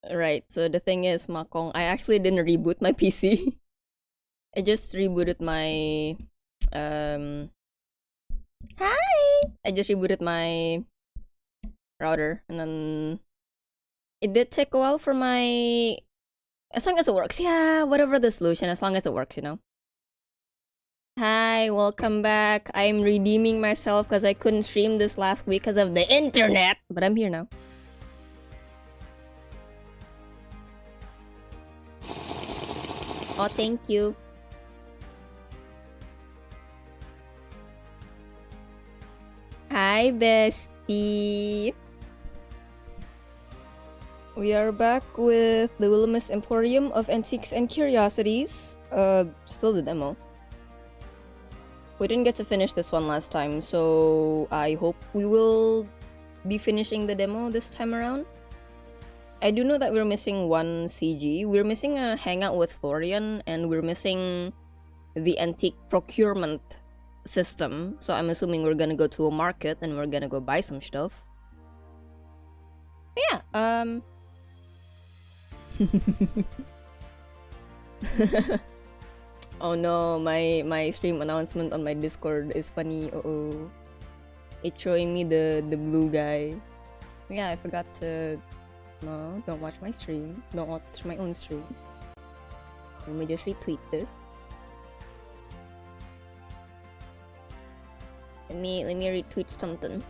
Right, so the thing is, Makong, I actually didn't reboot my PC. I just rebooted my um hi. I just rebooted my router and then it did take a while for my as long as it works. Yeah, whatever the solution, as long as it works, you know. Hi, welcome back. I'm redeeming myself because I couldn't stream this last week because of the internet, but I'm here now. Oh, thank you. Hi, bestie. We are back with the Wilhelmus Emporium of Antiques and Curiosities. Still the demo. We didn't get to finish this one last time, so I hope we will be finishing the demo this time around. I do know that we're missing one CG. We're missing a hangout with Florian, and we're missing the antique procurement system. So I'm assuming we're gonna go to a market and we're gonna go buy some stuff. But yeah, oh no, my stream announcement on my Discord is funny. Uh-oh. It's showing me the blue guy. Yeah, I forgot to... No, don't watch my stream. Don't watch my own stream. Let me just retweet this. Let me retweet something.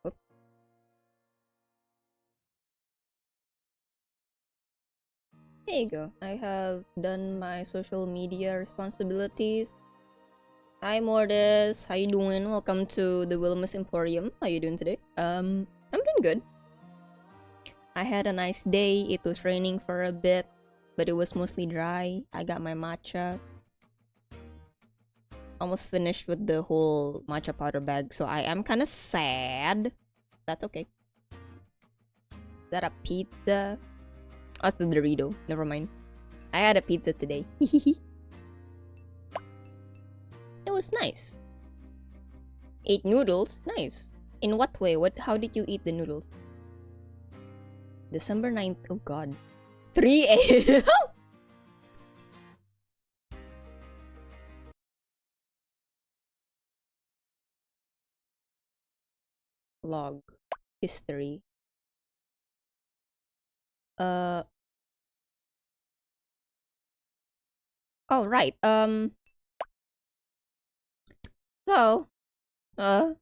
Whoop. There you go. I have done my social media responsibilities. Hi Mortis, how you doing? Welcome to the Wilhelmus Emporium. How you doing today? I'm doing good. I had a nice day. It was raining for a bit, but it was mostly dry. I got my matcha. Almost finished with the whole matcha powder bag, so I am kind of sad. That's okay. Is that a pizza? Oh, it's the Dorito. Never mind. I had a pizza today. It was nice. Ate noodles? Nice. In what way? How did you eat the noodles? December 9th. Oh god. 3 a.m. Log. History. Oh, right. So, what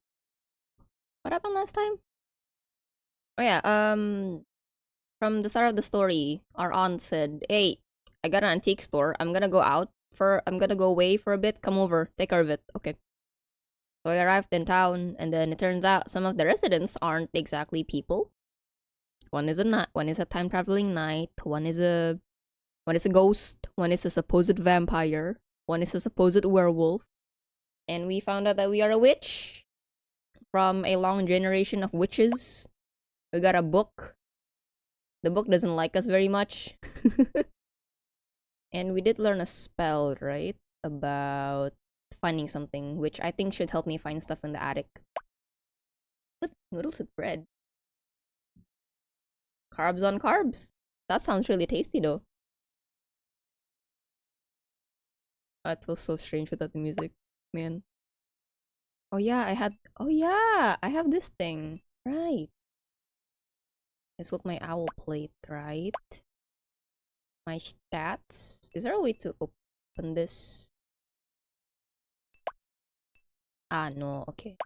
happened last time? Oh yeah, from the start of the story, our aunt said, "Hey, I got an antique store. I'm gonna go away for a bit. Come over, take care of it." Okay. So I arrived in town, and then it turns out some of the residents aren't exactly people. One is a time traveling knight. One is a ghost. One is a supposed vampire. One is a supposed werewolf. And we found out that we are a witch from a long generation of witches. We got a book. The book doesn't like us very much. And we did learn a spell, right? About finding something, which I think should help me find stuff in the attic. With noodles with bread. Carbs on carbs. That sounds really tasty though. Oh, it feels so strange without the music, man. Oh yeah, I have this thing. Right. It's with my owl plate, right? My stats. Is there a way to open this? Ah, no, okay.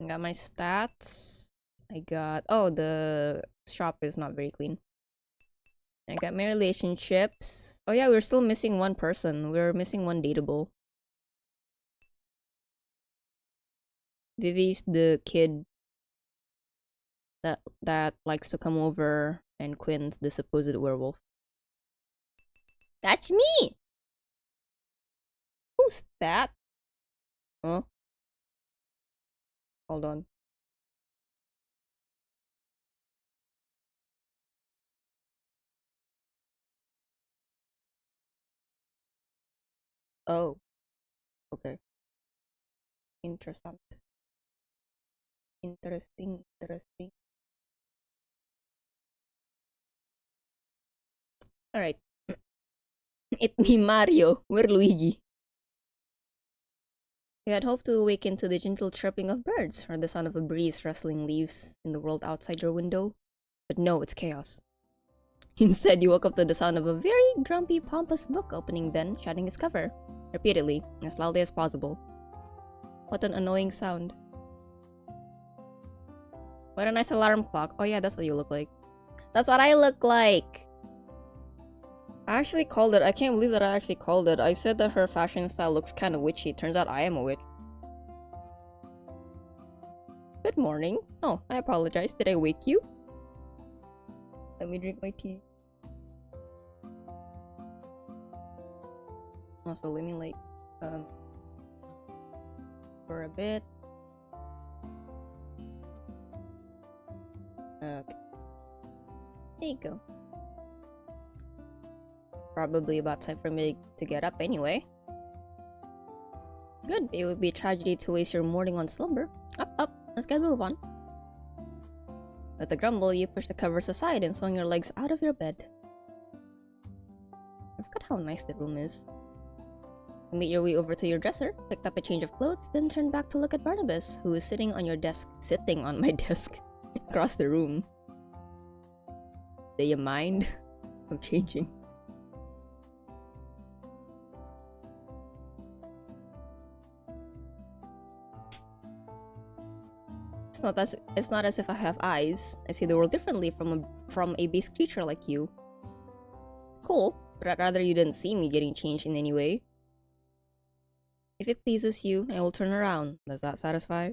I got my stats. I got... Oh, the shop is not very clean. I got my relationships. Oh yeah, we're still missing one person. We're missing one dateable. Vivi's the kid that likes to come over, and Quinn's the supposed werewolf. That's me! Who's that? Huh? Hold on. Oh. Okay. Interesting. Interesting. Alright. It me Mario. We're Luigi. You had hoped to awaken to the gentle chirping of birds, or the sound of a breeze rustling leaves in the world outside your window. But no, it's chaos. Instead, you woke up to the sound of a very grumpy, pompous book opening, then shutting its cover, repeatedly, as loudly as possible. What an annoying sound. What a nice alarm clock. Oh yeah, that's what you look like. That's what I look like! I actually called it. I can't believe that I actually called it. I said that her fashion style looks kind of witchy. Turns out I am a witch. Good morning. Oh, I apologize. Did I wake you? Let me drink my tea. Also, let me like, for a bit. Okay. There you go. Probably about time for me to get up anyway. Good. It would be a tragedy to waste your morning on slumber. Up. Let's get a move on. With a grumble, you push the covers aside and swung your legs out of your bed. I forgot how nice the room is. You made your way over to your dresser, picked up a change of clothes, then turned back to look at Barnabas, who was sitting on my desk, across the room. Do you mind? I'm changing. It's not as if I have eyes. I see the world differently from a base creature like you. Cool, but I'd rather you didn't see me getting changed in any way. If it pleases you, I will turn around. Does that satisfy?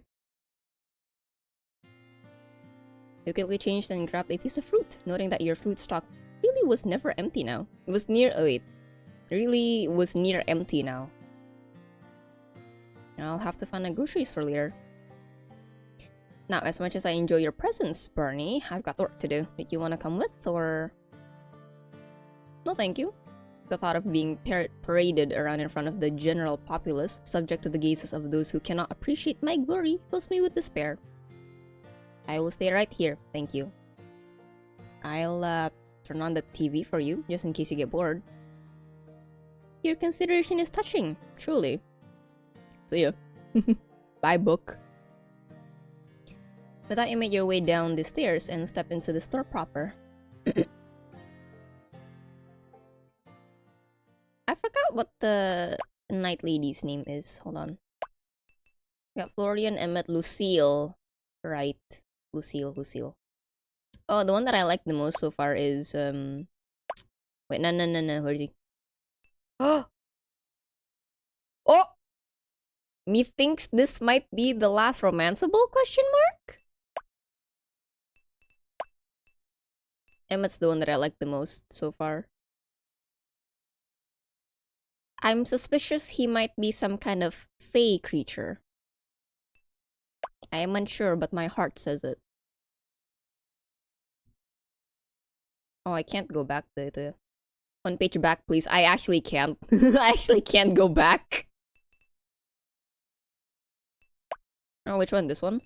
You quickly changed and grabbed a piece of fruit, noting that your food stock really was never empty now. It was near really was near empty now. I'll have to find a grocery store later. Now, as much as I enjoy your presence, Bernie, I've got work to do. Did you want to come with, or...? No, thank you. The thought of being paraded around in front of the general populace, subject to the gazes of those who cannot appreciate my glory, fills me with despair. I will stay right here, thank you. I'll, turn on the TV for you, just in case you get bored. Your consideration is touching, truly. See ya. Bye, book. With that, you made your way down the stairs and step into the store proper. I forgot what the night lady's name is. Hold on. Got Florian, Emmett, Lucille. Right. Lucille. Oh, the one that I like the most so far is, wait, no. Where is he? Oh! Oh! Methinks this might be the last romanceable? Question mark? Emmett's the one that I like the most so far. I'm suspicious he might be some kind of fey creature. I am unsure, but my heart says it. Oh, I can't go back the 1 page back, please. I actually can't. I actually can't go back. Oh, which one? This one?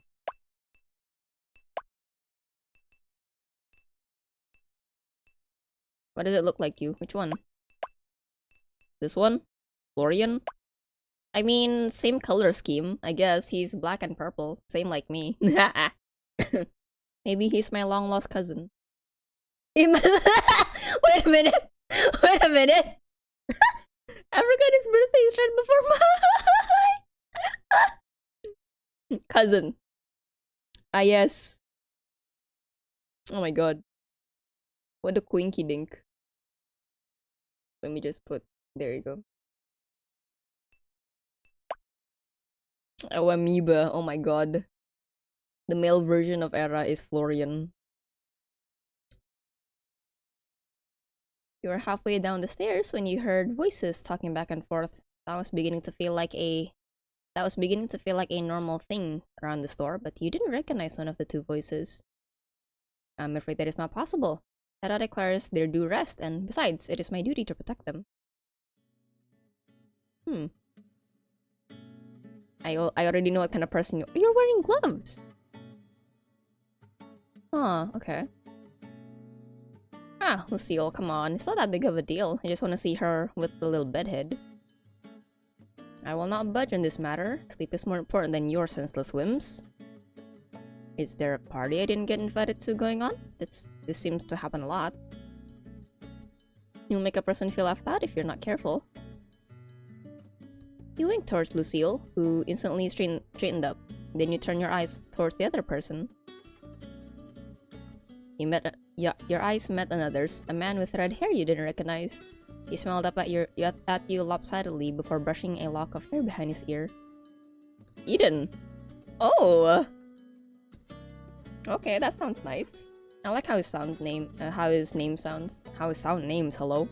What does it look like you? Which one? This one? Florian? I mean, same color scheme. I guess he's black and purple. Same like me. Maybe he's my long-lost cousin. Wait a minute! Wait a minute! I forgot his birthday is right before mine! Cousin. Ah, yes. Oh my god. What a quinky dink. Let me just put... There you go. Oh, amoeba. Oh my god. The male version of Era is Florian. You were halfway down the stairs when you heard voices talking back and forth. That was beginning to feel like a normal thing around the store, but you didn't recognize one of the two voices. I'm afraid that is not possible. That requires their due rest, and besides, it is my duty to protect them. I already know what kind of person you're wearing gloves. Oh, okay. Ah, Lucille, come on. It's not that big of a deal. I just want to see her with the little bedhead. I will not budge on this matter. Sleep is more important than your senseless whims. Is there a party I didn't get invited to going on? This seems to happen a lot. You'll make a person feel left out if you're not careful. You wink towards Lucille, who instantly straightened up. Then you turn your eyes towards the other person. Your eyes met another's, a man with red hair you didn't recognize. He smiled up at you lopsidedly before brushing a lock of hair behind his ear. Eden! Oh! Okay, that sounds nice. I like how his name sounds. How his sound names, hello.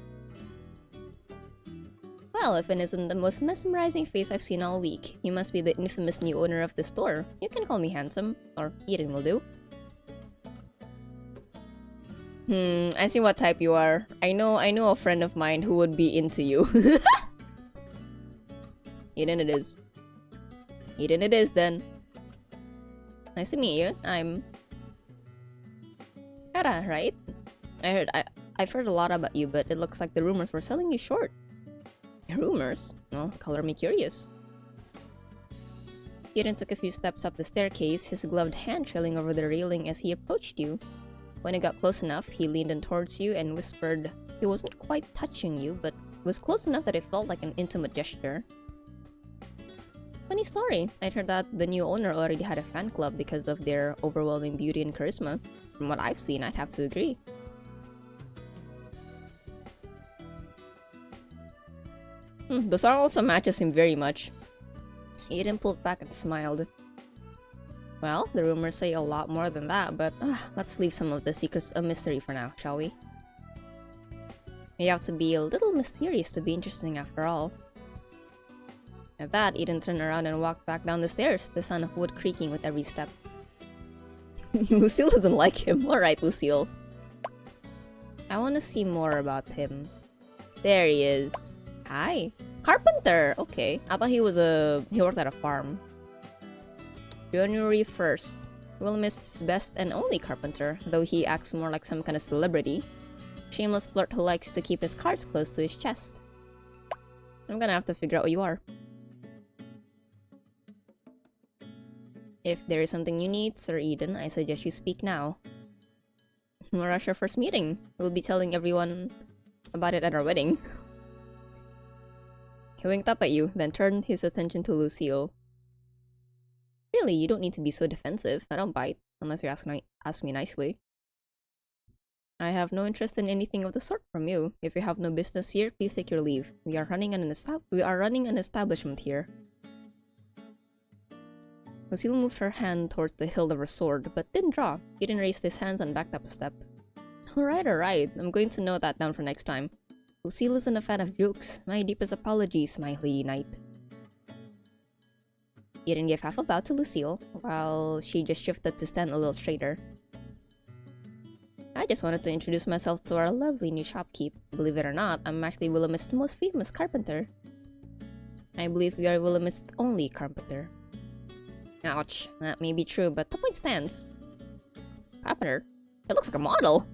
Well, if it isn't the most mesmerizing face I've seen all week, you must be the infamous new owner of the store. You can call me handsome, or Eden will do. I see what type you are. I know a friend of mine who would be into you. Eden it is. Eden it is then. Nice to meet you. I'm Kara, right? I've heard a lot about you, but it looks like the rumors were selling you short. Rumors? Well, color me curious. Eden took a few steps up the staircase, his gloved hand trailing over the railing as he approached you. When he got close enough, he leaned in towards you and whispered. He wasn't quite touching you, but was close enough that it felt like an intimate gesture. Funny story. I'd heard that the new owner already had a fan club because of their overwhelming beauty and charisma. From what I've seen, I'd have to agree. The song also matches him very much. Eden pulled back and smiled. Well, the rumors say a lot more than that, but let's leave some of the secrets a mystery for now, shall we? You have to be a little mysterious to be interesting after all. At that, Eden turned around and walked back down the stairs, the sound of wood creaking with every step. Lucille doesn't like him. Alright, Lucille. I want to see more about him. There he is. Hi. Carpenter! Okay. I thought he worked at a farm. January 1st. Willemist's best and only carpenter, though he acts more like some kind of celebrity. Shameless flirt who likes to keep his cards close to his chest. I'm gonna have to figure out what you are. If there is something you need, Sir Eden, I suggest you speak now. We'll rush our first meeting. We'll be telling everyone about it at our wedding. He winked up at you, then turned his attention to Lucille. Really, you don't need to be so defensive. I don't bite, unless you ask me nicely. I have no interest in anything of the sort from you. If you have no business here, please take your leave. We are running an establishment here. Lucille moved her hand towards the hilt of her sword, but didn't draw. Eden raised his hands and backed up a step. Alright. I'm going to note that down for next time. Lucille isn't a fan of jokes. My deepest apologies, my lady knight. Eden gave half a bow to Lucille, while she just shifted to stand a little straighter. I just wanted to introduce myself to our lovely new shopkeep. Believe it or not, I'm actually Willemist's most famous carpenter. I believe we are Willemist's only carpenter. Ouch, that may be true, but the point stands. Carpenter? It looks like a model!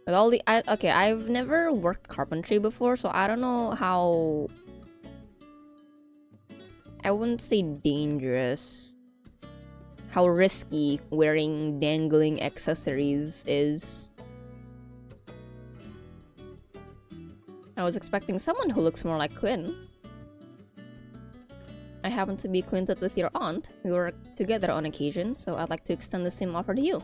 With all the... okay, I've never worked carpentry before, so I don't know how... I wouldn't say dangerous. How risky wearing dangling accessories is. I was expecting someone who looks more like Quinn. I happen to be acquainted with your aunt. We work together on occasion, so I'd like to extend the same offer to you.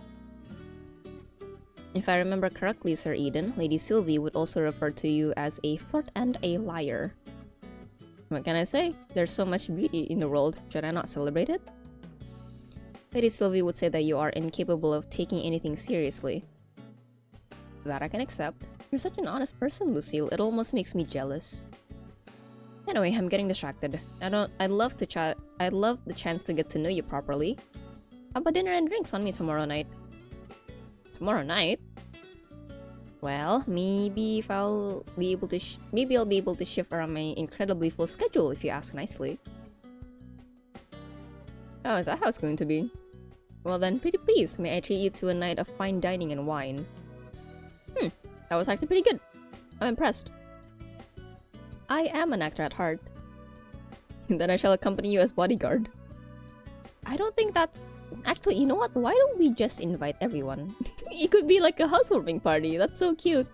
If I remember correctly, Sir Eden, Lady Sylvie would also refer to you as a flirt and a liar. What can I say? There's so much beauty in the world, should I not celebrate it? Lady Sylvie would say that you are incapable of taking anything seriously. That I can accept. You're such an honest person, Lucille. It almost makes me jealous. Anyway, I'm getting distracted. I'd love the chance to get to know you properly. How about dinner and drinks on me tomorrow night? Tomorrow night? Well, maybe I'll be able to shift around my incredibly full schedule if you ask nicely. Oh, is that how it's going to be? Well then, pretty please, may I treat you to a night of fine dining and wine? That was actually pretty good. I'm impressed. I am an actor at heart. Then I shall accompany you as bodyguard. I don't think that's... Actually, you know what? Why don't we just invite everyone? It could be like a housewarming party. That's so cute.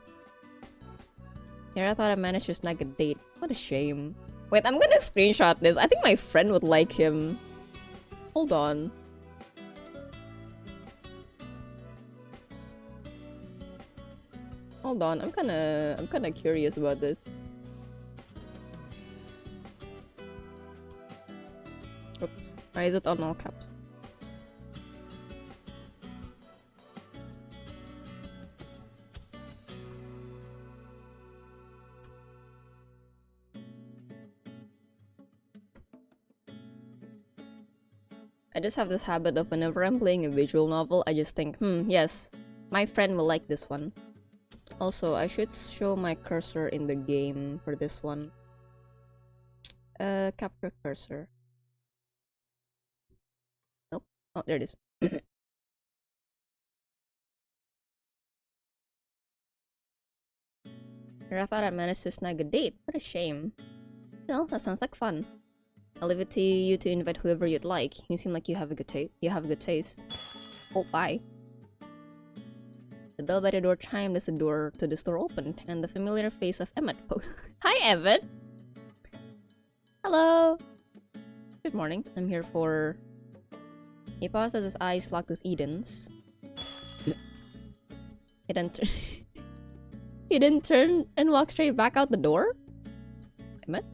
Here, I thought I managed to snag a date. What a shame. Wait, I'm gonna screenshot this. I think my friend would like him. Hold on. Hold on, I'm kinda curious about this. Oops. Why is it on all caps? I just have this habit of whenever I'm playing a visual novel, I just think, yes, my friend will like this one. Also, I should show my cursor in the game for this one. Capture cursor. Nope. Oh, there it is. I thought I managed to snag a date. What a shame. Well, that sounds like fun. I'll leave it to you to invite whoever you'd like. You seem like you have a good taste. Oh, bye. The bell by the door chimed as the door to the store opened, and the familiar face of Emmett Hi, Emmett! Hello! Good morning. I'm here for... He paused as his eyes locked with Eden's. He didn't turn and walk straight back out the door? Emmett?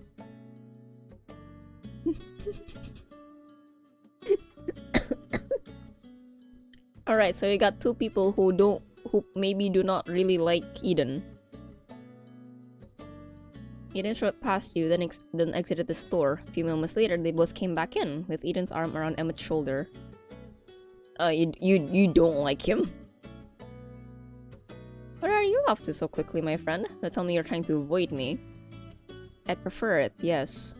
Alright, so we got two people who maybe do not really like Eden. Eden strode past you, then exited the store. A few moments later, they both came back in, with Eden's arm around Emmett's shoulder. You don't like him? Where are you off to so quickly, my friend? Don't tell me you're trying to avoid me. I'd prefer it, yes.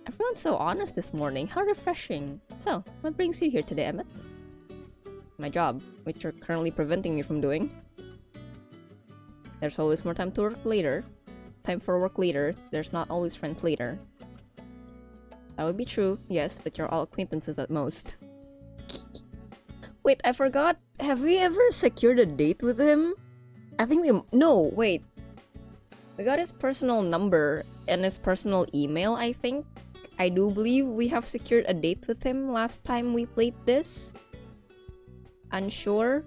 Everyone's so honest this morning. How refreshing. So, what brings you here today, Emmett? My job, which you're currently preventing me from doing. There's always more time to work later. Time for work later. There's not always friends later. That would be true, yes, but you're all acquaintances at most. Wait, I forgot. Have we ever secured a date with him? I think we... No, wait. We got his personal number and his personal email, I think. I do believe we have secured a date with him last time we played this. Unsure.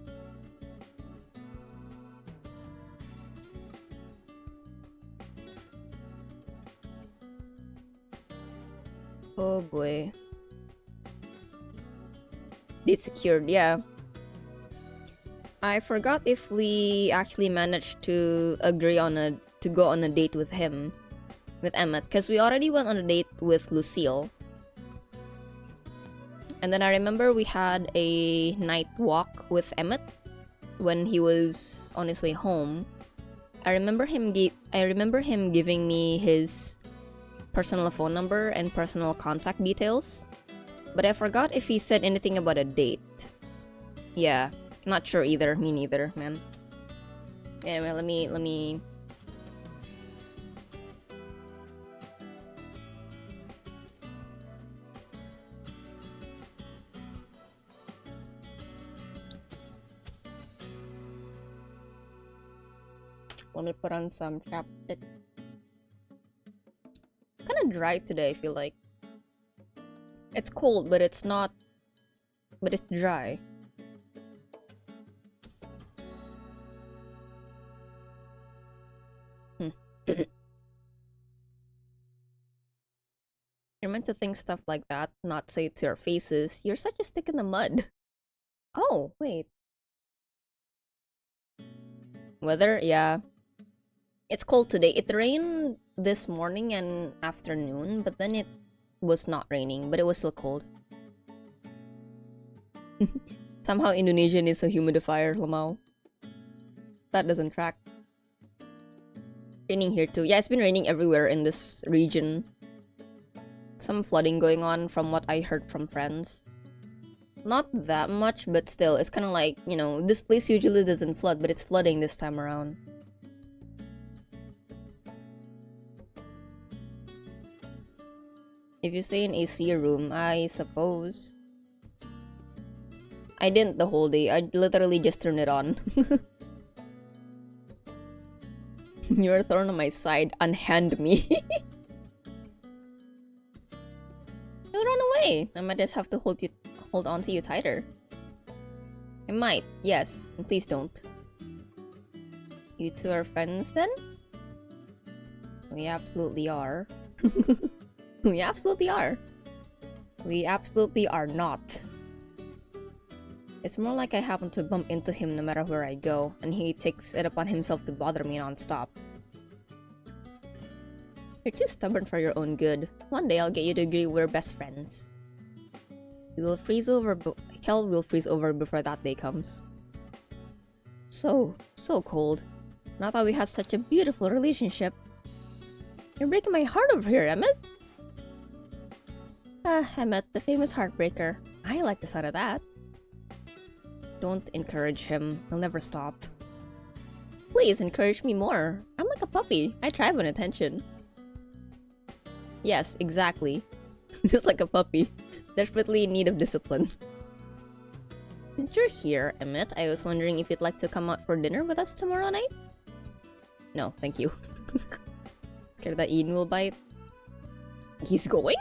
Oh boy. Date secured, yeah. I forgot if we actually managed to agree on to go on a date with him. With Emmett, because we already went on a date with Lucille. And then I remember we had a night walk with Emmett when he was on his way home. I remember him giving me his personal phone number and personal contact details. But I forgot if he said anything about a date. Yeah, not sure either. Me neither, man. Anyway, let me put on some chapstick. Kind of dry today, I feel like. It's cold, but it's not. But it's dry. You're meant to think stuff like that, not say it to our faces. You're such a stick in the mud. Oh, wait. Weather? Yeah. It's cold today. It rained this morning and afternoon, but then it was not raining, but it was still cold. Somehow Indonesia needs a humidifier, Lamau. That doesn't track. Raining here too. Yeah, it's been raining everywhere in this region. some flooding going on from what I heard from friends. Not that much, but still, it's kind of like, you know, this place usually doesn't flood, but it's flooding this time around. If you stay in AC room, I suppose. I didn't the whole day, I literally just turned it on. You're a thorn on my side, unhand me. Don't run away! I might just have to hold on to you tighter. I might, yes, and please don't. You two are friends then? We absolutely are. We absolutely are. We absolutely are not. It's more like I happen to bump into him no matter where I go, and he takes it upon himself to bother me non-stop. You're too stubborn for your own good. One day I'll get you to agree we're best friends. We will freeze over, hell will freeze over before that day comes. So cold. And I thought we had such a beautiful relationship. You're breaking my heart over here, Emmett. Emmett, the famous heartbreaker. I like the sound of that. Don't encourage him. He'll never stop. Please encourage me more. I'm like a puppy. I thrive on attention. Yes, exactly. Just like a puppy. Desperately in need of discipline. Since you're here, Emmett, I was wondering if you'd like to come out for dinner with us tomorrow night? No, thank you. Scared that Eden will bite. He's going?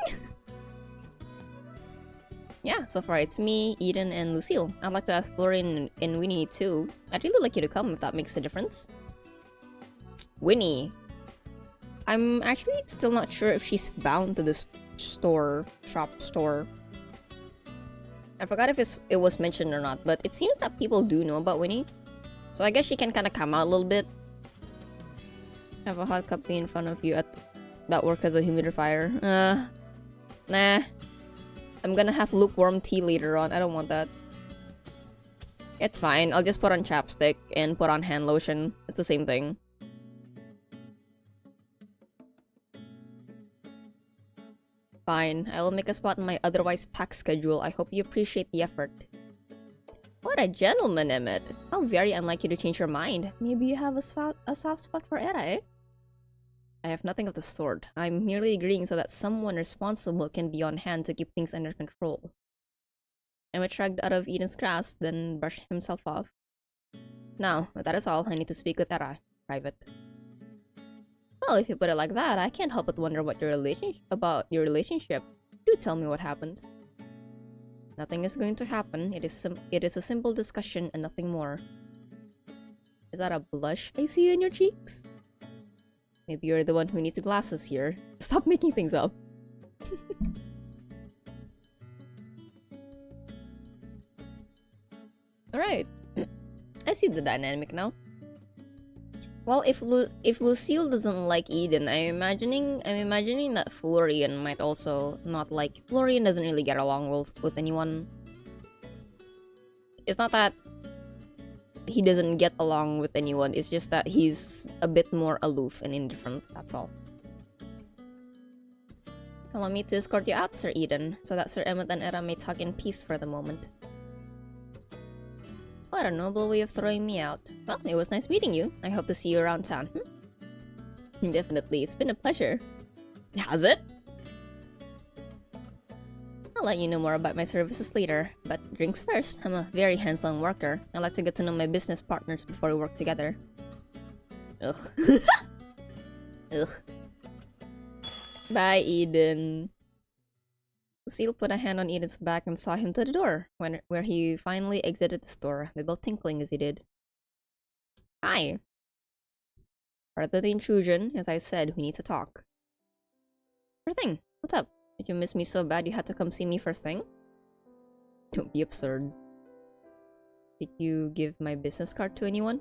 Yeah, so far it's me, Eden, and Lucille. I'd like to ask Florian and Winnie too. I'd really like you to come if that makes a difference. Winnie. I'm actually still not sure if she's bound to this shop store. I forgot if it was mentioned or not, but it seems that people do know about Winnie. So I guess she can kind of come out a little bit. Have a hot cup in front of you that works as a humidifier. Nah. I'm gonna have lukewarm tea later on. I don't want that. It's fine. I'll just put on chapstick and put on hand lotion. It's the same thing. Fine. I will make a spot in my otherwise packed schedule. I hope you appreciate the effort. What a gentleman, Emmett. How very unlike you to change your mind. Maybe you have a soft spot for Era, eh? I have nothing of the sort. I'm merely agreeing so that someone responsible can be on hand to keep things under control. Emmett shrugged out of Eden's grasp, then brushed himself off. Now, that is all. I need to speak with Era. Private. Well, if you put it like that, I can't help but wonder what about your relationship. Do tell me what happens. Nothing is going to happen. It is a simple discussion and nothing more. Is that a blush I see in your cheeks? Maybe you're the one who needs glasses here. Stop making things up. Alright. I see the dynamic now. Well, if Lucille doesn't like Eden, I'm imagining that Florian might also not like. Florian doesn't really get along with anyone. It's not that he doesn't get along with anyone, it's just that he's a bit more aloof and indifferent, that's all. Allow me to escort you out, Sir Eden, so that Sir Emmett and Era may talk in peace for the moment. What a noble way of throwing me out. Well, it was nice meeting you. I hope to see you around town. Definitely, it's been a pleasure. Has it? I'll let you know more about my services later, but drinks first. I'm a very hands-on worker. I like to get to know my business partners before we work together. Ugh. Ugh. Bye, Eden. Lucille put a hand on Eden's back and saw him to the door, where he finally exited the store, the bell tinkling as he did. Hi. Pardon the intrusion, as I said, we need to talk. Sure thing. What's up? Did you miss me so bad you had to come see me first thing? Don't be absurd. Did you give my business card to anyone?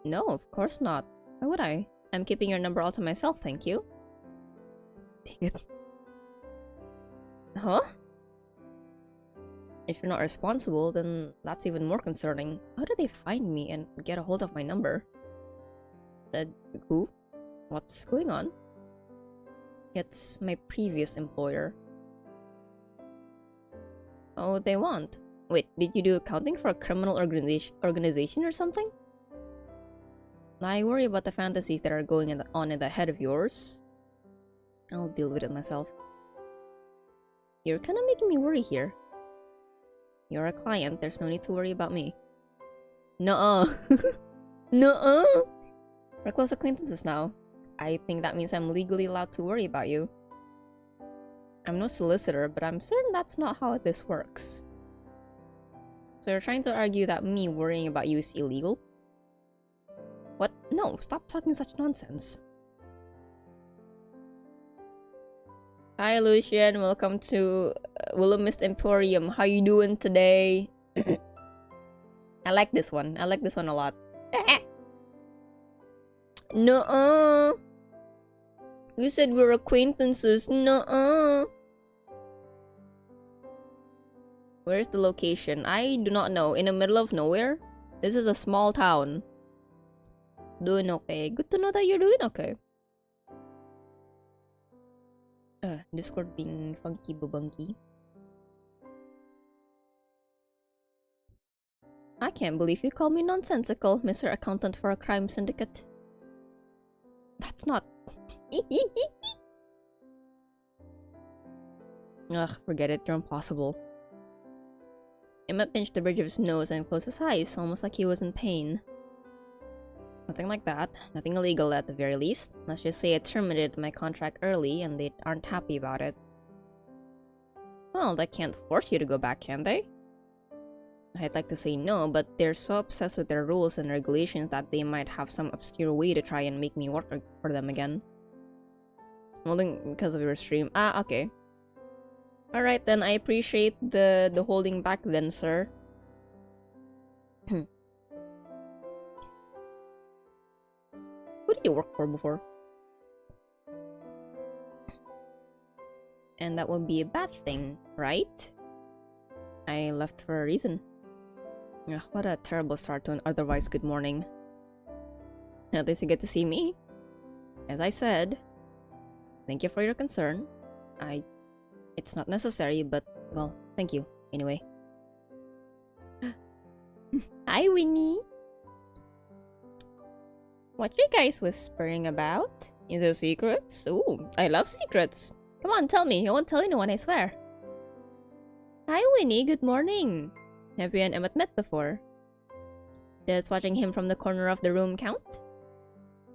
No, of course not. Why would I? I'm keeping your number all to myself, thank you. Dang it. Huh? If you're not responsible, then that's even more concerning. How did they find me and get a hold of my number? Who? What's going on? It's my previous employer. Oh, they want. Wait, did you do accounting for a criminal organization or something? I worry about the fantasies that are going on in the head of yours. I'll deal with it myself. You're kind of making me worry here. You're a client, there's no need to worry about me. Nuh-uh. Nuh-uh. We're close acquaintances now. I think that means I'm legally allowed to worry about you. I'm no solicitor, but I'm certain that's not how this works. So you're trying to argue that me worrying about you is illegal? What? No, stop talking such nonsense. Hi Lucian, welcome to Willemist Emporium. How you doing today? I like this one. I like this one a lot. Nuh-uh. You said we're acquaintances. Nuh-uh. Where's the location? I do not know. In the middle of nowhere? This is a small town. Doing okay. Good to know that you're doing okay. Discord being funky bubunky. I can't believe you call me nonsensical, Mr. Accountant for a crime syndicate. That's not... Ugh, forget it, you're impossible. Emmett pinched the bridge of his nose and closed his eyes, almost like he was in pain. Nothing like that. Nothing illegal at the very least. Let's just say I terminated my contract early and they aren't happy about it. Well, they can't force you to go back, can they? I'd like to say no, but they're so obsessed with their rules and regulations that they might have some obscure way to try and make me work for them again. Holding because of your stream. Ah, okay. Alright then, I appreciate the holding back then, sir. Who did you work for before? And that would be a bad thing, right? I left for a reason. Ugh, what a terrible start to an otherwise good morning. At least you get to see me. As I said, thank you for your concern. It's not necessary, but, well, thank you, anyway. Hi, Winnie! What you guys whispering about? Is it secrets? Ooh, I love secrets. Come on, tell me. I won't tell anyone, I swear. Hi, Winnie. Good morning. Have you and Emmett met before? Does watching him from the corner of the room count?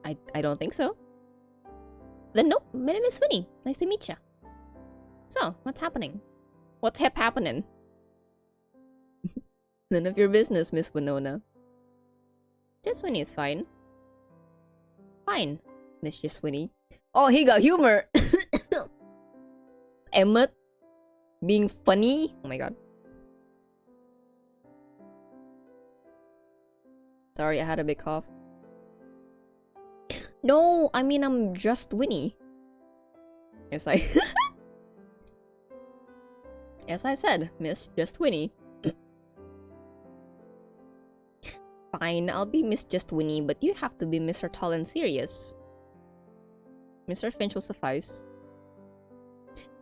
I don't think so. Then nope. My name is Winnie. Nice to meet ya. So, what's happening? What's happening? None of your business, Miss Winona. Just Winnie is fine. Fine, Miss Just Winnie. Oh, he got humor! Emmett being funny? Oh my god. Sorry, I had a big cough. No, I mean I'm just Winnie. Yes, As I said, Miss Just Winnie. Fine, I'll be Miss Just Winnie, but you have to be Mr. Tall and Serious. Mr. Finch will suffice.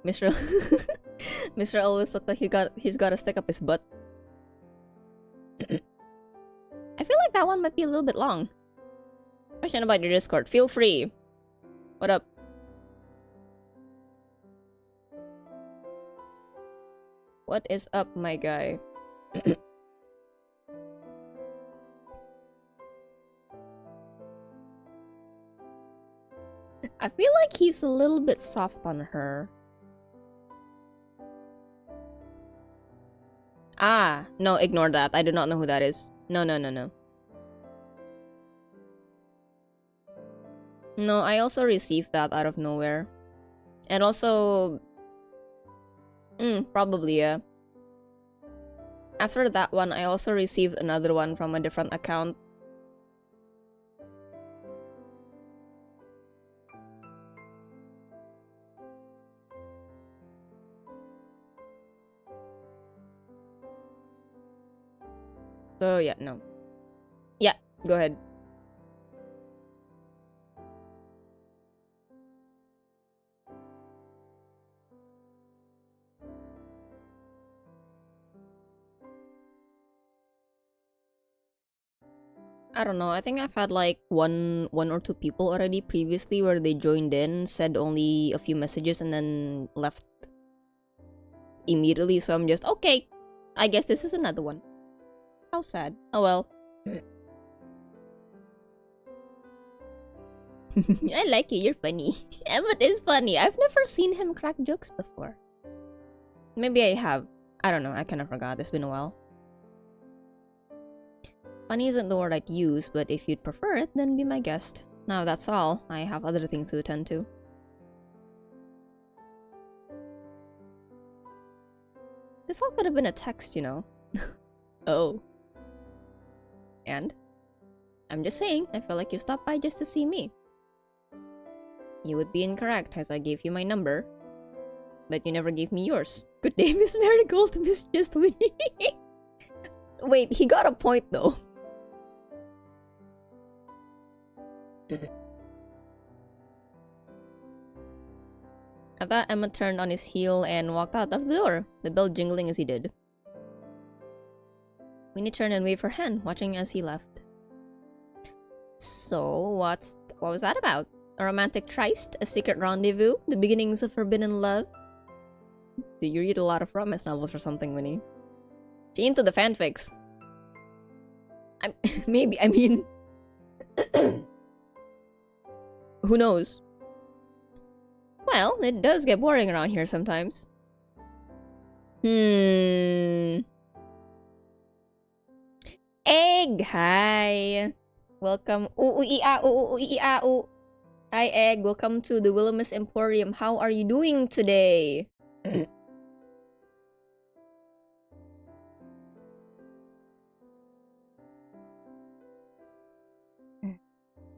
Mr. Mr. always looks like he's got to stick up his butt. I feel like that one might be a little bit long. Question about your Discord. Feel free. What up? What is up, my guy? I feel like he's a little bit soft on her. Ah, no, ignore that. I do not know who that is. No. No, I also received that out of nowhere. And also... probably, yeah. After that one, I also received another one from a different account. So, yeah, no. Yeah, go ahead. I don't know. I think I've had like one or two people already previously where they joined in, said only a few messages, and then left immediately. So I'm just okay. I guess this is another one. How sad. Oh well. I like you. You're funny. Emmett is funny. I've never seen him crack jokes before. Maybe I have. I don't know. I kind of forgot. It's been a while. Funny isn't the word I'd use, but if you'd prefer it, then be my guest. Now that's all. I have other things to attend to. This all could have been a text, you know. Oh. And? I'm just saying, I feel like you stopped by just to see me. You would be incorrect, as I gave you my number. But you never gave me yours. Good day, Miss Marigold, Miss Just Winnie. Wait, he got a point though. At that, Emma turned on his heel and walked out of the door, the bell jingling as he did. Winnie turned and waved her hand, watching as he left. So, what was that about? A romantic tryst? A secret rendezvous? The beginnings of forbidden love? Do you read a lot of romance novels or something, Winnie? She into the fanfics. Maybe, I mean... Who knows? Well, it does get boring around here sometimes. Egg, hi! Welcome. Hi, Egg. Welcome to the Wilhelmus Emporium. How are you doing today?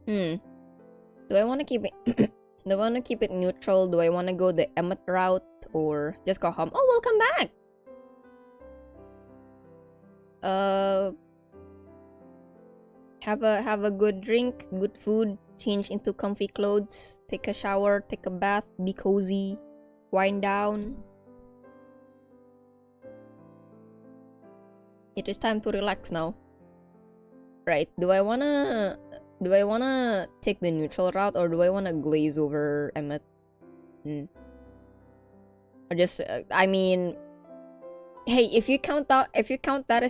Do I want to keep it? Do I want to keep it neutral? Do I want to go the Emmett route or just go home? Oh, welcome back. Have a good drink, good food, change into comfy clothes, take a shower, take a bath, be cozy, wind down. It is time to relax now. Right, do I wanna take the neutral route or do I wanna glaze over Emmett? Or just, I mean, hey, if you count that as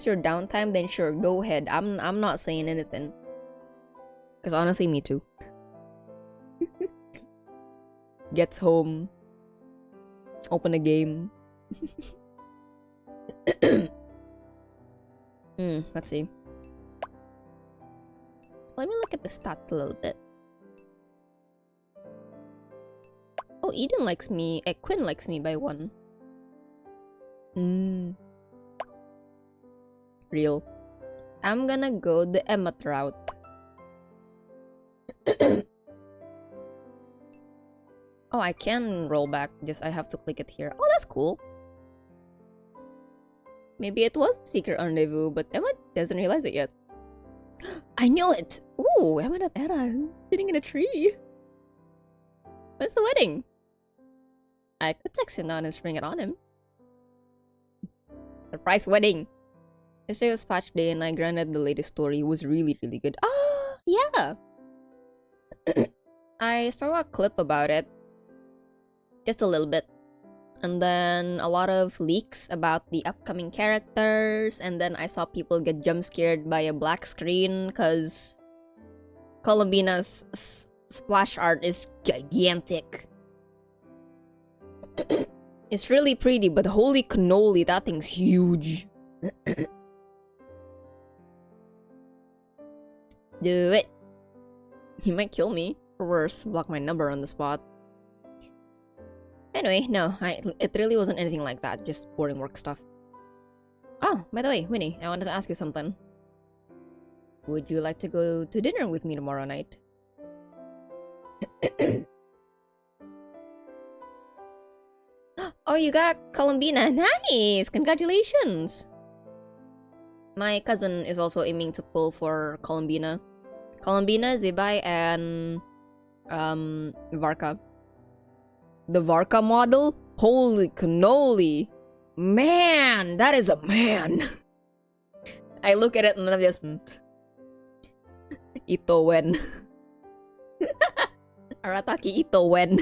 your downtime, then sure, go ahead. I'm not saying anything. Cause honestly, me too. Gets home, open a game. Let's see. Let me look at the stats a little bit. Oh, Eden likes me. Quinn likes me by 1. Real. I'm gonna go the Emmett route. Oh, I can roll back. Just I have to click it here. Oh, that's cool. Maybe it was a secret rendezvous, but Emmett doesn't realize it yet. I knew it! Ooh, Emmett and Era sitting in a tree. When's the wedding? I could text him now and spring it on him. Surprise wedding! Yesterday was patch day and I granted the latest story. It was really, really good. Ah, yeah! I saw a clip about it. Just a little bit. And then a lot of leaks about the upcoming characters. And then I saw people get jump scared by a black screen because Columbina's splash art is gigantic. It's really pretty, but holy cannoli, that thing's huge. Do it. He might kill me. Or worse, block my number on the spot. Anyway, no, it really wasn't anything like that. Just boring work stuff. Oh, by the way, Winnie, I wanted to ask you something. Would you like to go to dinner with me tomorrow night? Oh, you got Columbina. Nice! Congratulations! My cousin is also aiming to pull for Columbina. Columbina, Zibai, and Varka. The Varka model? Holy cannoli! Man, that is a man! I look at it and I'm just... Ito when. Arataki Ito when.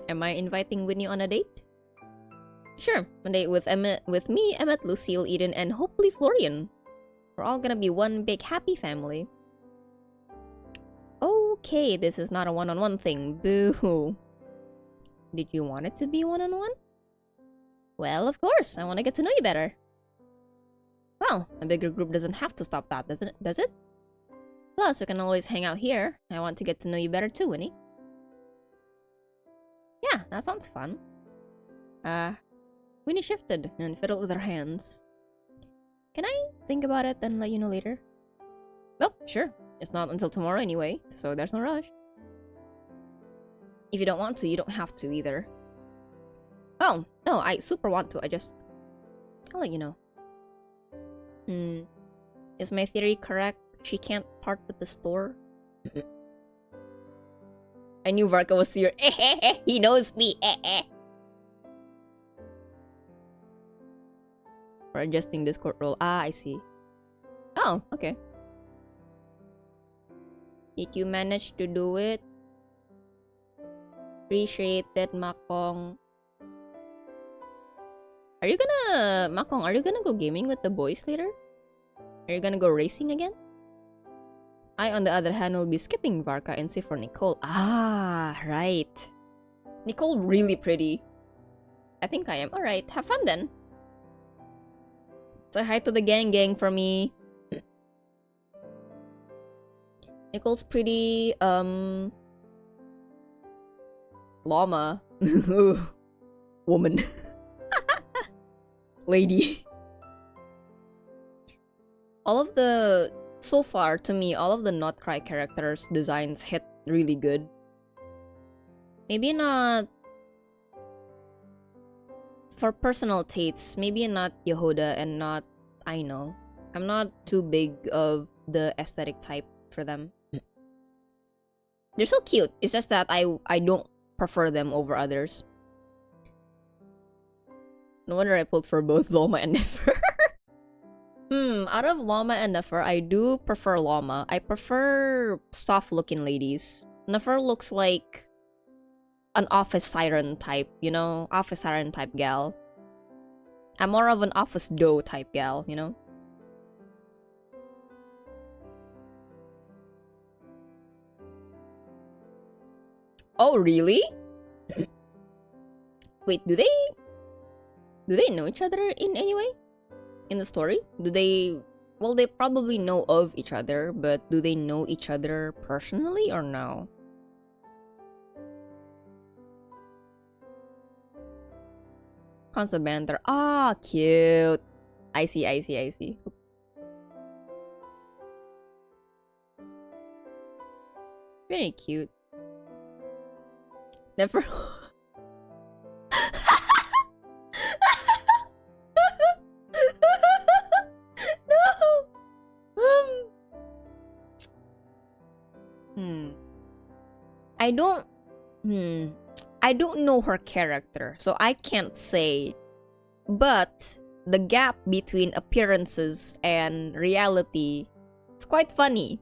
Am I inviting Winnie on a date? Sure, a date with me, Emmett, Lucille, Eden, and hopefully Florian. We're all gonna be one big happy family. Okay, this is not a one-on-one thing. Boo. Did you want it to be one-on-one? Well, of course. I want to get to know you better. Well, a bigger group doesn't have to stop that, doesn't it? Does it? Plus, we can always hang out here. I want to get to know you better too, Winnie. Yeah, that sounds fun. Winnie shifted and fiddled with her hands. Can I think about it and let you know later? Oh, sure. It's not until tomorrow anyway, so there's no rush. If you don't want to, you don't have to either. Oh, no, I super want to. I'll let you know. Is my theory correct? She can't part with the store? I knew Varka was here. He knows me. For adjusting Discord role. Ah, I see. Oh, okay. Did you manage to do it? Appreciate it, Makong. Makong, are you gonna go gaming with the boys later? Are you gonna go racing again? I, on the other hand, will be skipping Varka and say for Nicole. Ah, right. Nicole really pretty. I think I am. Alright, have fun then. Say hi to the gang for me. Nicole's pretty, llama. Woman. Lady. So far, to me, all of the Not Cry characters' designs hit really good. Maybe not... For personal tastes, maybe not Yehuda and not Aino. I'm not too big of the aesthetic type for them. They're so cute. It's just that I don't prefer them over others. No wonder I pulled for both Loma and Nefer. Out of Loma and Nefer, I do prefer Loma. I prefer soft-looking ladies. Nefer looks like an office siren type, you know? Office siren type gal. I'm more of an office doe type gal, you know? Oh, really? Wait, do they know each other in any way? In the story? Well, they probably know of each other, but do they know each other personally or no? Constant banter. Ah, cute. I see. Very cute. Never. No. I don't know her character, so I can't say. But the gap between appearances and reality is quite funny.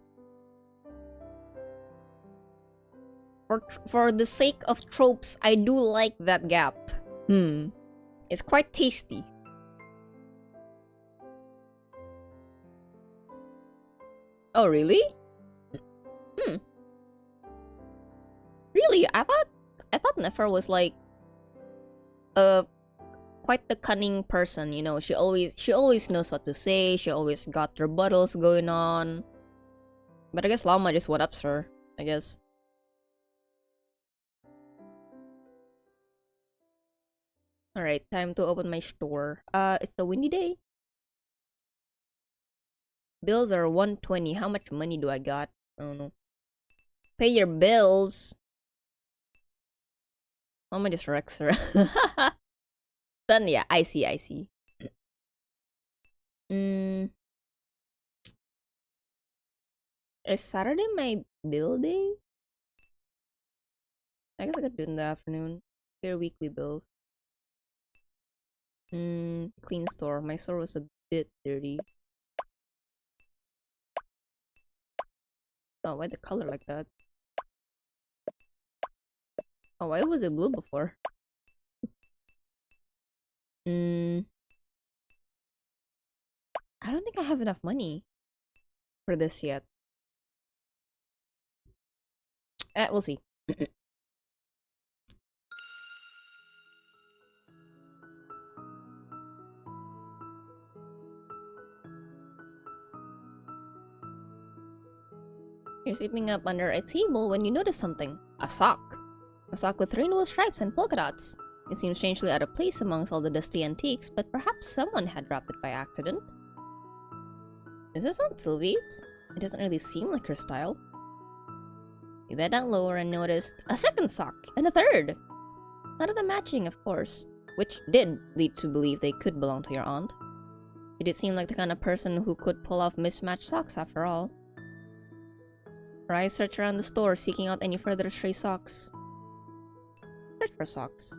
For the sake of tropes, I do like that gap. It's quite tasty. Oh, really? Really? I thought Nefer was like quite the cunning person, you know. She always knows what to say. She always got rebuttals going on. But I guess Lama just one-ups her, I guess. Alright, time to open my store. It's a windy day. Bills are 120. How much money do I got? I don't know. Pay your bills. Mama just wrecks her. Then yeah, I see. Is Saturday my bill day? I guess I could do it in the afternoon. Their weekly bills. Clean store. My store was a bit dirty. Oh, why the color like that? Oh, why was it blue before? I don't think I have enough money for this yet. We'll see. You're sweeping up under a table when you notice something. A sock. A sock with rainbow stripes and polka dots. It seems strangely out of place amongst all the dusty antiques, but perhaps someone had dropped it by accident. Is this Aunt Sylvie's? It doesn't really seem like her style. You bent down lower and noticed a second sock, and a third! None of them matching, of course, which did lead to believe they could belong to your aunt. You did seem like the kind of person who could pull off mismatched socks after all. Her eyes search around the store, seeking out any further stray socks. Search for socks.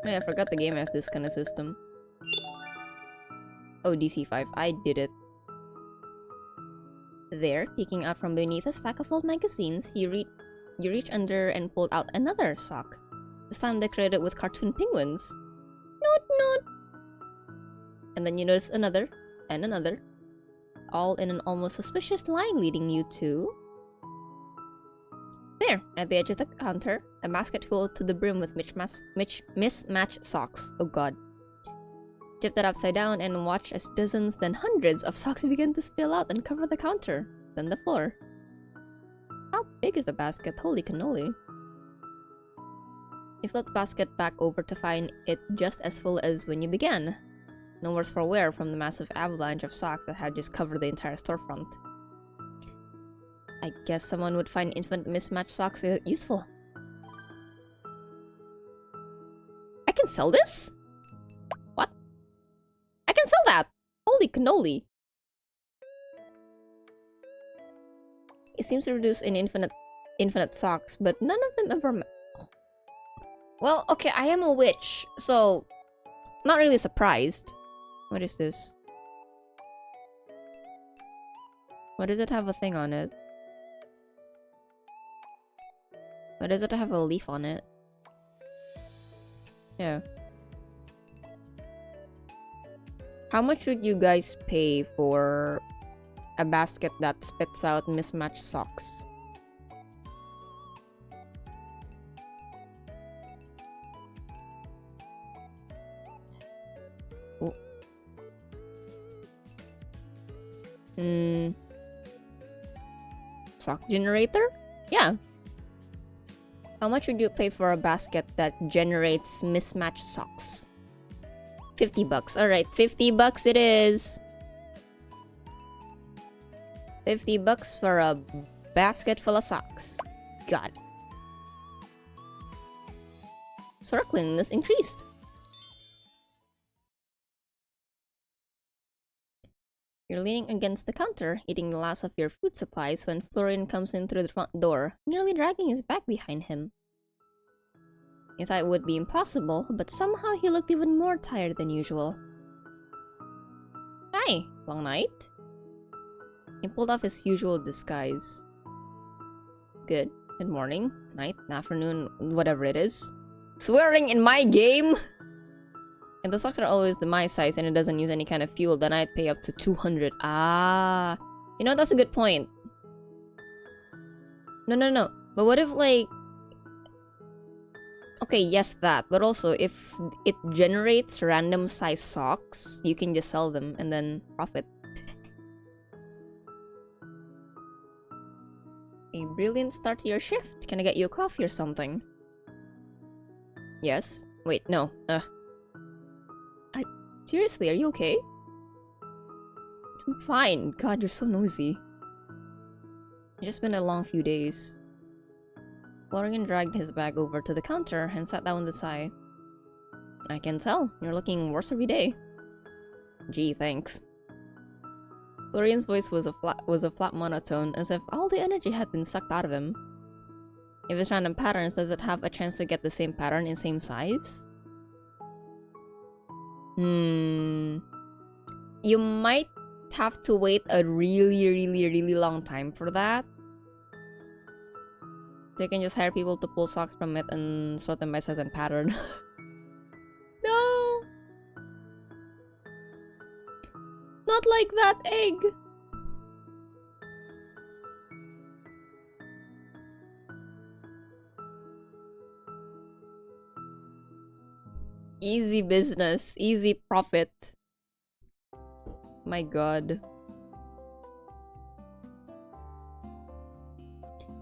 Yeah, I forgot the game has this kind of system. Oh, DC5. I did it. There, peeking out from beneath a stack of old magazines, you reach under and pulled out another sock. This time decorated with cartoon penguins. Noot, noot! And then you notice another, and another. All in an almost suspicious line leading you to... There, at the edge of the counter, a basket filled to the brim with mismatched socks. Oh god. Tip that upside down and watch as dozens, then hundreds of socks begin to spill out and cover the counter, then the floor. How big is the basket? Holy cannoli. You flip the basket back over to find it just as full as when you began. No worse for wear from the massive avalanche of socks that had just covered the entire storefront. I guess someone would find infinite mismatched socks useful. I can sell this? What? I can sell that! Holy cannoli! It seems to reduce in infinite socks, but none of them ever... Well, okay, I am a witch, so... Not really surprised. What is this? Why does it have a thing on it? Why does it have a leaf on it? Yeah. How much would you guys pay for a basket that spits out mismatched socks? Oh. Sock generator? Yeah. How much would you pay for a basket that generates mismatched socks? 50 bucks. Alright, 50 bucks it is. 50 bucks for a basket full of socks. Got it. Store cleanliness increased. You're leaning against the counter, eating the last of your food supplies when Florian comes in through the front door, nearly dragging his bag behind him. You thought it would be impossible, but somehow he looked even more tired than usual. Hi, long night? He pulled off his usual disguise. Good morning, night, afternoon, whatever it is. Swearing in my game? If the socks are always my size and it doesn't use any kind of fuel, then I'd pay up to 200. Ah, you know, that's a good point. No. But what if, like... Okay, yes, that. But also, if it generates random size socks, you can just sell them and then profit. A brilliant start to your shift. Can I get you a coffee or something? Yes? Wait, no. Seriously, are you okay? I'm fine. God, you're so nosy. It's just been a long few days. Florian dragged his bag over to the counter and sat down with a sigh. I can tell. You're looking worse every day. Gee, thanks. Florian's voice was a flat monotone, as if all the energy had been sucked out of him. If it's random patterns, does it have a chance to get the same pattern in same size? You might have to wait a really long time for that. So you can just hire people to pull socks from it and sort them by size and pattern. No! Not like that egg! Easy business, easy profit. My god.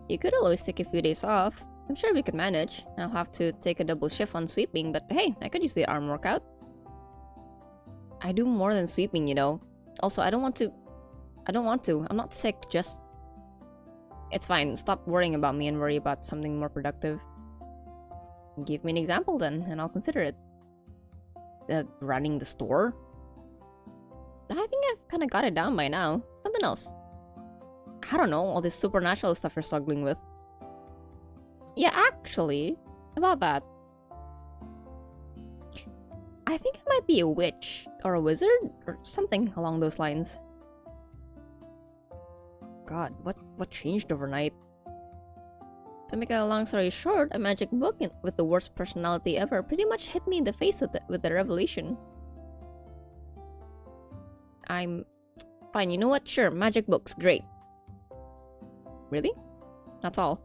You could always take a few days off. I'm sure we could manage. I'll have to take a double shift on sweeping, but hey, I could use the arm workout. I do more than sweeping, you know. Also, I don't want to. I'm not sick, just... It's fine. Stop worrying about me and worry about something more productive. Give me an example then, and I'll consider it. Running the store? I think I've kind of got it down by now. Something else. I don't know, all this supernatural stuff you're struggling with. Yeah, actually, about that. I think I might be a witch, or a wizard, or something along those lines. God, what changed overnight? To make a long story short, a magic book with the worst personality ever pretty much hit me in the face with the revelation. I'm... Fine, you know what? Sure, magic books, great. Really? That's all.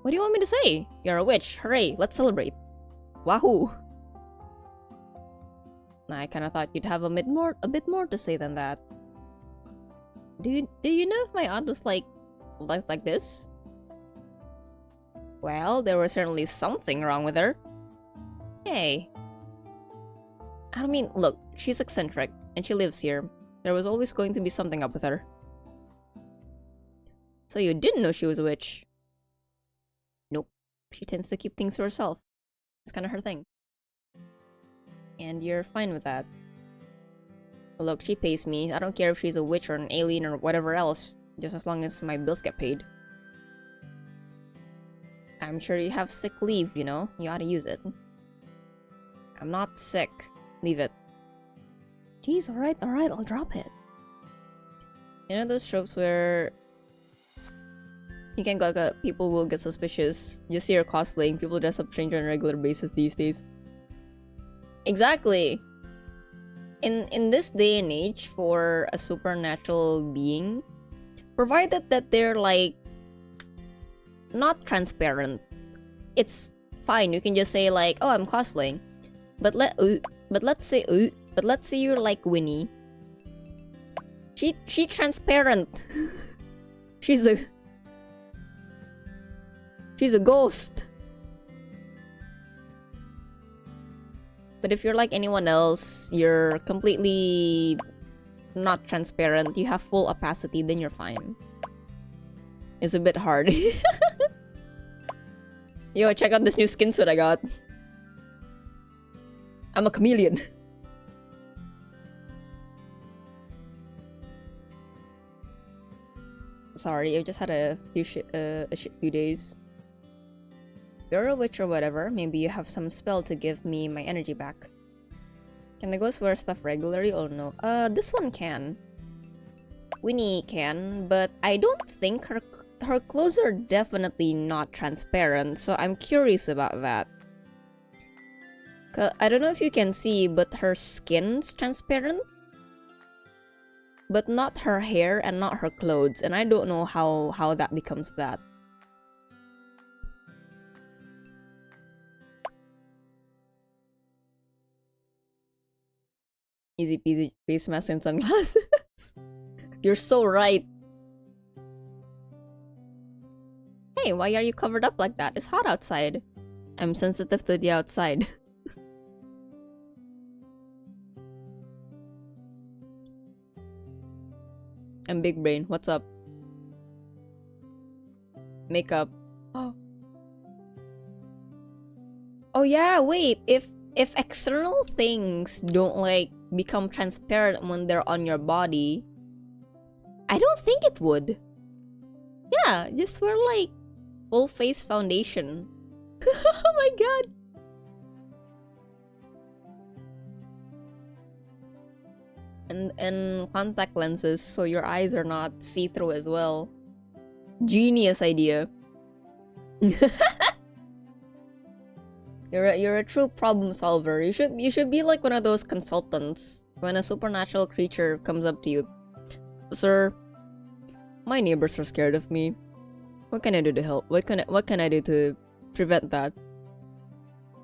What do you want me to say? You're a witch, hooray, let's celebrate. Wahoo! I kinda thought you'd have a bit more to say than that. Do you know if my aunt was like this? Well, there was certainly something wrong with her. Hey. I mean, look, she's eccentric, and she lives here. There was always going to be something up with her. So you didn't know she was a witch? Nope. She tends to keep things to herself. It's kind of her thing. And you're fine with that. Well, look, she pays me. I don't care if she's a witch or an alien or whatever else, just as long as my bills get paid. I'm sure you have sick leave, you know? You ought to use it. I'm not sick. Leave it. Jeez, alright, I'll drop it. You know those tropes where you can go, people will get suspicious. You see her cosplaying, people dress up strange on a regular basis these days. Exactly! In this day and age, for a supernatural being, provided that they're like not transparent, it's fine. You can just say like, "Oh, I'm cosplaying," but let's say you're like Winnie. She transparent. she's a ghost. But if you're like anyone else, you're completely not transparent, you have full opacity, then you're fine. It's a bit hard. Yo, check out this new skin suit I got. I'm a chameleon. Sorry, I just had a few days. You're a witch or whatever, maybe you have some spell to give me my energy back. Can the ghost wear stuff regularly or no? This one can. Winnie can, but I don't think her clothes are definitely not transparent, so I'm curious about that. I don't know if you can see, but her skin's transparent. But not her hair and not her clothes, and I don't know how that becomes that. Easy peasy face mask and sunglasses. You're so right. Hey, why are you covered up like that? It's hot outside. I'm sensitive to the outside. I'm big brain. What's up? Makeup. Oh. Oh yeah, wait. If external things don't like become transparent when they're on your body, I don't think it would. Yeah, just wear like full face foundation. Oh my god. and contact lenses so your eyes are not see-through as well. Genius idea. You're a true problem solver. You should be like one of those consultants when a supernatural creature comes up to you. Sir, my neighbors are scared of me. What can I do to help? What can I do to prevent that?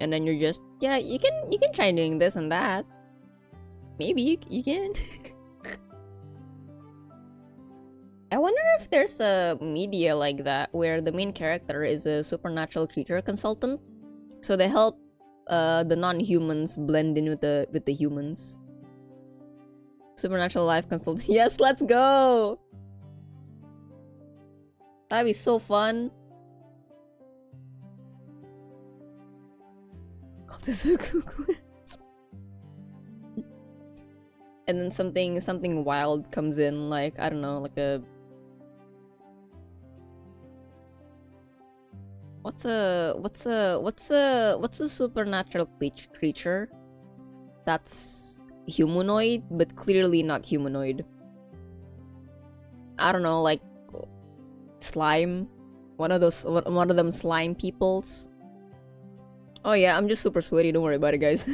And then you're just, yeah, you can try doing this and that. Maybe you can. I wonder if there's a media like that where the main character is a supernatural creature consultant. So they help the non-humans blend in with the humans. Supernatural life consultant. Yes, let's go! That'd be so fun. And then something wild comes in, like, I don't know, like a... What's a supernatural creature that's humanoid but clearly not humanoid? I don't know, like slime, one of them slime peoples. Oh yeah, I'm just super sweaty, don't worry about it, guys.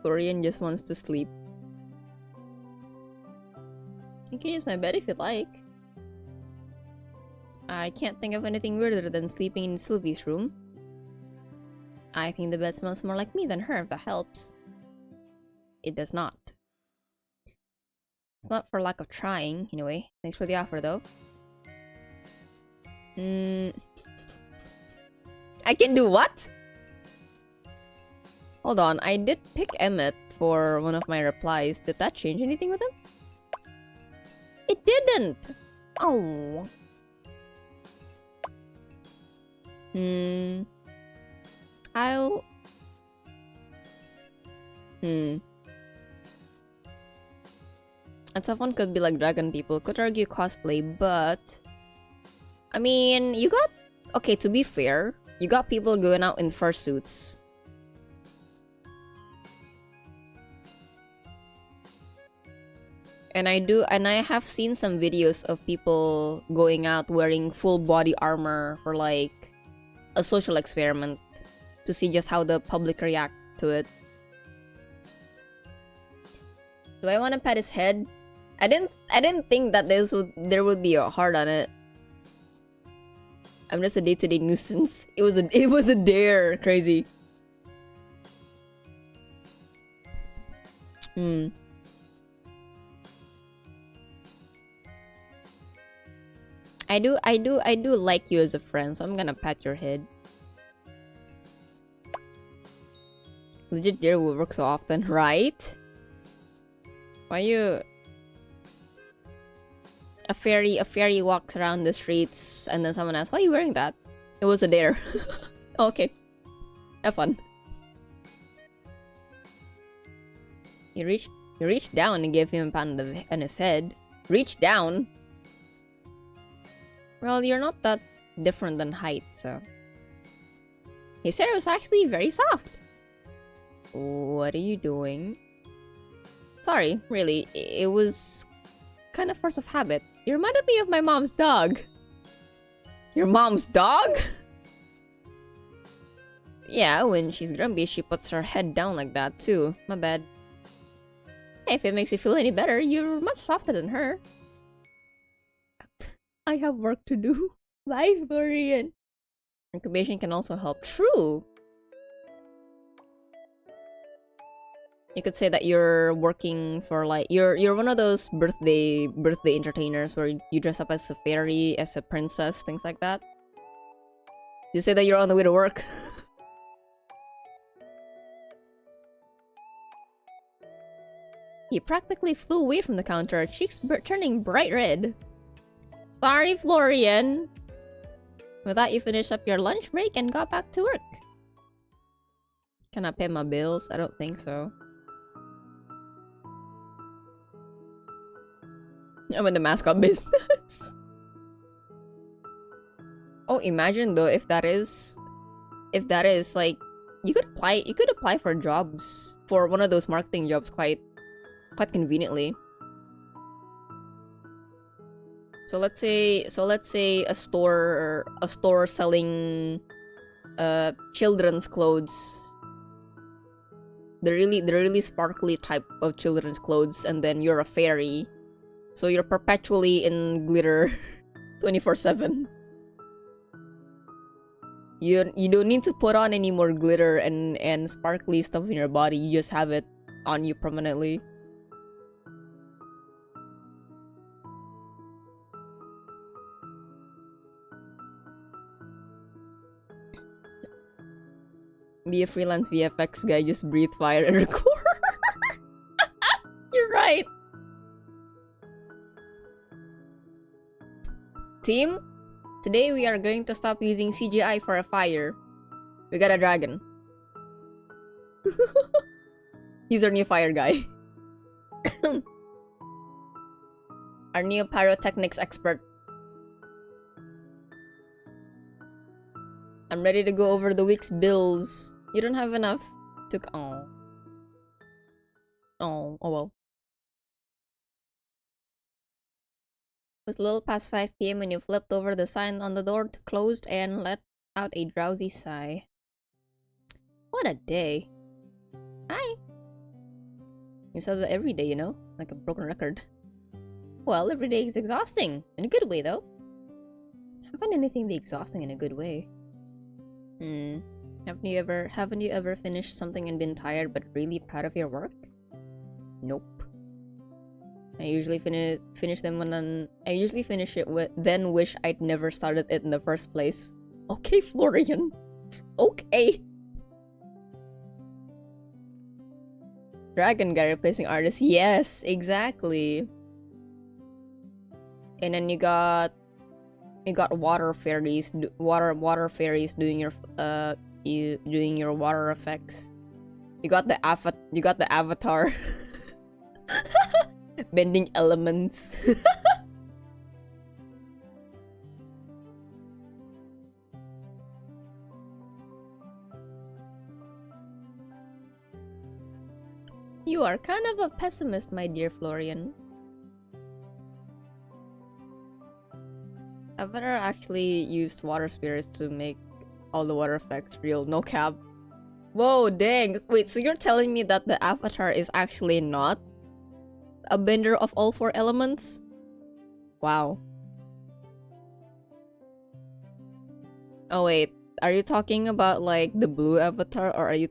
Florian just wants to sleep. You can use my bed if you'd like. I can't think of anything weirder than sleeping in Sylvie's room. I think the bed smells more like me than her, if that helps. It does not. It's not for lack of trying, anyway. Thanks for the offer, though. I can do what? Hold on, I did pick Emmett for one of my replies. Did that change anything with him? It didn't! Oh. I'll... A tough one could be like dragon people. Could argue cosplay, but... I mean, you got... Okay, to be fair, you got people going out in fursuits. And I have seen some videos of people going out wearing full body armor for like a social experiment to see just how the public react to it. Do I want to pet his head? I didn't think that there would be a heart on it. I'm just a day-to-day nuisance. It was a dare. Crazy. I do like you as a friend, so I'm gonna pat your head. Legit dare will work so often, right? Why you... A fairy walks around the streets and then someone asks, why are you wearing that? It was a dare. Okay. Have fun. You reached down and gave him a pat on his head. Reach down? Well, you're not that different than height, so... His hair was actually very soft. What are you doing? Sorry, really. It was kind of force of habit. You reminded me of my mom's dog. Your mom's dog? Yeah, when she's grumpy, she puts her head down like that, too. My bad. Hey, if it makes you feel any better, you're much softer than her. I have work to do. Bye, Florian. Incubation can also help. True. You could say that you're working for like you're one of those birthday entertainers where you dress up as a fairy, as a princess, things like that. You say that you're on the way to work. He practically flew away from the counter, cheeks turning bright red. Sorry, Florian. With that, you finished up your lunch break and got back to work. Can I pay my bills? I don't think so. I'm in the mascot business. Oh, imagine though if that is like you could apply for jobs, for one of those marketing jobs quite conveniently. So let's say a store selling children's clothes. The really sparkly type of children's clothes, and then you're a fairy. So you're perpetually in glitter 24/7. You don't need to put on any more glitter and sparkly stuff in your body. You just have it on you permanently. Be a freelance VFX guy, just breathe fire and record. You're right. Team, today we are going to stop using CGI for a fire. We got a dragon. He's our new fire guy. Our new pyrotechnics expert. I'm ready to go over the week's bills. You don't have enough to... Oh well. It was a little past 5 p.m. when you flipped over the sign on the door to closed and let out a drowsy sigh. What a day. Hi. You said that every day, you know? Like a broken record. Well, every day is exhausting. In a good way, though. How can anything be exhausting in a good way? Haven't you ever finished something and been tired but really proud of your work? Nope. I usually finish them I usually finish it then wish I'd never started it in the first place. Okay, Florian. Okay. Dragon guy replacing artist. Yes, exactly. And then you got water fairies doing your doing your water effects. You got the avatar bending elements. You are kind of a pessimist, my dear Florian. I've never actually used water spirits to make all the water effects real, no cap. Whoa, dang. Wait, so you're telling me that the avatar is actually not a bender of all 4 elements? Wow. Oh wait, are you talking about like the blue avatar, or are we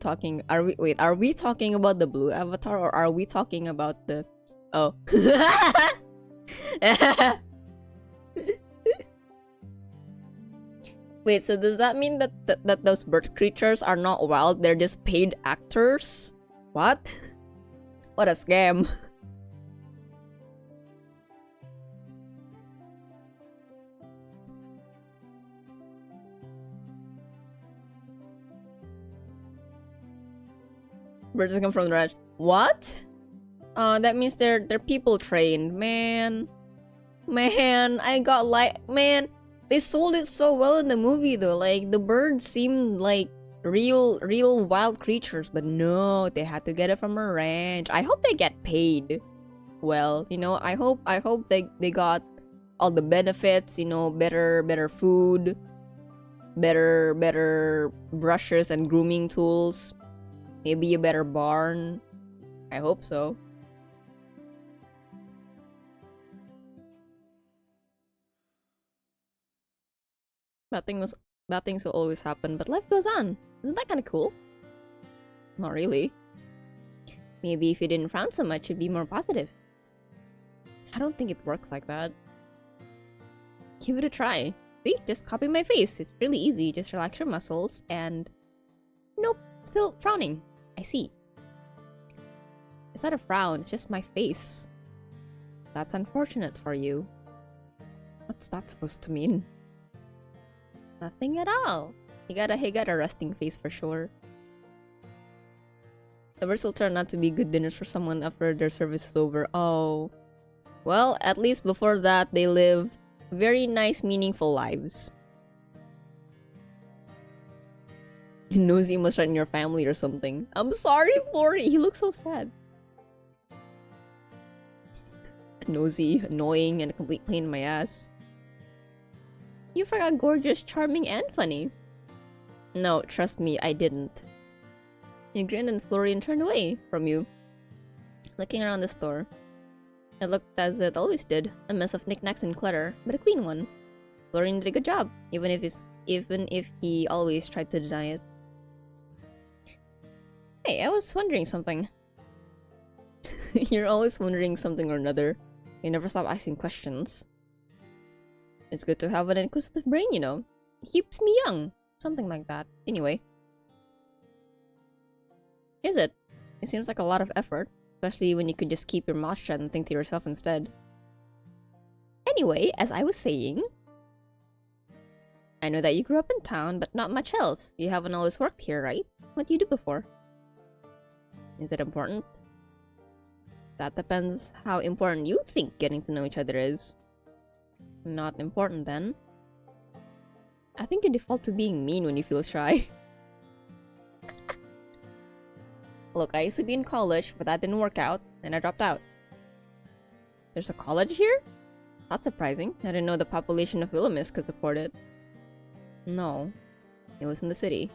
talking about the blue avatar, or are we talking about the... Oh. Wait, so does that mean that those bird creatures are not wild? They're just paid actors? What? What a scam. Birds come from the ranch. What? That means they're people trained, man. I got man. They sold it so well in the movie though. Like the birds seemed like real wild creatures, but no, they had to get it from a ranch. I hope they get paid well, you know. I hope they got all the benefits, you know, better food, better brushes and grooming tools, maybe a better barn. I hope so. Bad things will always happen, but life goes on. Isn't that kind of cool? Not really. Maybe if you didn't frown so much, you'd be more positive. I don't think it works like that. Give it a try. See? Just copy my face. It's really easy. Just relax your muscles and... Nope. Still frowning. I see. It's not a frown. It's just my face. That's unfortunate for you. What's that supposed to mean? Nothing at all. He got a resting face for sure. The birds will turn out to be good dinners for someone after their service is over. Oh. Well, at least before that, they lived very nice, meaningful lives. Nosy must run your family or something. I'm sorry, Flory. He looks so sad. Nosy, annoying, and a complete pain in my ass. You forgot gorgeous, charming, and funny. No, trust me, I didn't. You grinned and Florian turned away from you. Looking around the store. It looked as it always did. A mess of knickknacks and clutter, but a clean one. Florian did a good job, even if he always tried to deny it. Hey, I was wondering something. You're always wondering something or another. You never stop asking questions. It's good to have an inquisitive brain, you know. It keeps me young. Something like that. Anyway. Is it? It seems like a lot of effort. Especially when you could just keep your mouth shut and think to yourself instead. Anyway, as I was saying... I know that you grew up in town, but not much else. You haven't always worked here, right? What do you do before? Is it important? That depends how important you think getting to know each other is. Not important then. I think you default to being mean when you feel shy. Look, I used to be in college, but that didn't work out, and I dropped out. There's a college here? That's surprising. I didn't know the population of Willamette could support it. No. It was in the city.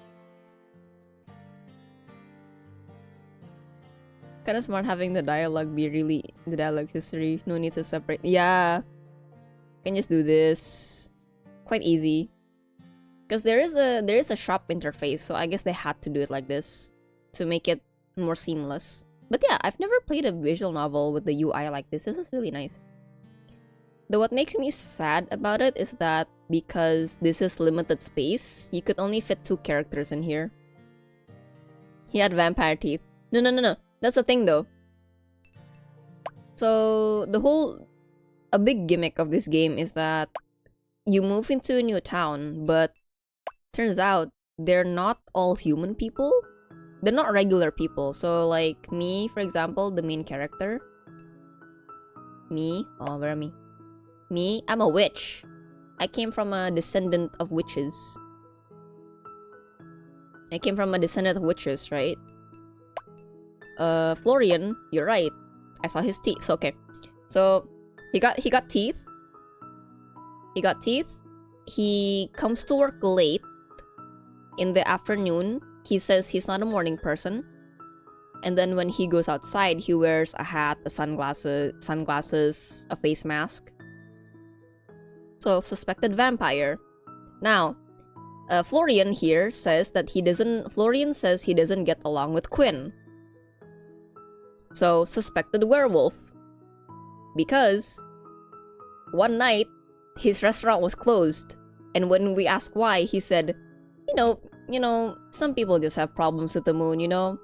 Kinda smart having the dialogue be really the dialogue history. No need to separate. Yeah. Can just do this. Quite easy. Because there is a shop interface, so I guess they had to do it like this to make it more seamless. But yeah, I've never played a visual novel with the UI like this. This is really nice. Though what makes me sad about it is that because this is limited space, you could only fit 2 characters in here. He had vampire teeth. No. That's the thing though. So a big gimmick of this game is that you move into a new town, but turns out they're not all human people. They're not regular people. So like me, for example, the main character. Me? Oh, where am I? Me? I'm a witch. I came from a descendant of witches. Right? Florian, you're right. I saw his teeth. Okay. So he got teeth. He comes to work late in the afternoon. He says he's not a morning person. And then when he goes outside, he wears a hat, sunglasses, a face mask. So, suspected vampire. Now, Florian here says that Florian says he doesn't get along with Quinn. So, suspected werewolf. Because one night, his restaurant was closed. And when we asked why, he said, you know, some people just have problems with the moon, you know?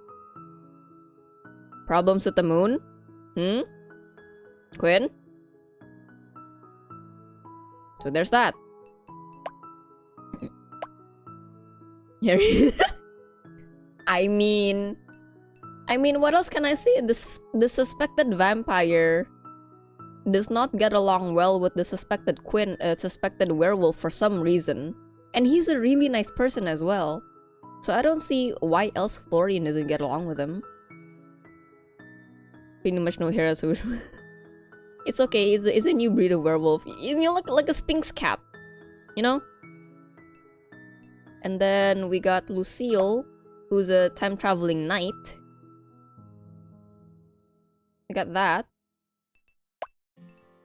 Problems with the moon? Quinn? So there's that. I mean, what else can I say? The suspected vampire does not get along well with the suspected suspected werewolf for some reason. And he's a really nice person as well. So I don't see why else Florian doesn't get along with him. Pretty much no hair, so it's okay. He's a new breed of werewolf. You know, like a Sphinx cat, you know. And then we got Lucille, who's a time traveling knight. We got that.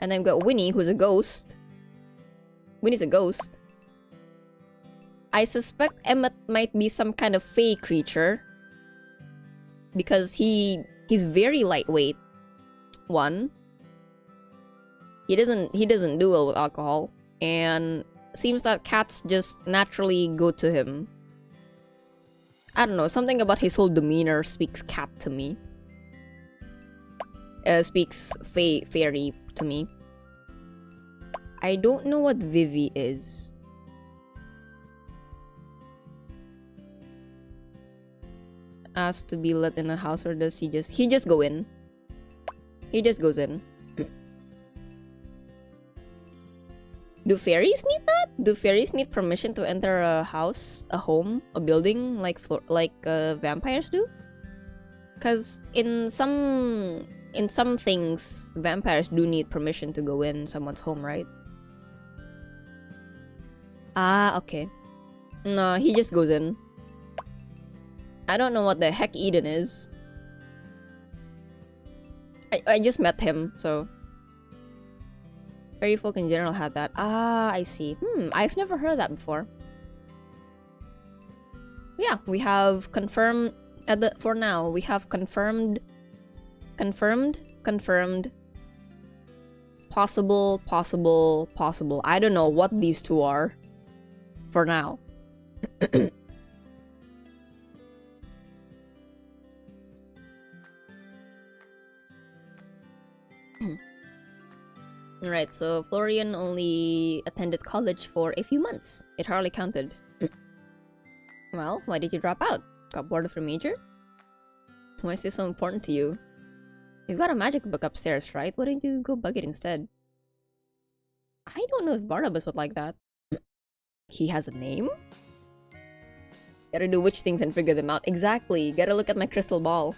And then we got Winnie, who's a ghost. Winnie's a ghost. I suspect Emmett might be some kind of fey creature. Because he's very lightweight. One. He doesn't do well with alcohol. And seems that cats just naturally go to him. I don't know, something about his whole demeanor speaks cat to me. Speaks fairy to me. I don't know what Vivi is. Asked to be let in a house, or does he just go in? He just goes in. Do fairies need that? Do fairies need permission to enter a house, a home, a building like vampires do? Because in some things, vampires do need permission to go in someone's home, right? Ah, okay. No, he just goes in. I don't know what the heck Eden is. I just met him, so... Fairy folk in general had that. Ah, I see. I've never heard that before. Yeah, we have confirmed... for now, we have confirmed... Possible. I don't know what these two are. For now. Right, so Florian only attended college for a few months. It hardly counted. Well, why did you drop out? Got bored of your major? Why is this so important to you? You've got a magic book upstairs, right? Why don't you go bug it instead? I don't know if Barnabas would like that. He has a name? Gotta do witch things and figure them out. Exactly. Gotta look at my crystal ball.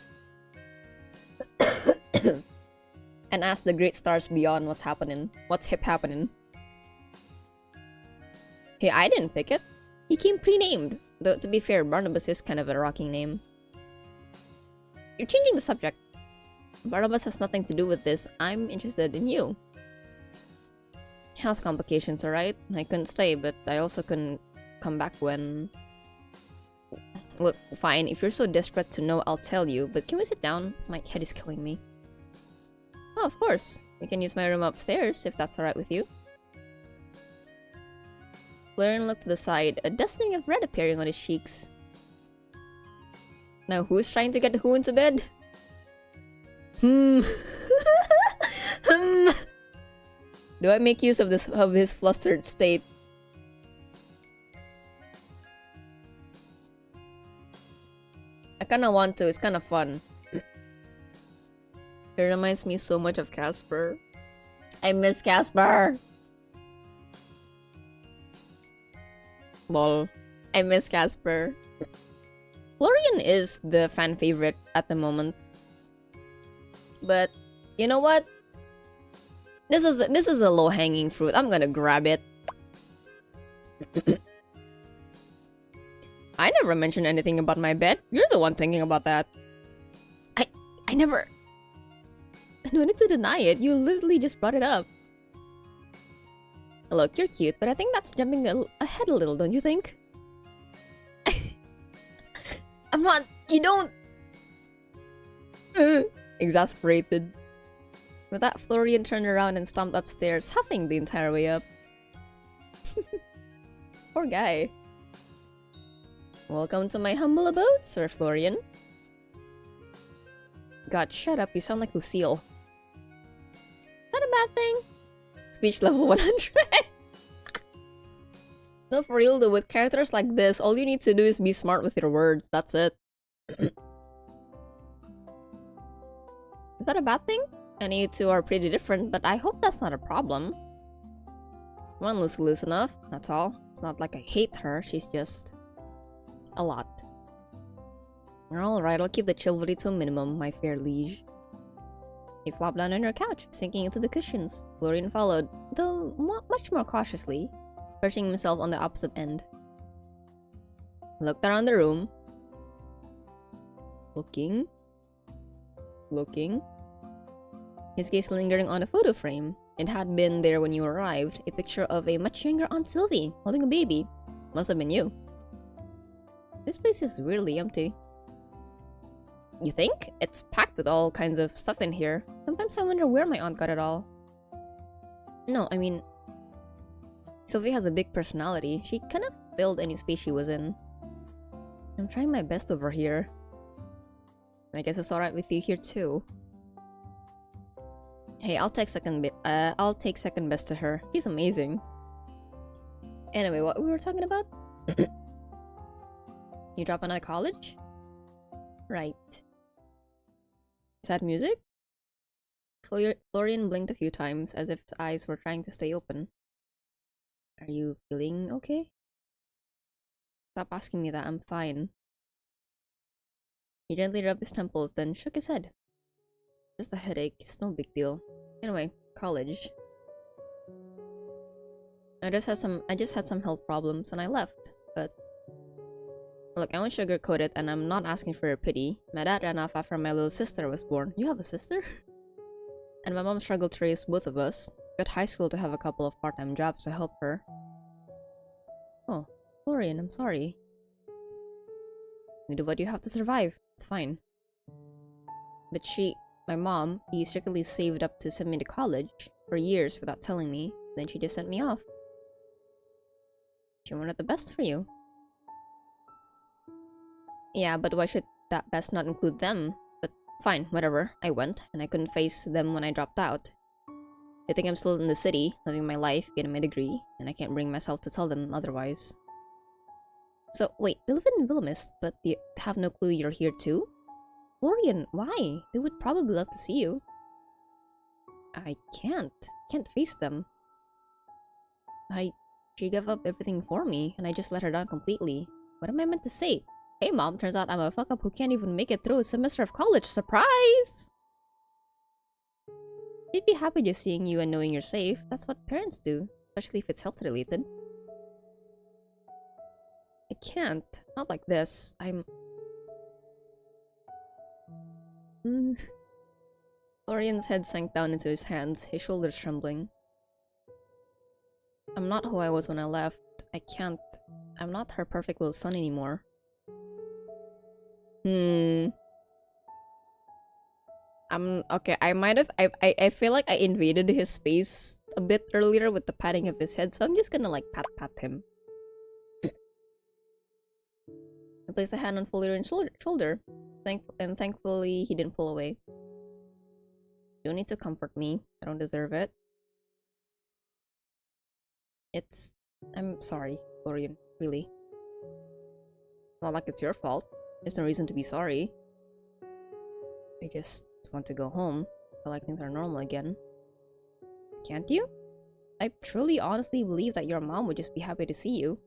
And ask the great stars beyond what's happening. What's hip happening. Hey, I didn't pick it. He came pre-named. Though, to be fair, Barnabas is kind of a rocking name. You're changing the subject. Barnabas has nothing to do with this. I'm interested in you. Health complications, alright? I couldn't stay, but I also couldn't come back when... Look, fine. If you're so desperate to know, I'll tell you. But can we sit down? My head is killing me. Oh, of course. We can use my room upstairs, if that's alright with you. Florian looked to the side, a dusting of red appearing on his cheeks. Now, who's trying to get who into bed? Do I make use of his flustered state? I kinda want to, it's kinda fun. It reminds me so much of Casper. I miss Casper! Lol. I miss Casper. Florian is the fan favorite at the moment. But, you know what? This is a low-hanging fruit. I'm gonna grab it. I never mentioned anything about my bed. You're the one thinking about that. I never... No need to deny it. You literally just brought it up. Look, you're cute, but I think that's jumping ahead a little, don't you think? I'm not... You don't... Exasperated. With that, Florian turned around and stomped upstairs, huffing the entire way up. Poor guy. Welcome to my humble abode, Sir Florian. God, shut up. You sound like Lucille. Is that a bad thing? Speech level 100. No, for real though, with characters like this, all you need to do is be smart with your words. That's it. Is that a bad thing? I know you two are pretty different, but I hope that's not a problem. Come on, Lucy, listen enough. That's all. It's not like I hate her, she's just... a lot. Alright, I'll keep the chivalry to a minimum, my fair liege. He flopped down on her couch, sinking into the cushions. Florian followed, though much more cautiously, perching himself on the opposite end. He looked around the room. Looking. His gaze lingering on a photo frame. It had been there when you arrived, a picture of a much younger Aunt Sylvie, holding a baby. Must have been you. This place is weirdly empty. You think? It's packed with all kinds of stuff in here. Sometimes I wonder where my aunt got it all. No, I mean... Sylvie has a big personality. She kind of filled any space she was in. I'm trying my best over here. I guess it's alright with you here too. Hey, I'll take second best to her. She's amazing. Anyway, what we were talking about? You dropping out of college? Right. Sad music? Florian blinked a few times as if his eyes were trying to stay open. Are you feeling okay? Stop asking me that, I'm fine. He gently rubbed his temples, then shook his head. Just a headache, it's no big deal. Anyway, college. I just had some health problems and I left. But look, I won't sugarcoat it and I'm not asking for your pity. My dad ran off after my little sister was born. You have a sister? And my mom struggled to raise both of us. Got high school to have a couple of part-time jobs to help her. Oh, Florian, I'm sorry. You do what you have to survive. It's fine. But my mom, he secretly saved up to send me to college for years without telling me. Then she just sent me off. She wanted the best for you. Yeah, but why should that best not include them? But fine, whatever. I went, and I couldn't face them when I dropped out. They think I'm still in the city, living my life, getting my degree, and I can't bring myself to tell them otherwise. So, wait, they live in Willemist, but they have no clue you're here too? Florian, why? They would probably love to see you. I can't face them. She gave up everything for me, and I just let her down completely. What am I meant to say? Hey mom, turns out I'm a fuck-up who can't even make it through a semester of college. Surprise! They'd be happy just seeing you and knowing you're safe. That's what parents do, especially if it's health-related. I can't. Not like this. Florian's head sank down into his hands, his shoulders trembling. I'm not who I was when I left. I'm not her perfect little son anymore. Okay, I feel like I invaded his space a bit earlier with the patting of his head, so I'm just gonna like pat him. I placed a hand on Florian's shoulder. Thankfully he didn't pull away. You don't need to comfort me. I don't deserve it. I'm sorry, Florian, really. Not like it's your fault. There's no reason to be sorry. I just want to go home. Feel like things are normal again. Can't you? I truly honestly believe that your mom would just be happy to see you.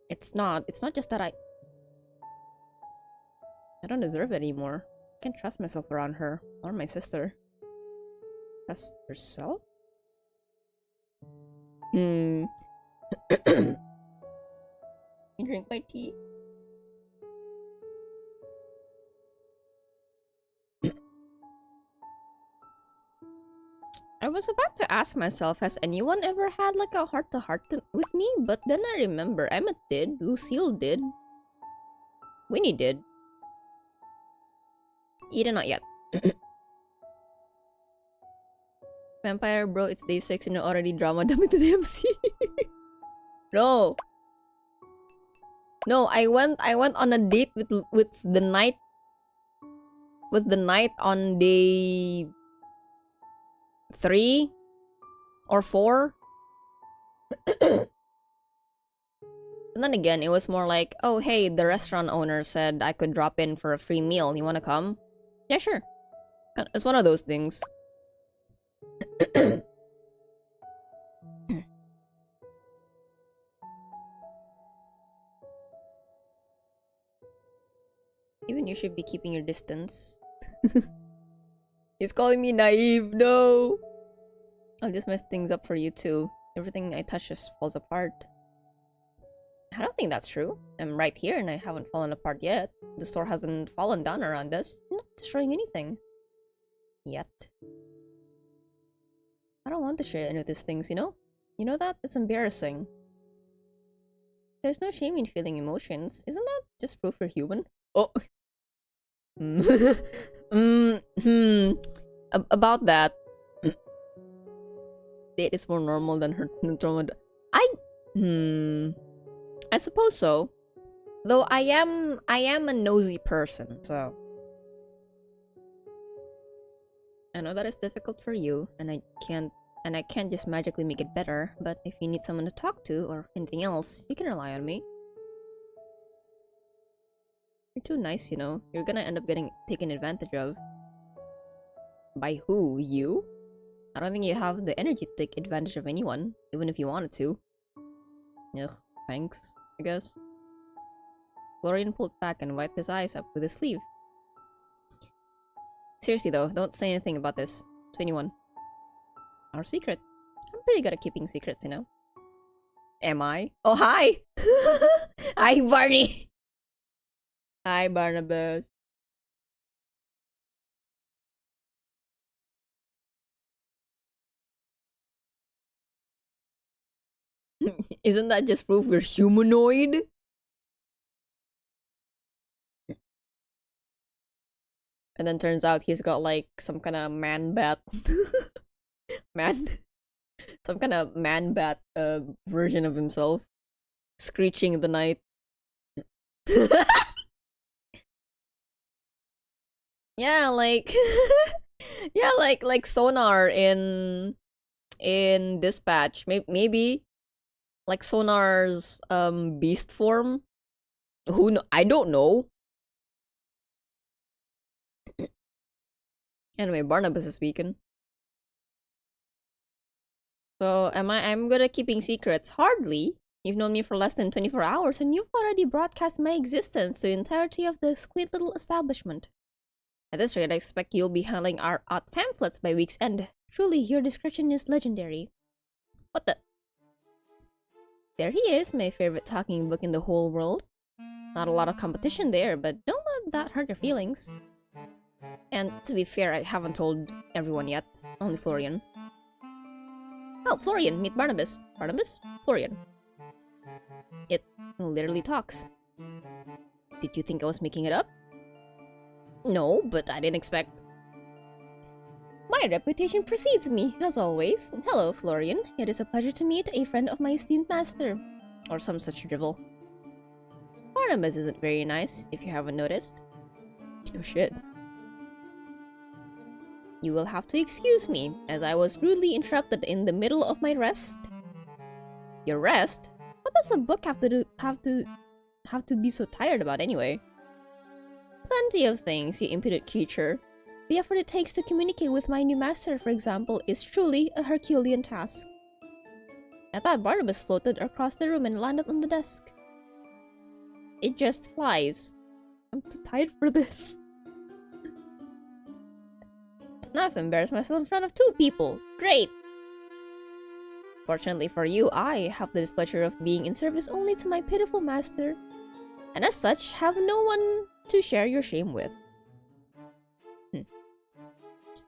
It's not just that I don't deserve it anymore. I can't trust myself around her, or my sister. Trust yourself? You drink my tea? I was about to ask myself, has anyone ever had like a heart-to-heart with me? But then I remember Emmett did, Lucille did, Winnie did. Eden not yet. Vampire bro, it's day 6 and you're already drama dumping to the MC. No. No, I went on a date with the knight on day 3 or 4. And then again, it was more like, oh hey, the restaurant owner said I could drop in for a free meal. You wanna come? Yeah, sure. It's one of those things. Even you should be keeping your distance. He's calling me naive, no! I'll just mess things up for you too. Everything I touch just falls apart. I don't think that's true. I'm right here and I haven't fallen apart yet. The store hasn't fallen down around us. I'm not destroying anything. Yet. I don't want to share any of these things, you know? You know that? It's embarrassing. There's no shame in feeling emotions. Isn't that just proof you're human? Oh. About that. Date is more normal than her trauma. I suppose so. Though I am a nosy person, so I know that is difficult for you, and I can't just magically make it better, but if you need someone to talk to or anything else, you can rely on me. You're too nice, you know. You're gonna end up getting taken advantage of. By who? You? I don't think you have the energy to take advantage of anyone, even if you wanted to. Ugh, thanks, I guess. Florian pulled back and wiped his eyes up with his sleeve. Seriously though, don't say anything about this to anyone. Our secret. I'm pretty good at keeping secrets, you know. Am I? Oh, hi! Hi, Barney! Hi, Barnabas. Isn't that just proof we're humanoid? And then turns out he's got like some kind of man bat. man. Some kind of man bat version of himself. Screeching in the night. Yeah, like yeah, like sonar in Dispatch. Maybe like Sonar's beast form. I don't know. Anyway, Barnabas is speaking. So I'm good at keeping secrets? Hardly. You've known me for less than 24 hours and you've already broadcast my existence to the entirety of the sweet little establishment. At this rate, I expect you'll be handling our odd pamphlets by week's end. Truly, your discretion is legendary. What the? There he is, my favorite talking book in the whole world. Not a lot of competition there, but don't let that hurt your feelings. And to be fair, I haven't told everyone yet. Only Florian. Oh, Florian, meet Barnabas. Barnabas? Florian. It literally talks. Did you think I was making it up? No, but I didn't expect... My reputation precedes me, as always. Hello, Florian. It is a pleasure to meet a friend of my esteemed master. Or some such drivel. Barnabas isn't very nice, if you haven't noticed. No shit. You will have to excuse me, as I was rudely interrupted in the middle of my rest. Your rest? What does a book have to be so tired about anyway? Plenty of things, you impudent creature. The effort it takes to communicate with my new master, for example, is truly a Herculean task. At that, Barnabas floated across the room and landed on the desk. It just flies. I'm too tired for this. Now I've embarrassed myself in front of 2 people. Great! Fortunately for you, I have the displeasure of being in service only to my pitiful master, and as such, have no one to share your shame with.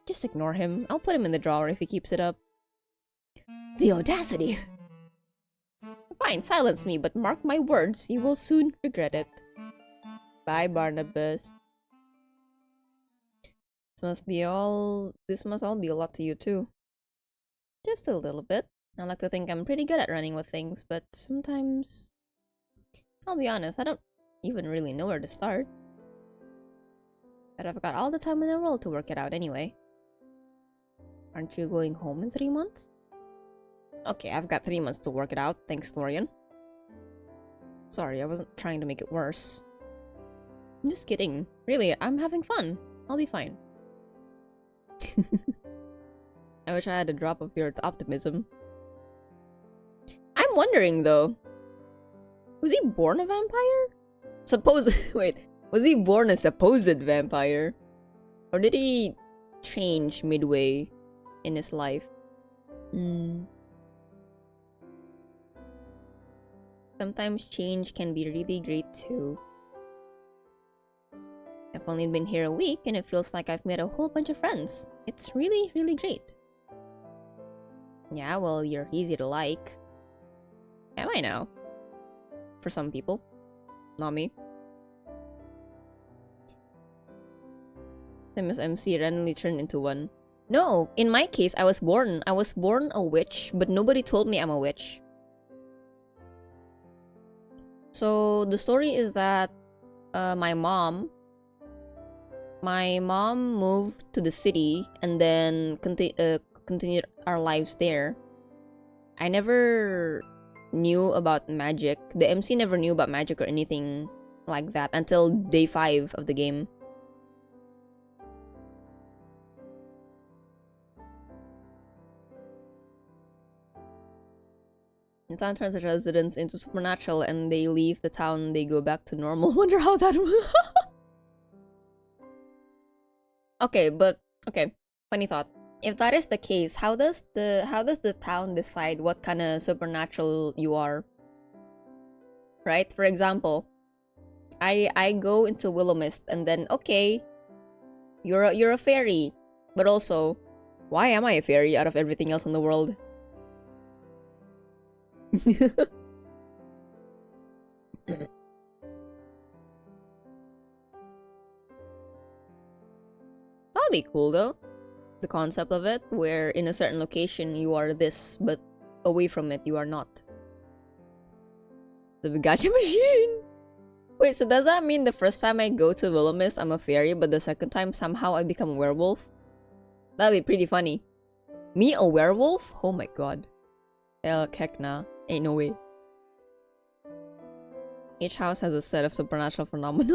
Just ignore him. I'll put him in the drawer if he keeps it up. The audacity! Fine, silence me, but mark my words, you will soon regret it. Bye, Barnabas. This must all be a lot to you too. Just a little bit. I like to think I'm pretty good at running with things, but sometimes... I'll be honest, I don't even really know where to start. But I've got all the time in the world to work it out anyway. Aren't you going home in 3 months? Okay, I've got 3 months to work it out, thanks Florian. Sorry, I wasn't trying to make it worse. I'm just kidding. Really, I'm having fun. I'll be fine. I wish I had a drop of your optimism. I'm wondering though, was he born a vampire? Wait, was he born a supposed vampire? Or did he change midway in his life? Sometimes change can be really great too. I've only been here a week and it feels like I've met a whole bunch of friends. It's really, really great. Yeah, well, you're easy to like. Am I now? For some people. Not me. The Miss MC randomly turned into one. No, in my case, I was born a witch, but nobody told me I'm a witch. So, the story is that my mom moved to the city and then continued our lives there. I never knew about magic. The MC never knew about magic or anything like that until day 5 of the game. The town turns the residents into supernatural and they leave the town, they go back to normal. Wonder how that will. Okay, funny thought. If that is the case, how does the town decide what kind of supernatural you are? Right? For example, I go into Willow Mist and then okay, you're a fairy, but also, why am I a fairy out of everything else in the world? That'd be cool though. The concept of it, where in a certain location you are this, but away from it you are not. The gacha machine! Wait, so does that mean the first time I go to Willow Mist, I'm a fairy, but the second time somehow I become a werewolf? That'd be pretty funny. Me, a werewolf? Oh my god. Heck nah. Ain't no way. Each house has a set of supernatural phenomena.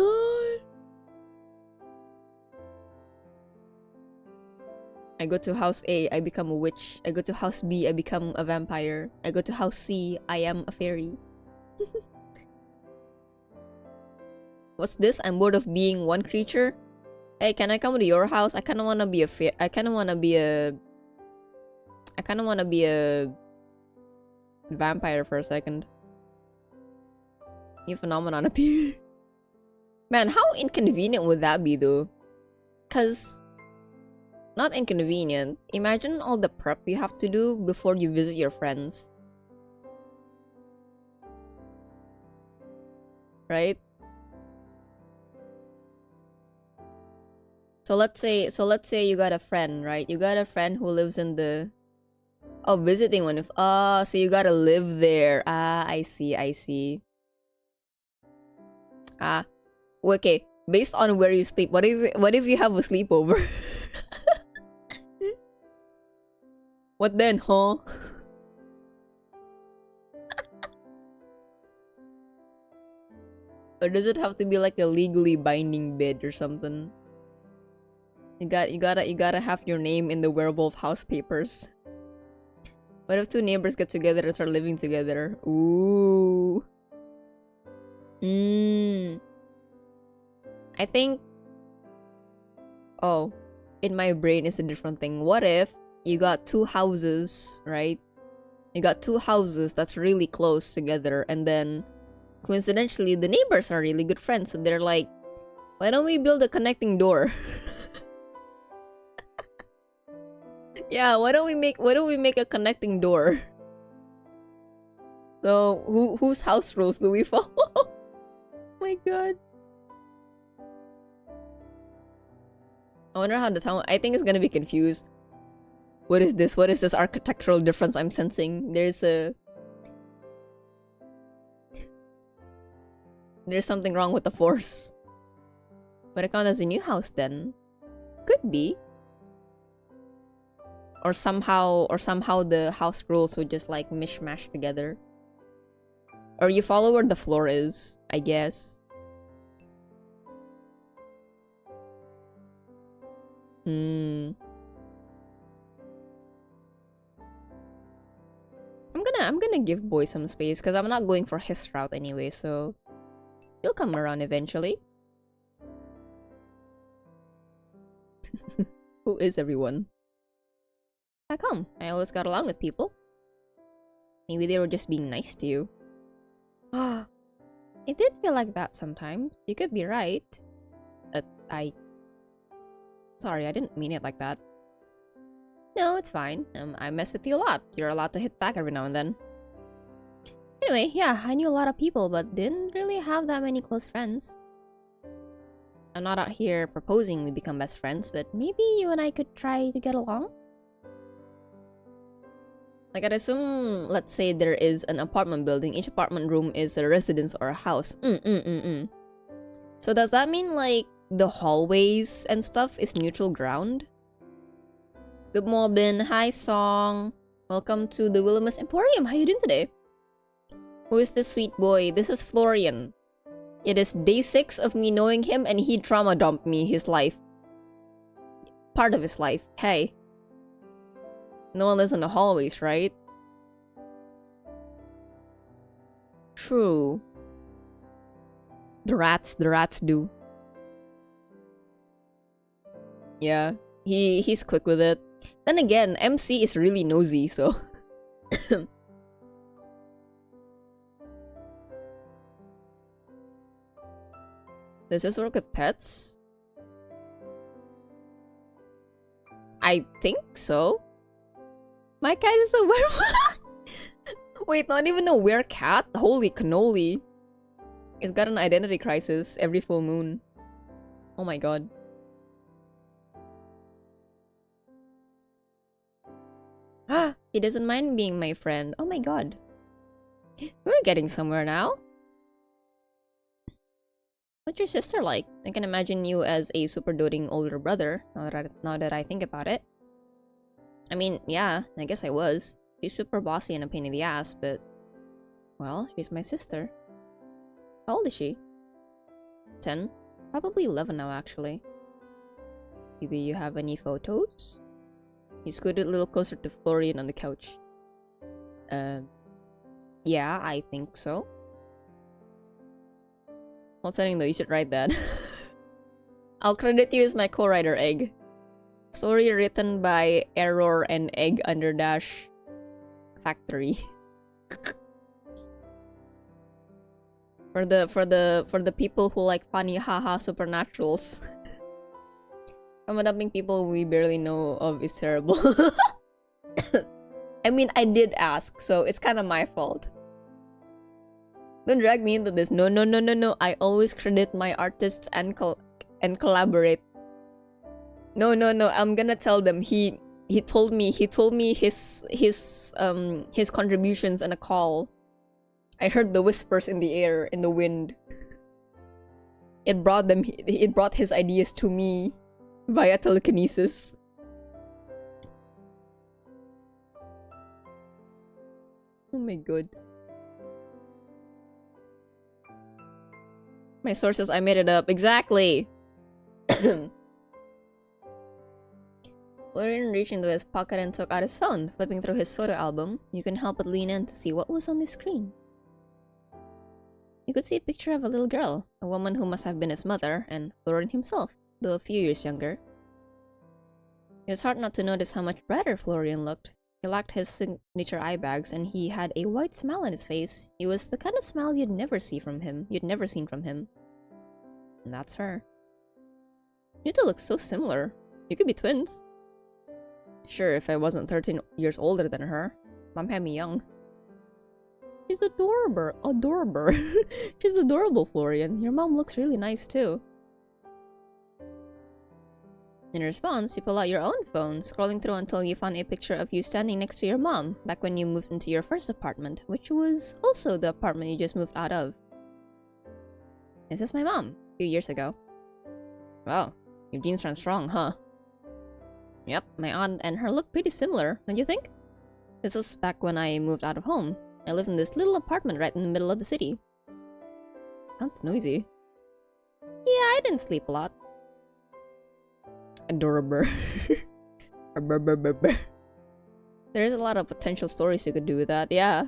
I go to house A, I become a witch. I go to house B, I become a vampire. I go to house C, I am a fairy. What's this? I'm bored of being one creature. Hey, can I come to your house? I kind of want to be a I kind of want to be a vampire for a second. New phenomenon appear. Man, how inconvenient would that be though? Cause not inconvenient. Imagine all the prep you have to do before you visit your friends. Right? So let's say you got a friend, right? You got a friend who lives in the visiting one. If so you gotta live there. I see. Okay. Based on where you sleep, what if you have a sleepover? What then, huh? Or does it have to be like a legally binding bid or something? You gotta have your name in the werewolf house papers. What if two neighbors get together and start living together? Ooh. I think... Oh. In my brain is a different thing. What if you got two houses, right? You got two houses that's really close together, and then coincidentally the neighbors are really good friends, so they're like, why don't we build a connecting door? Yeah, why don't we make a connecting door? So whose house rules do we follow? Oh my god. I wonder how the town... I think it's gonna be confused. What is this? What is this architectural difference I'm sensing? There's something wrong with the force. But it count as a new house then? Could be. Or somehow the house rules would just like mishmash together. Or you follow where the floor is, I guess. I'm gonna give boy some space because I'm not going for his route anyway, so he'll come around eventually. Who is everyone? How come? I always got along with people. Maybe they were just being nice to you. It did feel like that sometimes. You could be right. Sorry, I didn't mean it like that. No, it's fine. I mess with you a lot. You're allowed to hit back every now and then. Anyway, yeah, I knew a lot of people, but didn't really have that many close friends. I'm not out here proposing we become best friends, but maybe you and I could try to get along? Like, I'd assume, let's say there is an apartment building. Each apartment room is a residence or a house. So does that mean, like, the hallways and stuff is neutral ground? Good morning. Hi, Song. Welcome to the Wilhelmus Emporium. How you doing today? Who is this sweet boy? This is Florian. It is day 6 of me knowing him, and he trauma dumped me his life. Part of his life. Hey. No one lives in the hallways, right? True. The rats do. Yeah, he's quick with it. Then again, MC is really nosy, so. Does this work with pets? I think so. My cat is a werewolf. Wait, not even a werecat? Holy cannoli. It's got an identity crisis every full moon. Oh my god. He doesn't mind being my friend. Oh my god. We're getting somewhere now. What's your sister like? I can imagine you as a super doting older brother, now that I think about it. I mean, yeah, I guess I was. She's super bossy and a pain in the ass, but... Well, she's my sister. How old is she? 10? Probably 11 now, actually. Do you have any photos? He scooted a little closer to Florian on the couch. Yeah, I think so. Well, setting though, you should write that. I'll credit you as my co-writer, Egg. Story written by Error and Egg _ Factory. for the people who like funny haha supernaturals. From dumping people we barely know of is terrible. I mean, I did ask, so it's kind of my fault. Don't drag me into this. No. I always credit my artists and collaborate. No. I'm gonna tell them. He told me his contributions in a call. I heard the whispers in the air, in the wind. It brought his ideas to me via telekinesis. Oh my god. My sources, I made it up. Exactly! Florian reached into his pocket and took out his phone. Flipping through his photo album, you can help but lean in to see what was on the screen. You could see a picture of a little girl, a woman who must have been his mother, and Florian himself, though a few years younger. It was hard not to notice how much brighter Florian looked. He lacked his signature eye bags, and he had a wide smile on his face. It was the kind of smile you'd never seen from him. And that's her. You two look so similar. You could be twins. Sure, if I wasn't 13 years older than her. Mom had me young. She's adorable. She's adorable, Florian. Your mom looks really nice too. In response, you pull out your own phone, scrolling through until you found a picture of you standing next to your mom, back when you moved into your first apartment, which was also the apartment you just moved out of. This is my mom, a few years ago. Wow, your genes run strong, huh? Yep, my aunt and her look pretty similar, don't you think? This was back when I moved out of home. I lived in this little apartment right in the middle of the city. Sounds noisy. Yeah, I didn't sleep a lot. Adorable. There is a lot of potential stories you could do with that, yeah.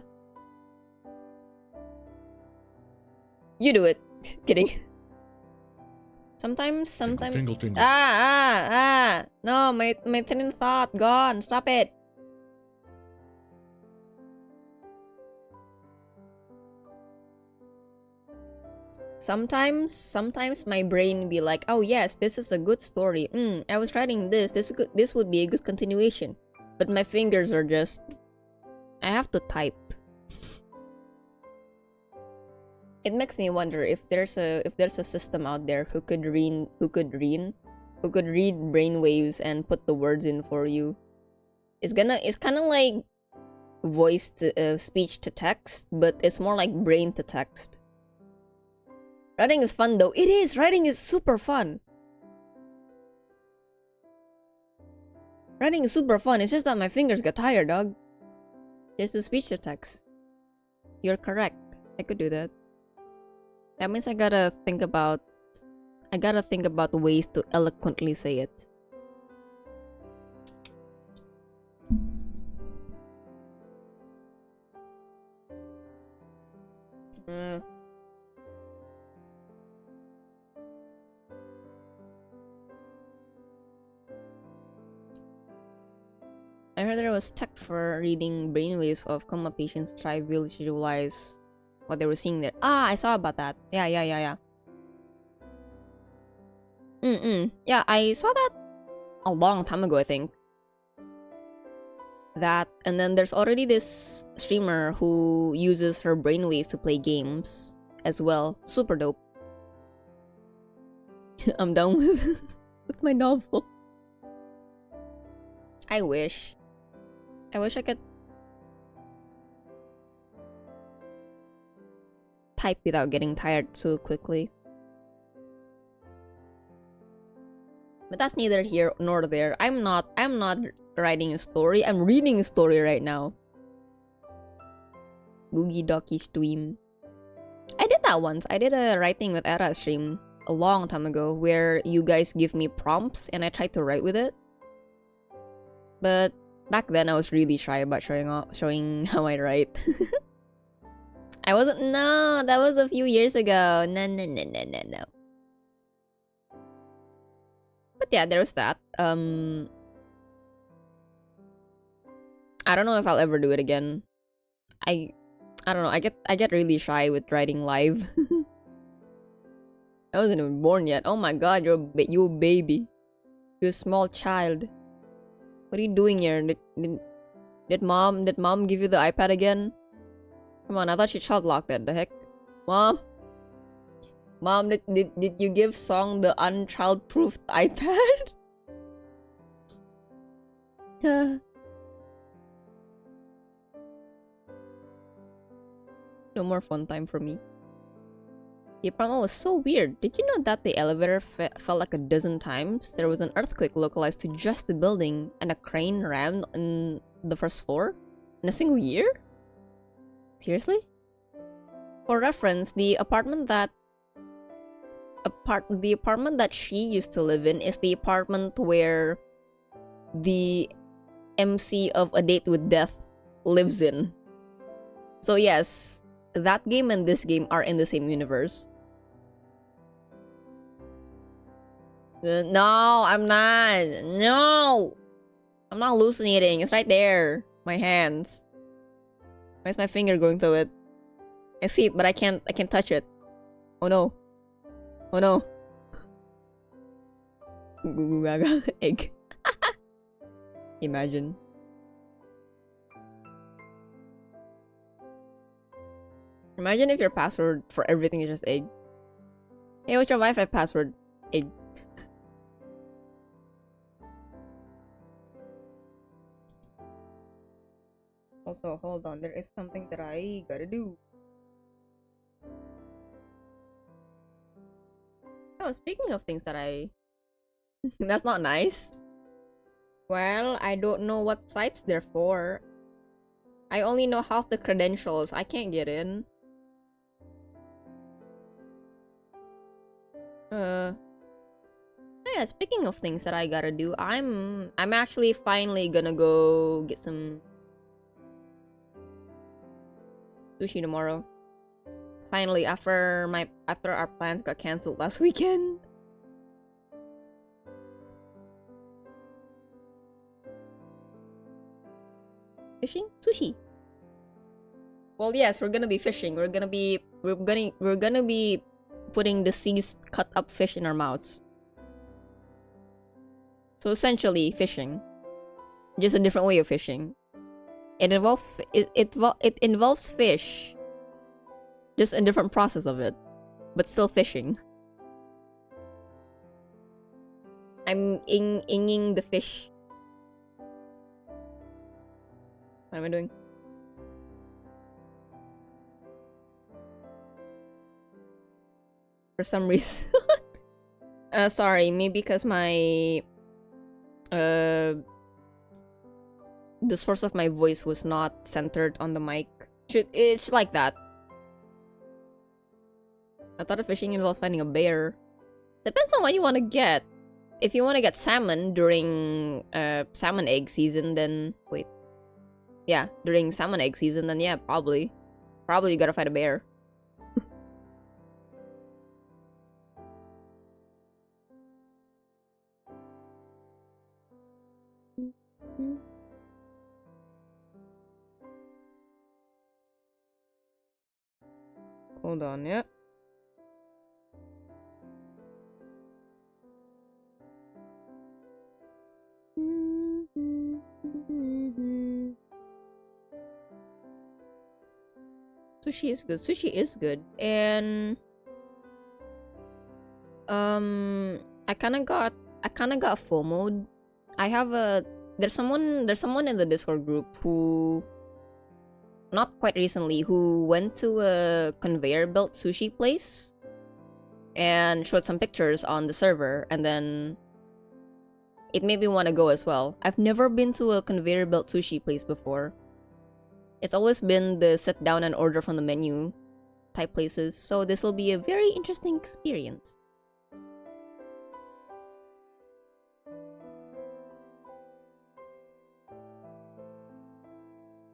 You do it. Kidding. Sometimes. Jingle. No, my train of thought gone. Stop it. Sometimes my brain be like, oh yes, this is a good story. I was writing this. This would be a good continuation. But my fingers are just, I have to type. It makes me wonder if there's a system out there who could read brainwaves and put the words in for you. It's kind of like voice to speech to text, but it's more like brain to text. Writing is fun though. It is! Writing is super fun! Writing is super fun. It's just that my fingers get tired, dog. Just to speech to text. You're correct. I could do that. That means I gotta think about ways to eloquently say it. Mm. I heard there was tech for reading brainwaves of coma patients to try visualize what they were seeing there. Ah, I saw about that. Yeah. Yeah, I saw that a long time ago, I think. That, and then there's already this streamer who uses her brainwaves to play games as well. Super dope. I'm done with my novel. I wish I could type without getting tired so quickly. But that's neither here nor there. I'm not writing a story. I'm reading a story right now. Googie Docky stream. I did that once. I did a writing with Era stream a long time ago where you guys give me prompts and I try to write with it. But back then I was really shy about showing how I write. I wasn't. No, that was a few years ago. No. But yeah, there was that. I don't know if I'll ever do it again. I don't know. I get really shy with writing live. I wasn't even born yet. Oh my god, you're a baby. You're a small child. What are you doing here? Did mom give you the iPad again? Come on, I thought she child locked it. The heck, mom, did you give Song the unchild-proofed iPad? No more fun time for me. The apartment was so weird. Did you know that the elevator fell like a dozen times? There was an earthquake localized to just the building, and a crane rammed on the first floor in a single year? Seriously? For reference, the apartment that she used to live in is the apartment where the MC of A Date with Death lives in. So yes, that game and this game are in the same universe. No, I'm not. No! I'm not hallucinating. It's right there. My hands. Why is my finger going through it? I see it, but I can't touch it. Oh no. Oh no. Goo gaga. Egg. Imagine. Imagine if your password for everything is just egg. Hey, what's your Wi-Fi password? Egg. Also, hold on. There is something that I gotta do. Oh, speaking of things that I... That's not nice. Well, I don't know what sites they're for. I only know half the credentials. I can't get in. Oh yeah, speaking of things that I gotta do, I'm actually finally gonna go get some sushi tomorrow. Finally, after our plans got cancelled last weekend. Fishing? Sushi. Well, yes, we're gonna be fishing. We're gonna be putting deceased cut up fish in our mouths. So essentially fishing. Just a different way of fishing. It involves fish. Just a different process of it. But still fishing. I'm inging the fish. What am I doing? For some reason. Sorry, maybe because my... the source of my voice was not centered on the mic. It's like that. I thought fishing involved finding a bear. Depends on what you want to get. If you want to get salmon during salmon egg season, then... Wait. Yeah, during salmon egg season, then yeah, probably. Probably you gotta fight a bear. Hold on, yeah. Sushi is good. Sushi is good. And I kinda got FOMO'd. I have a there's someone in the Discord group who not quite recently who went to a conveyor belt sushi place and showed some pictures on the server, and then it made me want to go as well. I've never been to a conveyor belt sushi place before. It's always been the sit down and order from the menu type places, so this will be a very interesting experience.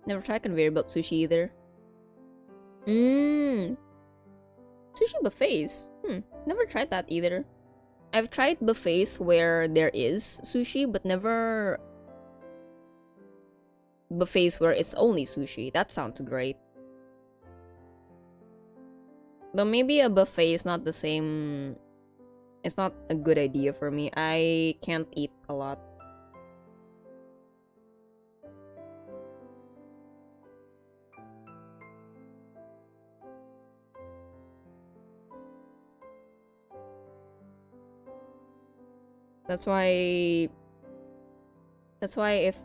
Never tried conveyor belt sushi either. Sushi buffets. Never tried that either. I've tried buffets where there is sushi, but never buffets where it's only sushi. That sounds great. Though maybe a buffet is not the same. It's not a good idea for me. I can't eat a lot. That's why if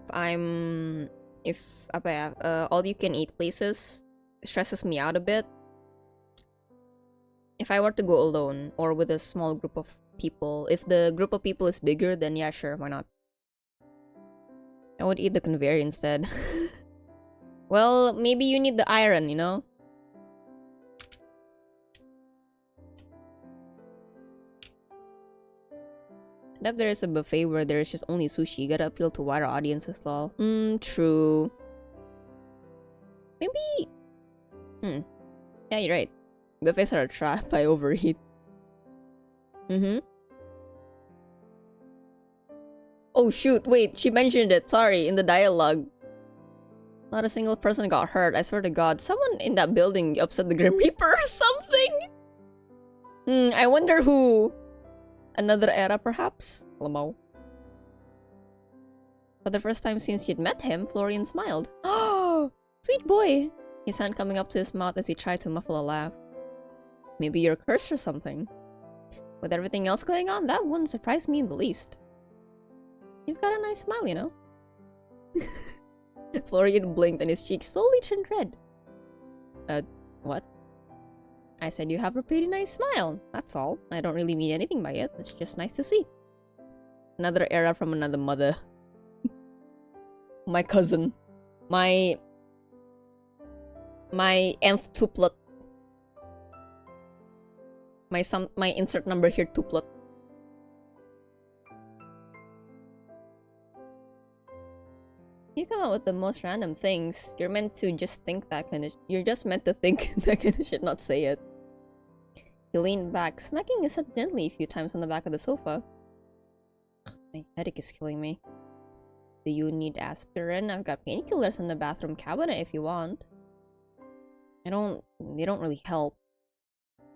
all you can eat places stresses me out a bit. If I were to go alone or with a small group of people, if the group of people is bigger, then yeah, sure, why not? I would eat the conveyor instead. Well, maybe you need the iron, you know? And if there is a buffet where there's just only sushi, you gotta appeal to wider audiences, lol. True. Maybe... Yeah, you're right. Buffets are a trap. I overeat. Oh shoot, wait, she mentioned it. Sorry, in the dialogue. Not a single person got hurt. I swear to God, someone in that building upset the Grim Reaper or something. I wonder who. Another era, perhaps? Lamau. For the first time since she'd met him, Florian smiled. Oh, sweet boy. His hand coming up to his mouth as he tried to muffle a laugh. Maybe you're cursed or something. With everything else going on, that wouldn't surprise me in the least. You've got a nice smile, you know. Florian blinked and his cheeks slowly turned red. What? I said you have a pretty nice smile. That's all. I don't really mean anything by it. It's just nice to see. Another era from another mother. My cousin. My nth tuplet. My insert number here tuplet. You come up with the most random things. You're meant to just think that kind of. You're just meant to think that kind of shit, not say it. He leaned back, smacking his head gently a few times on the back of the sofa. My headache is killing me. Do you need aspirin? I've got painkillers in the bathroom cabinet if you want. They don't really help.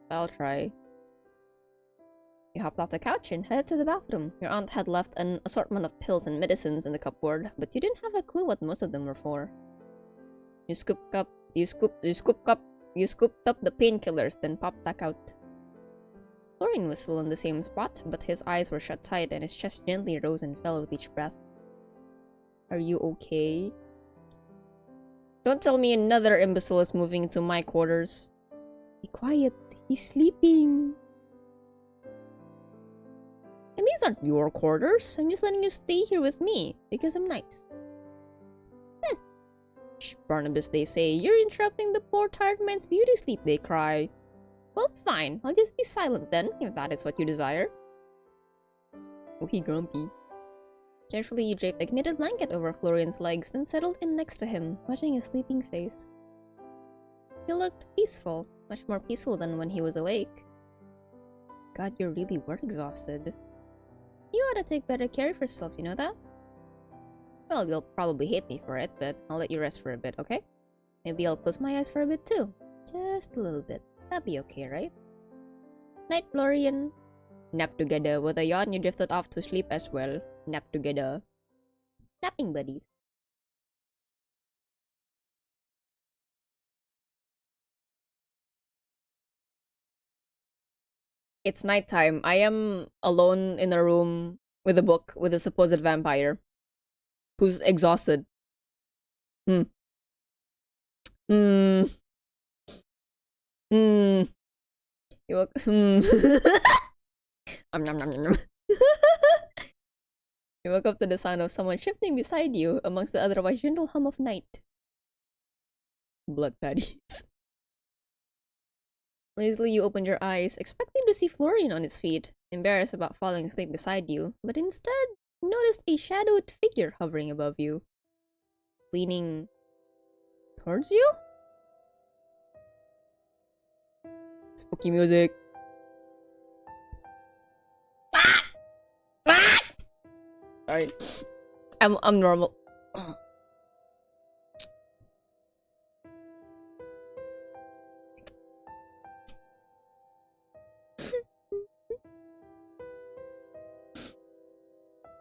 I'll try. You hopped off the couch and headed to the bathroom. Your aunt had left an assortment of pills and medicines in the cupboard, but you didn't have a clue what most of them were for. You scooped up the painkillers, then popped back out. Florian was still in the same spot, but his eyes were shut tight and his chest gently rose and fell with each breath. Are you okay? Don't tell me another imbecile is moving into my quarters. Be quiet. He's sleeping. And these aren't your quarters. I'm just letting you stay here with me because I'm nice. Shh, Barnabas, they say. You're interrupting the poor tired man's beauty sleep, they cry. Well, fine. I'll just be silent then, if that is what you desire. Oh, he grumpy. Carefully, you draped a knitted blanket over Florian's legs, then settled in next to him, watching his sleeping face. He looked peaceful, much more peaceful than when he was awake. God, you really were exhausted. You ought to take better care of yourself, you know that? Well, you'll probably hate me for it, but I'll let you rest for a bit, okay? Maybe I'll close my eyes for a bit too. Just a little bit. That'd be okay, right? Night, Florian. Nap together. With a yawn, you drifted off to sleep as well. Nap together. Napping buddies. It's nighttime. I am alone in a room with a book with a supposed vampire who's exhausted. Hmm. Hmm. Hmm. You woke. Hmm. Nom, nom, nom, nom. You woke up to the sound of someone shifting beside you amongst the otherwise gentle hum of night. Blood patties. Lazily, you opened your eyes, expecting to see Florian on his feet, embarrassed about falling asleep beside you, but instead, you noticed a shadowed figure hovering above you, leaning towards you? Spooky music. Sorry. I'm normal.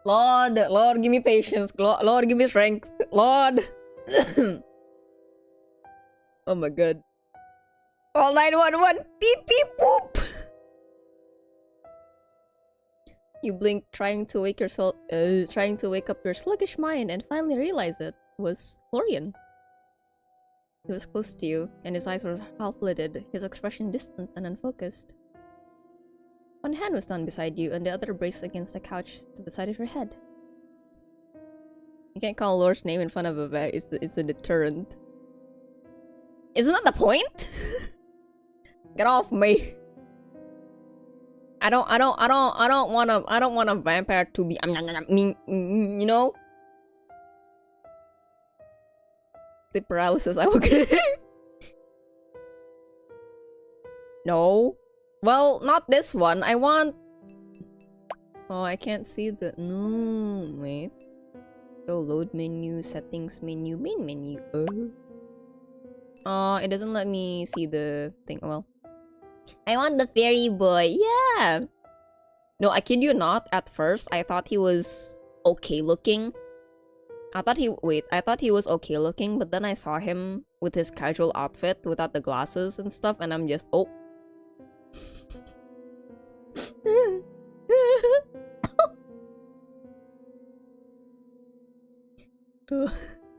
Lord, give me patience. Lord, give me strength. Lord. Oh my god. Call 911. Beep beep boop. You blink, trying to wake up your sluggish mind, and finally realize it was Florian. He was close to you, and his eyes were half-lidded, his expression distant and unfocused. One hand was down beside you, and the other braced against a couch to the side of your head. You can't call Lord's name in front of a vet. It's a deterrent. Isn't that the point? Get off me! I don't want a vampire to be mean, you know? Sleep paralysis, I'm okay. No. Well, not this one. I want... Oh, I can't see the... No, wait. So load menu, settings menu, main menu. It doesn't let me see the thing. Well, I want the fairy boy. Yeah. No, I kid you not. At first, I thought he was okay looking. I thought he was okay looking, but then I saw him with his casual outfit without the glasses and stuff, and I'm just, oh.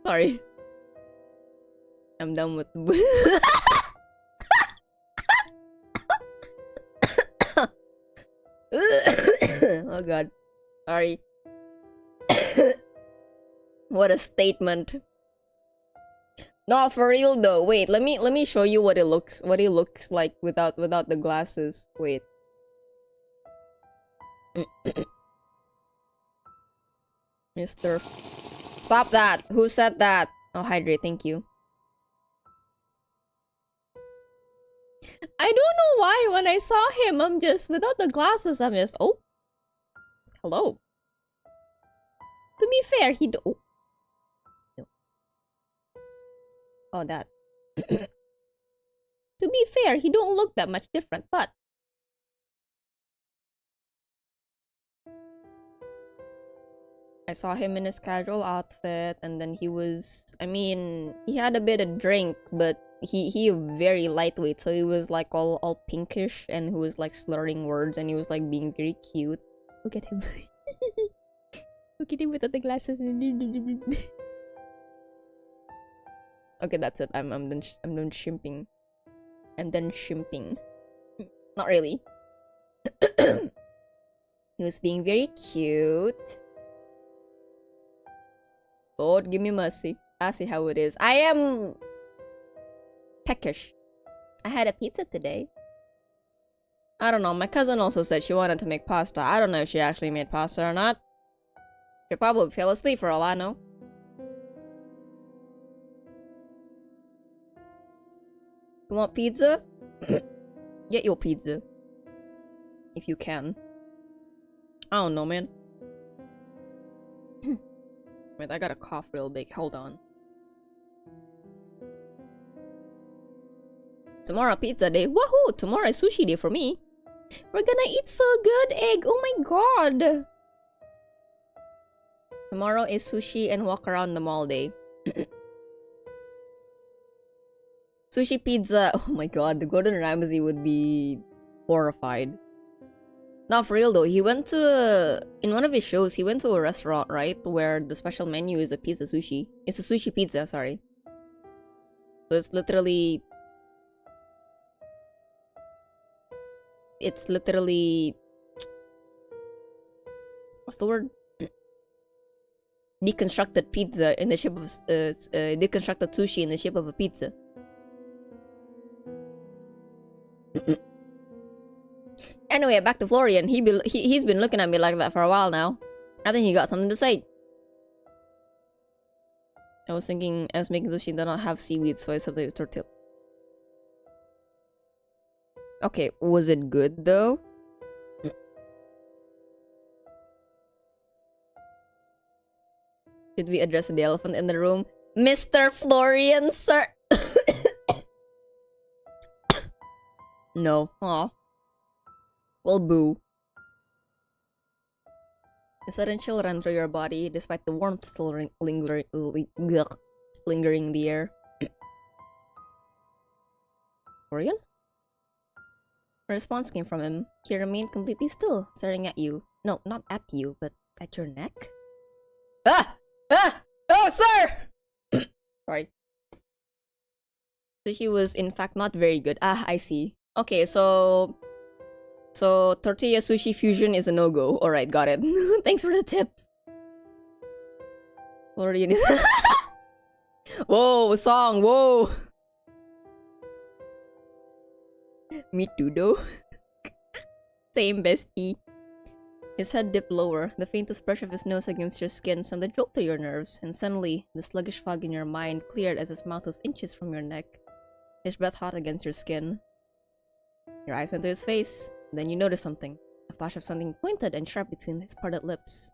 Sorry. I'm done with the oh god. Sorry. What a statement. No, for real though. Wait, let me show you what he looks like without the glasses. Wait. Mister. Stop that. Who said that? Oh, hydrate, thank you. I don't know why when I saw him, I'm just without the glasses, I'm just oh. Hello. To be fair, he do oh. Oh, that. To be fair, he don't look that much different, but I saw him in his casual outfit, and then he was, I mean, he had a bit of drink, but he very lightweight, so he was like all pinkish, and he was like slurring words, and he was like being very cute. Look at him. Look at him without the glasses. Okay, that's it. I'm done shimping. I'm done shimping. Not really. He was being very cute. Lord, give me mercy. I see how it is. I am peckish. I had a pizza today. I don't know. My cousin also said she wanted to make pasta. I don't know if she actually made pasta or not. She probably fell asleep for all I know. You want pizza? Get your pizza. If you can. I don't know, man. Wait, I gotta cough real big. Hold on. Tomorrow pizza day. Woohoo! Tomorrow is sushi day for me. We're gonna eat so good, egg. Oh my god. Tomorrow is sushi and walk around the mall day. Sushi pizza. Oh my god, Gordon Ramsay would be horrified. Not for real though. He went to in one of his shows. He went to a restaurant, right, where the special menu is a pizza sushi. It's a sushi pizza. Sorry. So it's literally. What's the word? Deconstructed pizza in the shape of deconstructed sushi in the shape of a pizza. Anyway, back to Florian. He's been looking at me like that for a while now. I think he got something to say. I was making sushi that don't have seaweed, so I substituted tortilla. Okay, was it good though? Should we address the elephant in the room? Mr. Florian, sir! No. Aw. Well, boo. A sudden chill ran through your body, despite the warmth still lingering in the air. Florian? A response came from him. He remained completely still, staring at you. No, not at you, but at your neck? Ah! Ah! Oh, sir! Sorry. Sushi was, in fact, not very good. Ah, I see. Okay, so tortilla sushi fusion is a no-go. Alright, got it. Thanks for the tip. Florian is... Whoa, song, whoa! Me too, though. Same, bestie. His head dipped lower, the faintest brush of his nose against your skin sent a jolt to your nerves, and suddenly, the sluggish fog in your mind cleared as his mouth was inches from your neck, his breath hot against your skin. Your eyes went to his face, then you noticed something, a flash of something pointed and sharp between his parted lips.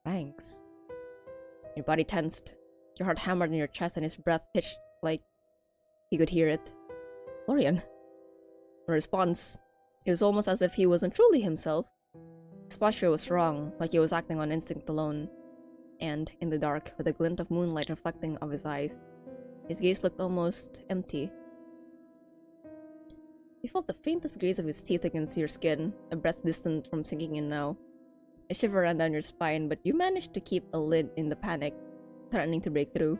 Fangs. Your body tensed, your heart hammered in your chest, and his breath hitched like he could hear it. Florian. In response, it was almost as if he wasn't truly himself. His posture was wrong, like he was acting on instinct alone. And, in the dark, with a glint of moonlight reflecting off his eyes, his gaze looked almost empty. You felt the faintest graze of his teeth against your skin, a breath distant from sinking in now. A shiver ran down your spine, but you managed to keep a lid in the panic, threatening to break through.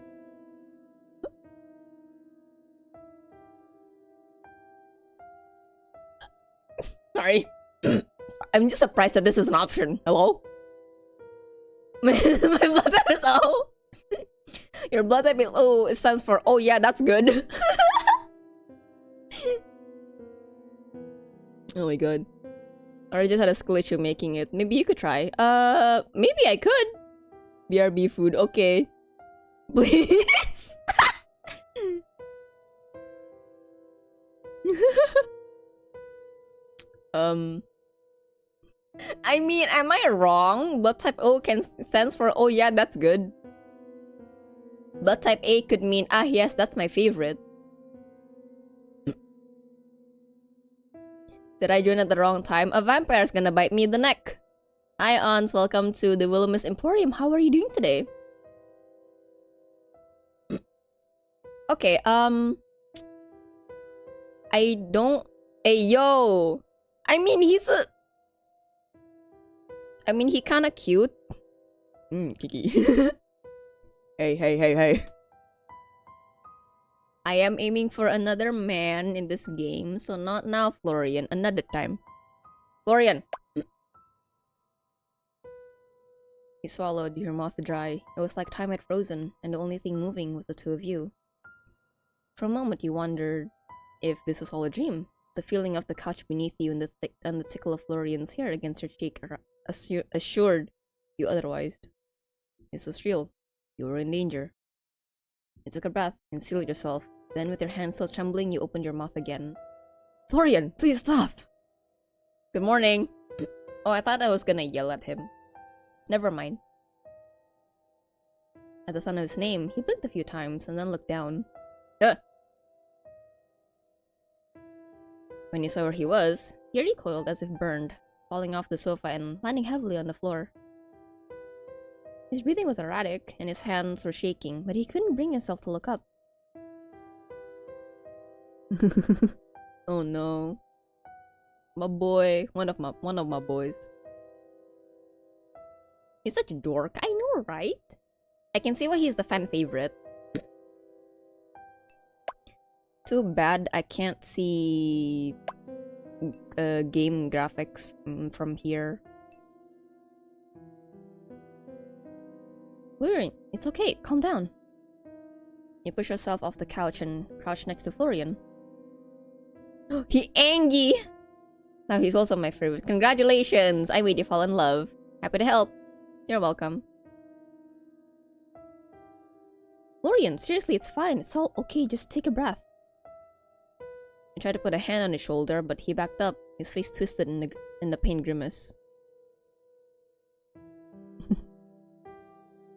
Sorry. I'm just surprised that this is an option. Hello? My blood type is O. Your blood type is O. It stands for, oh yeah, that's good. Oh my god. I just had a skill issue making it. Maybe you could try. Maybe I could. BRB food. Okay. Please. I mean, am I wrong? Blood type O stands for, oh yeah, that's good. Blood type A could mean, ah yes, that's my favorite. Did I join at the wrong time? A vampire's gonna bite me in the neck. Hi, Ons. Welcome to the Wilhelmus Emporium. How are you doing today? Okay, I don't... Hey, yo! I mean, he kinda cute. Kiki. Hey. I am aiming for another man in this game, so not now, Florian. Another time. Florian! You swallowed, your mouth dry. It was like time had frozen, and the only thing moving was the two of you. For a moment you wondered if this was all a dream. The feeling of the couch beneath you and the tickle of Florian's hair against your cheek assured you otherwise. This was real. You were in danger. You took a breath and sealed yourself. Then, with your hands still trembling, you opened your mouth again. Florian, please stop! Good morning. Oh, I thought I was gonna yell at him. Never mind. At the sound of his name, he blinked a few times and then looked down. Ugh. When he saw where he was, he recoiled as if burned, falling off the sofa and landing heavily on the floor. His breathing was erratic, and his hands were shaking, but he couldn't bring himself to look up. Oh no. My boy. One of my boys. He's such a dork. I know, right? I can see why he's the fan favorite. Too bad I can't see game graphics from here. Florian, it's okay. Calm down. You push yourself off the couch and crouch next to Florian. He angry! Now he's also my favorite. Congratulations! I made you fall in love. Happy to help. You're welcome. Florian, seriously, it's fine. It's all okay. Just take a breath. I tried to put a hand on his shoulder, but he backed up, his face twisted in the pain grimace.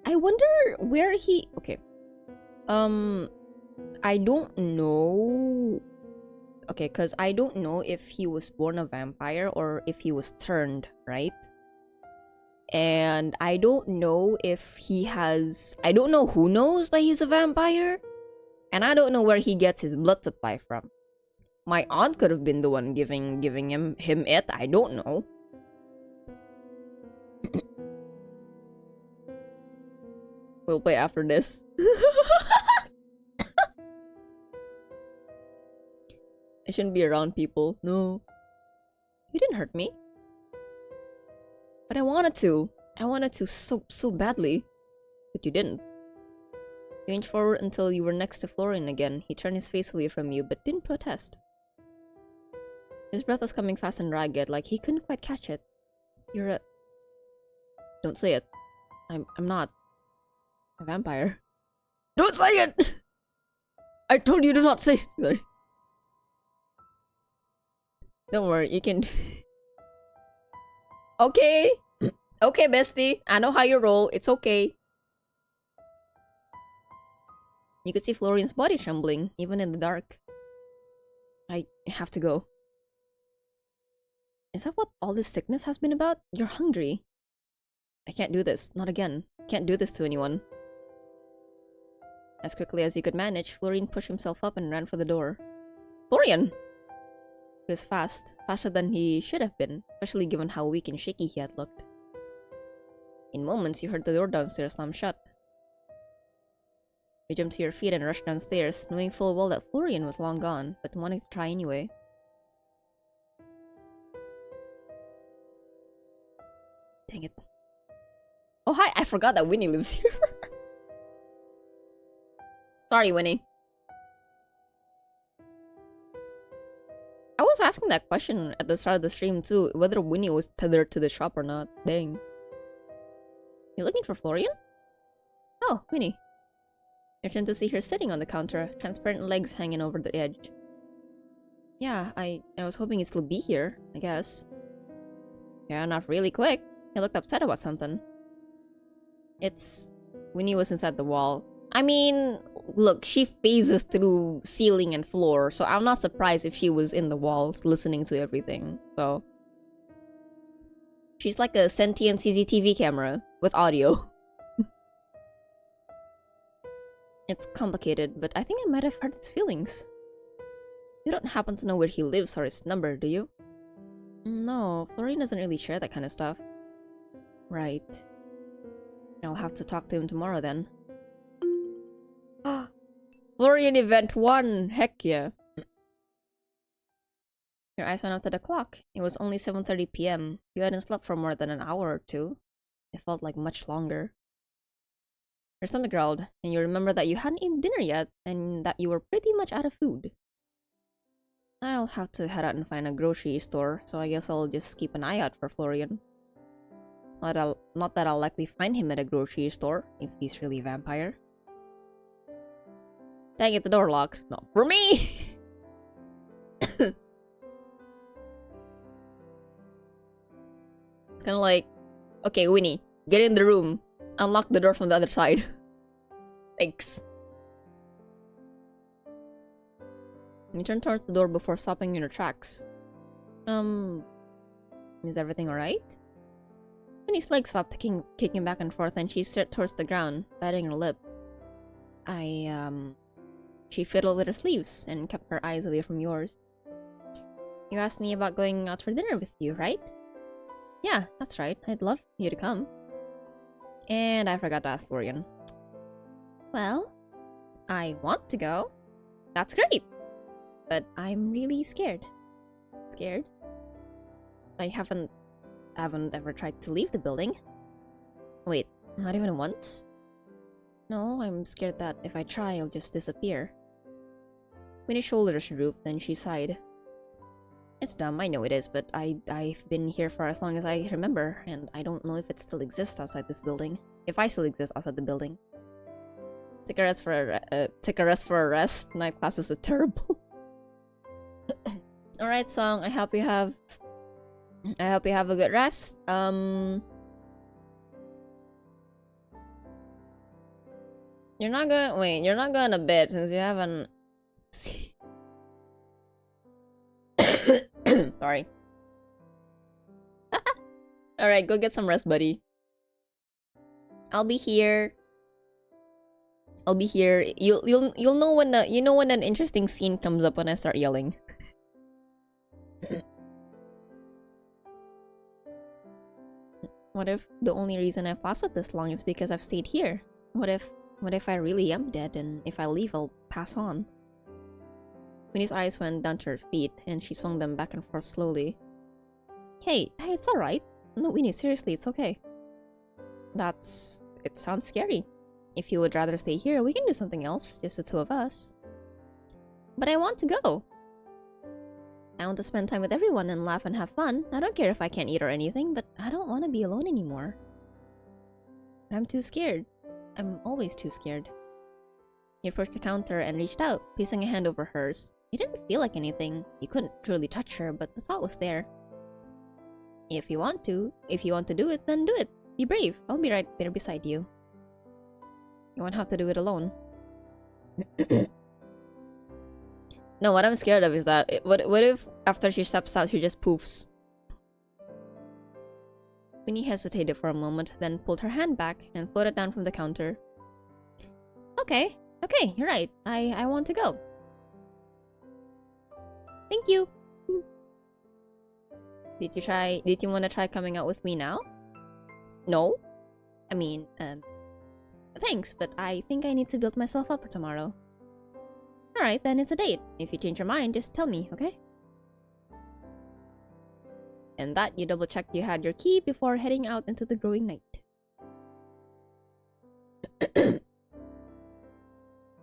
I wonder where he... Okay. I don't know... Okay, because I don't know if he was born a vampire or if he was turned, right? And I don't know if he has... I don't know who knows that he's a vampire. And I don't know where he gets his blood supply from. My aunt could have been the one giving him it. I don't know. We'll play after this. I shouldn't be around people. No. You didn't hurt me. But I wanted to. I wanted to so badly. But you didn't. You inched forward until you were next to Florian again. He turned his face away from you, but didn't protest. His breath was coming fast and ragged, like he couldn't quite catch it. You're a... Don't say it. I'm not a vampire. Don't say it! I told you to not say it. Sorry. Don't worry, you can... Okay! Okay, bestie. I know how you roll. It's okay. You could see Florian's body trembling, even in the dark. I have to go. Is that what all this sickness has been about? You're hungry. I can't do this. Not again. Can't do this to anyone. As quickly as he could manage, Florian pushed himself up and ran for the door. Florian! He was fast. Faster than he should have been, especially given how weak and shaky he had looked. In moments, you heard the door downstairs slam shut. You jumped to your feet and rushed downstairs, knowing full well that Florian was long gone, but wanting to try anyway. Dang it. Oh, hi! I forgot that Winnie lives here. Sorry, Winnie. I was asking that question at the start of the stream too, whether Winnie was tethered to the shop or not. Dang. You looking for Florian? Oh, Winnie. You turned to see her sitting on the counter, transparent legs hanging over the edge. Yeah, I was hoping he'd still be here, I guess. Yeah, not really quick. He looked upset about something. Winnie was inside the wall. I mean, look, she phases through ceiling and floor, so I'm not surprised if she was in the walls listening to everything, so... She's like a sentient CCTV camera with audio. It's complicated, but I think I might have hurt his feelings. You don't happen to know where he lives or his number, do you? No, Florian doesn't really share that kind of stuff. Right. I'll have to talk to him tomorrow then. Florian Event 1! Heck yeah. Your eyes went up to the clock. It was only 7:30 p.m. You hadn't slept for more than an hour or two. It felt like much longer. Your stomach growled, and you remember that you hadn't eaten dinner yet, and that you were pretty much out of food. I'll have to head out and find a grocery store, so I guess I'll just keep an eye out for Florian. Not that I'll likely find him at a grocery store, if he's really a vampire. Dang it, the door locked. Not for me! It's kinda like, okay, Winnie, get in the room. Unlock the door from the other side. Thanks. You turn towards the door before stopping in your tracks. Is everything alright? Winnie's legs stopped kicking back and forth and she stared towards the ground, biting her lip. She fiddled with her sleeves and kept her eyes away from yours. You asked me about going out for dinner with you, right? Yeah, that's right. I'd love you to come. And I forgot to ask Florian. Well, I want to go. That's great. But I'm really scared. Scared? I haven't ever tried to leave the building. Wait, not even once? No, I'm scared that if I try, I'll just disappear. Winnie's shoulders drooped, then she sighed. It's dumb, I know it is, but I've been here for as long as I remember, and I don't know if it still exists outside this building. If I still exist outside the building. Take a rest for a rest. Night classes are terrible. Alright, Song, I hope you have a good rest. You're not going to bed since you haven't. Sorry. Alright, go get some rest, buddy. I'll be here. You'll know when when an interesting scene comes up when I start yelling. What if the only reason I've lasted this long is because I've stayed here? What if I really am dead and if I leave I'll pass on? Winnie's eyes went down to her feet and she swung them back and forth slowly. Hey, it's alright. No, Winnie, seriously, it's okay. It sounds scary. If you would rather stay here, we can do something else, just the two of us. But I want to go. I want to spend time with everyone and laugh and have fun. I don't care if I can't eat or anything, but I don't want to be alone anymore. I'm too scared. I'm always too scared. He approached the counter and reached out, placing a hand over hers. He didn't feel like anything. You couldn't truly touch her, but the thought was there. If you want to do it, then do it. Be brave. I'll be right there beside you. You won't have to do it alone. No, what I'm scared of is that what if after she steps out she just poofs? Winnie hesitated for a moment, then pulled her hand back and floated down from the counter. Okay, you're right. I want to go. Thank you. Did you want to try coming out with me now? No? I mean, thanks, but I think I need to build myself up for tomorrow. Alright, then it's a date. If you change your mind, just tell me, okay? And that you double-checked you had your key before heading out into the growing night.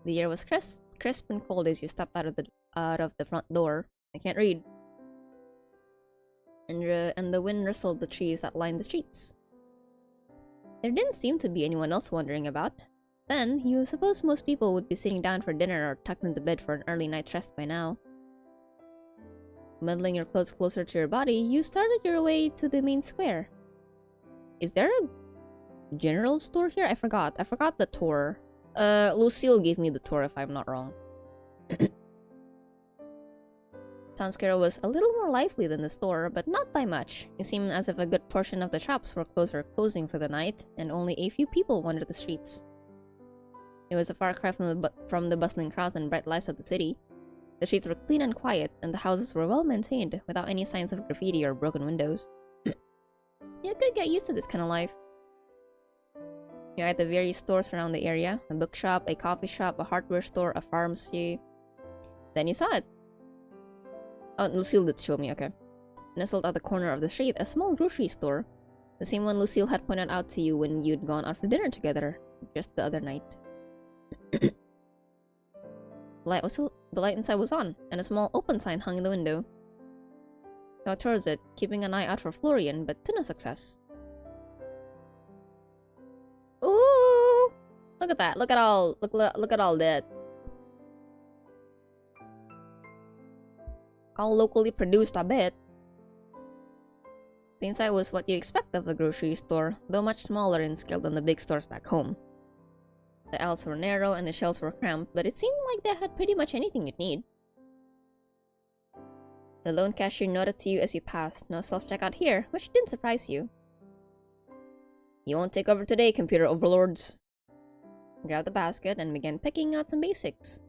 The air was crisp and cold as you stepped out of the front door. I can't read. And the wind rustled the trees that lined the streets. There didn't seem to be anyone else wandering about. Then, you suppose most people would be sitting down for dinner or tucked into bed for an early night rest by now. Muddling your clothes closer to your body, you started your way to the main square. Is there a general store here? I forgot the tour. Lucille gave me the tour if I'm not wrong. Town Square was a little more lively than the store, but not by much. It seemed as if a good portion of the shops were closed or closing for the night, and only a few people wandered the streets. It was a far cry from the bustling crowds and bright lights of the city. The streets were clean and quiet, and the houses were well maintained, without any signs of graffiti or broken windows. You could get used to this kind of life. You're at the various stores around the area: a bookshop, a coffee shop, a hardware store, a pharmacy. Then you saw it. Oh, Lucille did show me, okay. Nestled at the corner of the street, a small grocery store. The same one Lucille had pointed out to you when you'd gone out for dinner together, just the other night. The light inside was on, and a small open sign hung in the window. You walked towards it, keeping an eye out for Florian, but to no success. Ooh! Look at that! Look at all that. All locally produced, I bet. The inside was what you expect of a grocery store, though much smaller in scale than the big stores back home. The aisles were narrow and the shelves were cramped, but it seemed like they had pretty much anything you'd need. The lone cashier nodded to you as you passed. No self-checkout here, which didn't surprise you. You won't take over today, computer overlords. Grabbed the basket and began picking out some basics.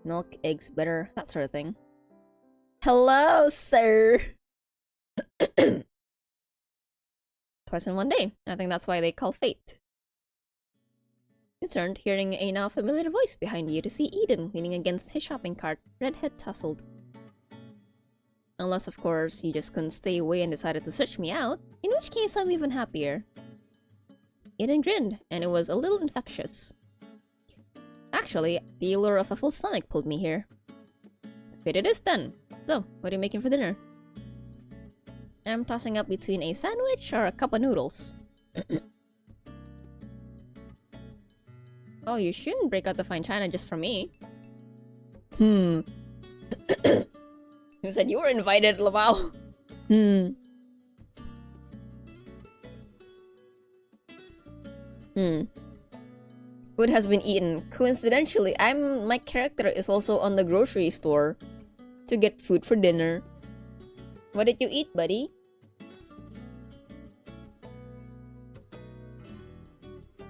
Milk, eggs, butter, that sort of thing. Hello, sir! Twice in one day. I think that's why they call fate. You turned, hearing a now familiar voice behind you to see Eden leaning against his shopping cart, redhead tousled. Unless, of course, you just couldn't stay away and decided to search me out, in which case I'm even happier. Eden grinned, and it was a little infectious. Actually, the allure of a full stomach pulled me here. Fate it is then. So, what are you making for dinner? I'm tossing up between a sandwich or a cup of noodles. Oh, you shouldn't break out the fine china just for me. Who said you were invited, Laval? Food has been eaten. Coincidentally, my character is also on the grocery store to get food for dinner. What did you eat, buddy?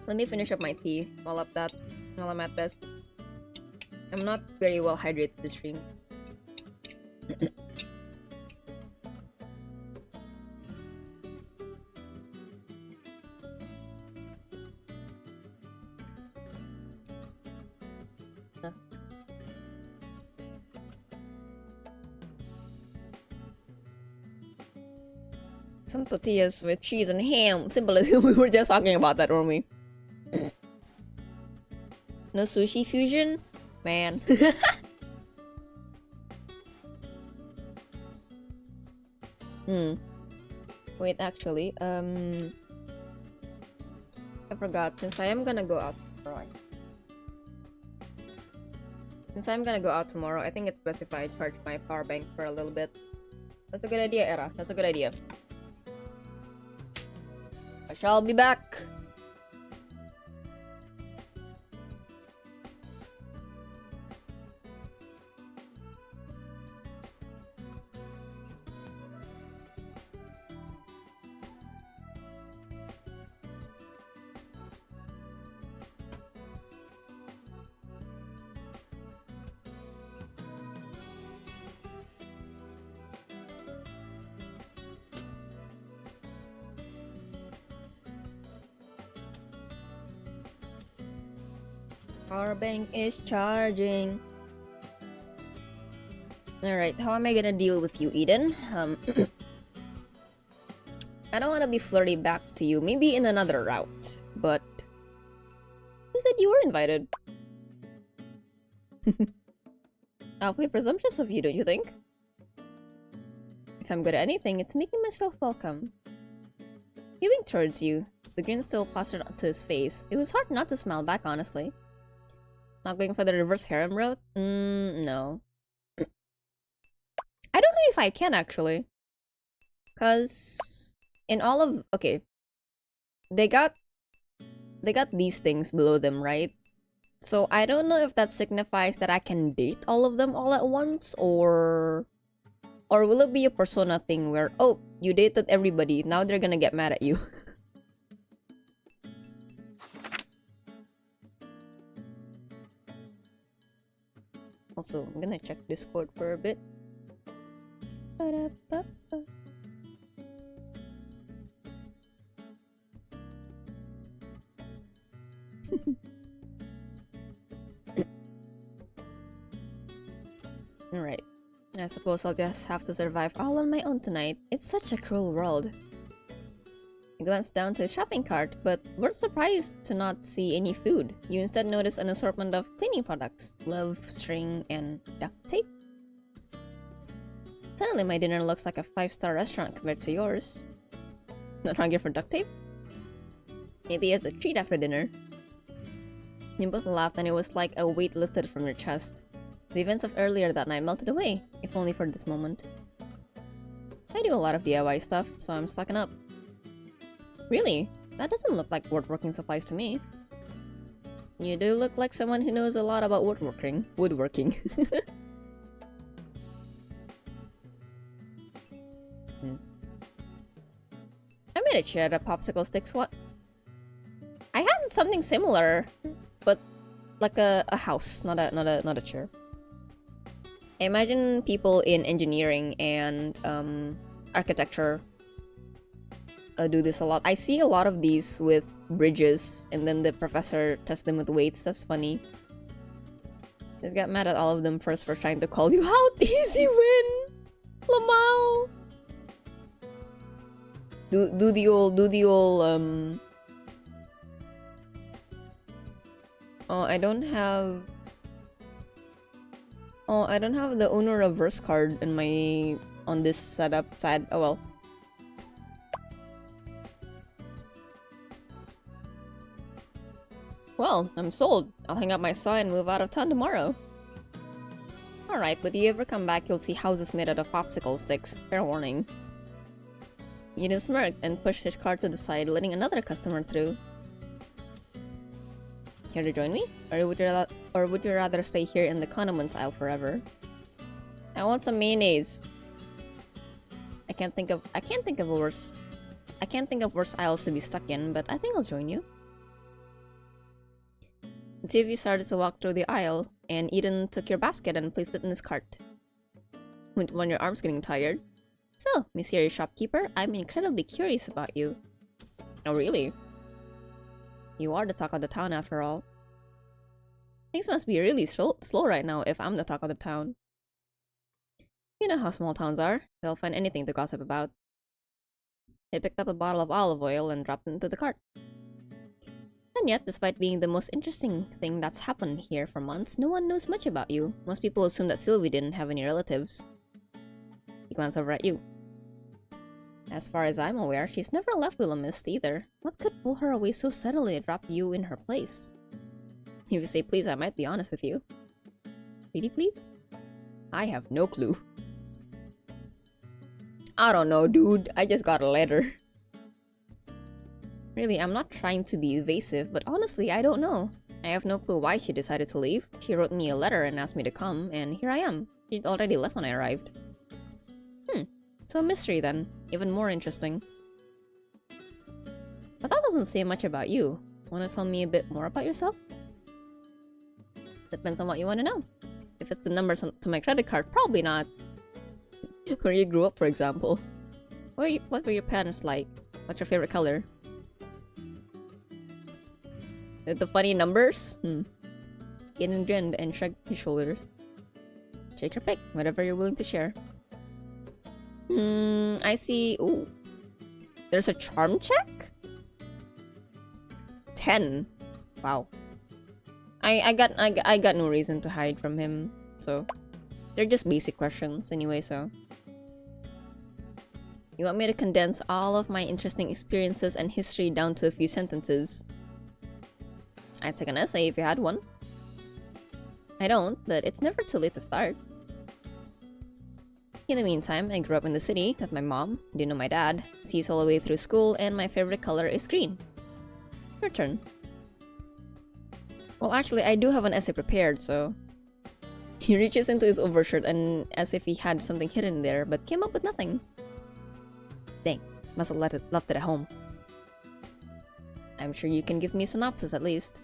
Let me finish up my tea while I'm at this. I'm not very well hydrated this stream. Some tortillas with cheese and ham. Simple as we were just talking about that, weren't we? No sushi fusion? Man. Wait, actually, I forgot. Since I am gonna go out tomorrow, I think it's best if I charge my power bank for a little bit. That's a good idea, Era. That's a good idea. I shall be back. Power bank is charging. Alright, how am I gonna deal with you, Eden? I don't want to be flirty back to you. Maybe in another route. But who said you were invited? Awfully presumptuous of you, don't you think? If I'm good at anything, it's making myself welcome. He winked towards you. The grin still plastered onto his face. It was hard not to smile back, honestly. Not going for the reverse harem route? No. I don't know if I can, actually. Cause in all of... Okay. They got these things below them, right? So I don't know if that signifies that I can date all of them all at once, or will it be a persona thing where, oh, you dated everybody, now they're gonna get mad at you. Also, I'm gonna check Discord for a bit. Alright. I suppose I'll just have to survive all on my own tonight. It's such a cruel world. You glanced down to the shopping cart, but were surprised to not see any food. You instead noticed an assortment of cleaning products, glove, string, and duct tape. Suddenly my dinner looks like a 5-star restaurant compared to yours. Not hungry for duct tape? Maybe as a treat after dinner. You both laughed and it was like a weight lifted from your chest. The events of earlier that night melted away, if only for this moment. I do a lot of DIY stuff, so I'm stocking up. Really? That doesn't look like woodworking supplies to me. You do look like someone who knows a lot about woodworking. I made a chair out of popsicle sticks. What? I had something similar, but like a house, not a chair. I imagine people in engineering and architecture do this a lot. I see a lot of these with bridges, and then the professor tests them with weights. That's funny. Just got mad at all of them first for trying to call you out. Easy win, Lamau. Do the old Oh, I don't have the owner reverse card in my on this setup side. Oh well. Well, I'm sold. I'll hang up my saw and move out of town tomorrow. Alright, but if you ever come back, you'll see houses made out of popsicle sticks. Fair warning. Eden smirked and pushed his cart to the side, letting another customer through. Here to join me? Or would you rather stay here in the condiments aisle forever? I want some mayonnaise. I can't think of worse aisles to be stuck in, but I think I'll join you. The two of you started to walk through the aisle, and Eden took your basket and placed it in his cart. When your arm's getting tired. So, mysterious shopkeeper, I'm incredibly curious about you. Oh, really? You are the talk of the town after all. Things must be really slow right now if I'm the talk of the town. You know how small towns are. They'll find anything to gossip about. He picked up a bottle of olive oil and dropped it into the cart. And yet, despite being the most interesting thing that's happened here for months, no one knows much about you. Most people assume that Sylvie didn't have any relatives. He glanced over at you. As far as I'm aware, she's never left Willamist either. What could pull her away so suddenly and drop you in her place? If you say please, I might be honest with you. Really, please? I have no clue. I don't know, dude. I just got a letter. Really, I'm not trying to be evasive, but honestly, I don't know. I have no clue why she decided to leave. She wrote me a letter and asked me to come, and here I am. She'd already left when I arrived. So a mystery then. Even more interesting. But that doesn't say much about you. Wanna tell me a bit more about yourself? Depends on what you want to know. If it's the numbers to my credit card, probably not. Where you grew up, for example. What were your parents like? What's your favorite color? The funny numbers? Eden grinned and shrugged his shoulders. Take your pick, whatever you're willing to share. I see. Ooh. There's a charm check? 10. Wow. I got no reason to hide from him, so they're just basic questions anyway, so. You want me to condense all of my interesting experiences and history down to a few sentences? I'd take an essay if you had one. I don't, but it's never too late to start. In the meantime, I grew up in the city with my mom, didn't know my dad, sees all the way through school, and my favorite color is green. Your turn. Well, actually, I do have an essay prepared, so... He reaches into his overshirt and as if he had something hidden there, but came up with nothing. Dang, must have left it at home. I'm sure you can give me a synopsis at least.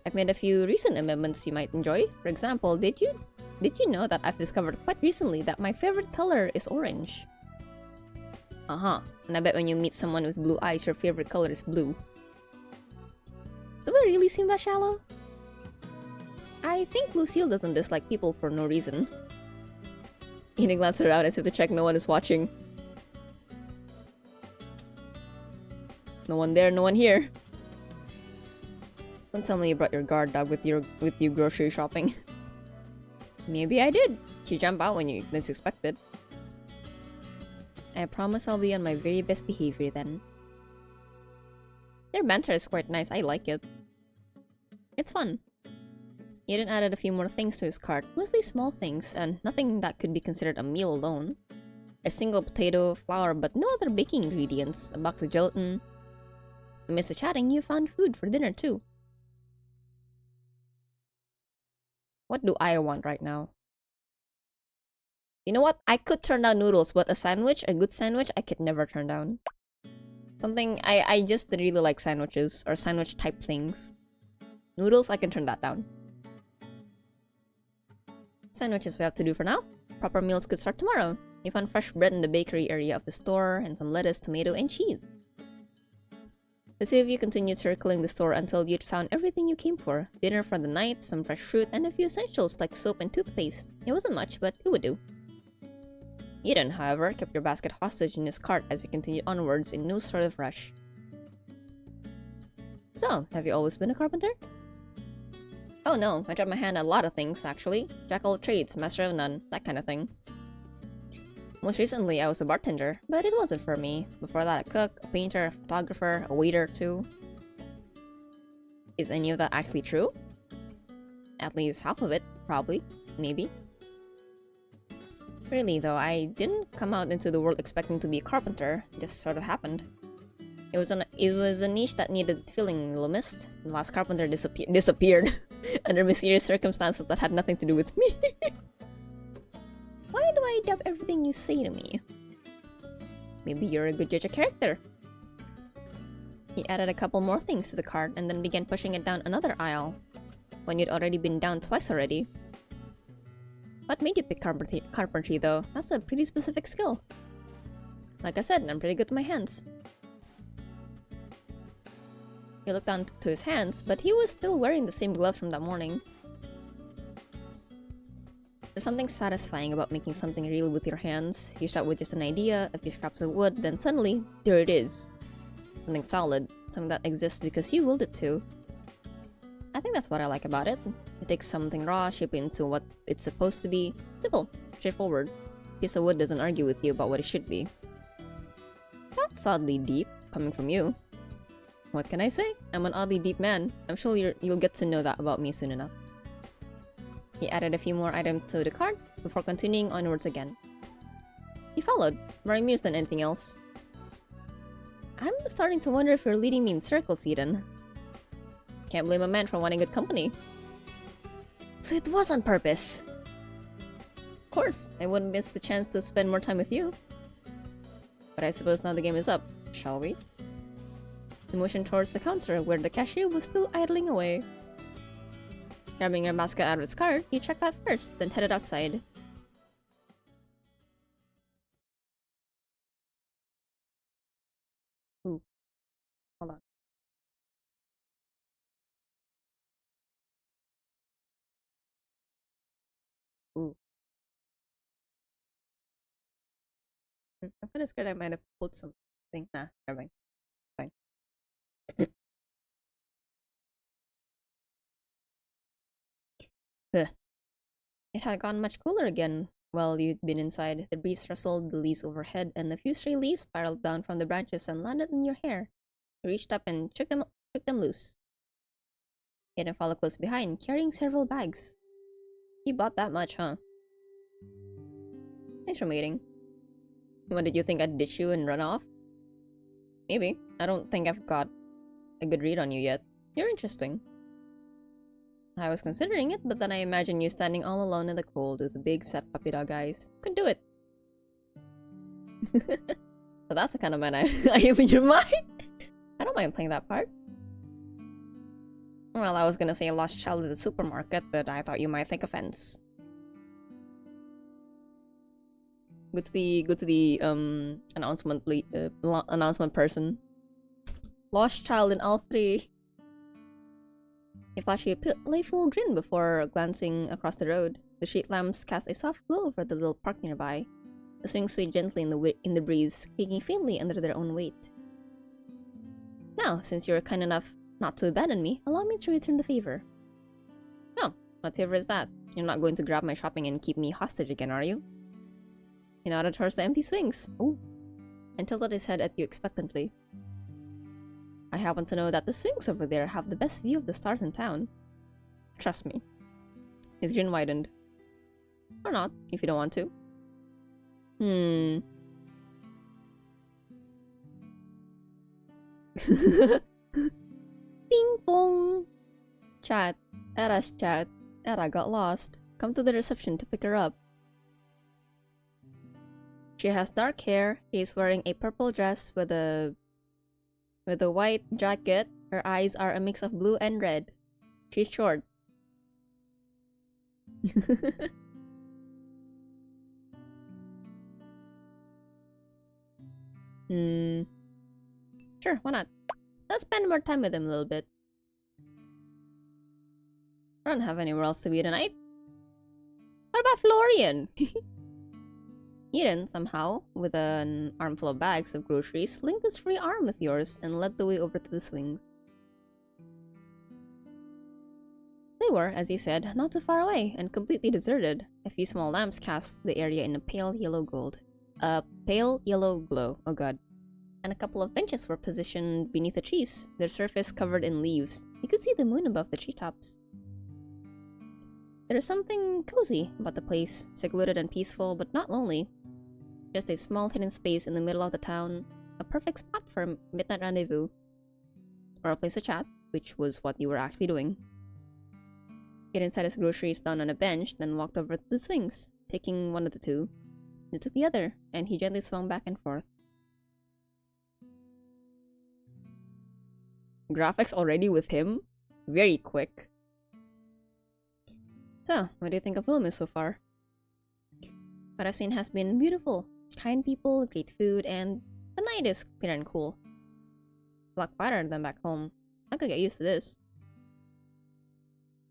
I've made a few recent amendments you might enjoy. For example, did you know that I've discovered quite recently that my favorite color is orange? And I bet when you meet someone with blue eyes, your favorite color is blue. Do I really seem that shallow? I think Lucille doesn't dislike people for no reason. Eden glanced around as if to check no one is watching. No one there, no one here. Don't tell me you brought your guard dog with you grocery shopping. Maybe I did. She jumped out when you least expected. I promise I'll be on my very best behavior then. Their banter is quite nice, I like it. It's fun. Eden added a few more things to his cart, mostly small things, and nothing that could be considered a meal alone. A single potato, flour, but no other baking ingredients, a box of gelatin, Amidst the chatting, you found food for dinner too. What do I want right now? You know what? I could turn down noodles, but a good sandwich, I could never turn down. Something, I just really like sandwiches, or sandwich type things. Noodles, I can turn that down. Sandwiches we have to do for now. Proper meals could start tomorrow. You found fresh bread in the bakery area of the store, and some lettuce, tomato, and cheese. The two of you continued circling the store until you'd found everything you came for. Dinner for the night, some fresh fruit, and a few essentials like soap and toothpaste. It wasn't much, but it would do. Eden, however, kept your basket hostage in his cart as he continued onwards in no sort of rush. So, have you always been a carpenter? Oh no, I tried my hand at a lot of things, actually. Jack of all trades, master of none, that kind of thing. Most recently, I was a bartender, but it wasn't for me. Before that, a cook, a painter, a photographer, a waiter, too. Is any of that actually true? At least half of it, probably. Maybe. Really, though, I didn't come out into the world expecting to be a carpenter. It just sort of happened. It was a niche that needed filling, little missed. The last carpenter disappeared under mysterious circumstances that had nothing to do with me. Why do I doubt everything you say to me? Maybe you're a good judge of character. He added a couple more things to the cart and then began pushing it down another aisle, when you'd already been down twice already. What made you pick carpentry though? That's a pretty specific skill. Like I said, I'm pretty good with my hands. He looked down to his hands, but he was still wearing the same glove from that morning. There's something satisfying about making something real with your hands. You start with just an idea, a few scraps of wood, then suddenly, there it is. Something solid, something that exists because you willed it to. I think that's what I like about it. You take something raw, shape it into what it's supposed to be. Simple, straightforward. A piece of wood doesn't argue with you about what it should be. That's oddly deep, coming from you. What can I say? I'm an oddly deep man. I'm sure you'll get to know that about me soon enough. He added a few more items to the cart before continuing onwards again. He followed, more amused than anything else. I'm starting to wonder if you're leading me in circles, Eden. Can't blame a man for wanting good company. So it was on purpose. Of course, I wouldn't miss the chance to spend more time with you. But I suppose now the game is up, shall we? He motioned towards the counter where the cashier was still idling away. Grabbing your basket out of its cart, you checked that first, then headed outside. Ooh. Hold on. Ooh. I'm kinda scared I might have pulled something. Nah, never mind. Fine. Ugh. It had gotten much cooler again while you'd been inside. The breeze rustled the leaves overhead, and a few stray leaves spiraled down from the branches and landed in your hair. You reached up and shook them loose. Eden followed close behind, carrying several bags. You bought that much, huh? Thanks for waiting. What, did you think I'd ditch you and run off? Maybe. I don't think I've got a good read on you yet. You're interesting. I was considering it, but then I imagined you standing all alone in the cold with the big set puppy dog eyes. Could do it. So that's the kind of man I am in your mind. I don't mind playing that part. Well, I was gonna say a lost child at the supermarket, but I thought you might take offense. Go to the announcement person. Lost child in all three. He flashed you a playful grin before glancing across the road. The street lamps cast a soft glow over the little park nearby. The swings swayed gently in the breeze, creaking faintly under their own weight. Now, since you were kind enough not to abandon me, allow me to return the favor. Oh, what favor is that? You're not going to grab my shopping and keep me hostage again, are you? He nodded towards the empty swings. Oh, and tilted his head at you expectantly. I happen to know that the swings over there have the best view of the stars in town. Trust me. His grin widened. Or not, if you don't want to. Ping pong! Chat. Era's chat. Era got lost. Come to the reception to pick her up. She has dark hair. She's wearing a purple dress with a white jacket. Her eyes are a mix of blue and red. She's short. Sure, why not? Let's spend more time with him a little bit. I don't have anywhere else to be tonight. What about Florian? Eden, somehow, with an armful of bags of groceries, linked his free arm with yours and led the way over to the swings. They were, as he said, not too far away and completely deserted. A few small lamps cast the area in a pale yellow glow. Oh god. And a couple of benches were positioned beneath the trees, their surface covered in leaves. You could see the moon above the treetops. There is something cozy about the place, secluded and peaceful, but not lonely. Just a small hidden space in the middle of the town, a perfect spot for a midnight rendezvous. Or a place to chat, which was what you were actually doing. Eden set his groceries down on a bench, then walked over to the swings, taking one of the two. He took the other, and he gently swung back and forth. Graphics already with him? Very quick. So, what do you think of Wilmus so far? What I've seen has been beautiful. Kind people, great food, and the night is clear and cool. A lot quieter than back home. I could get used to this.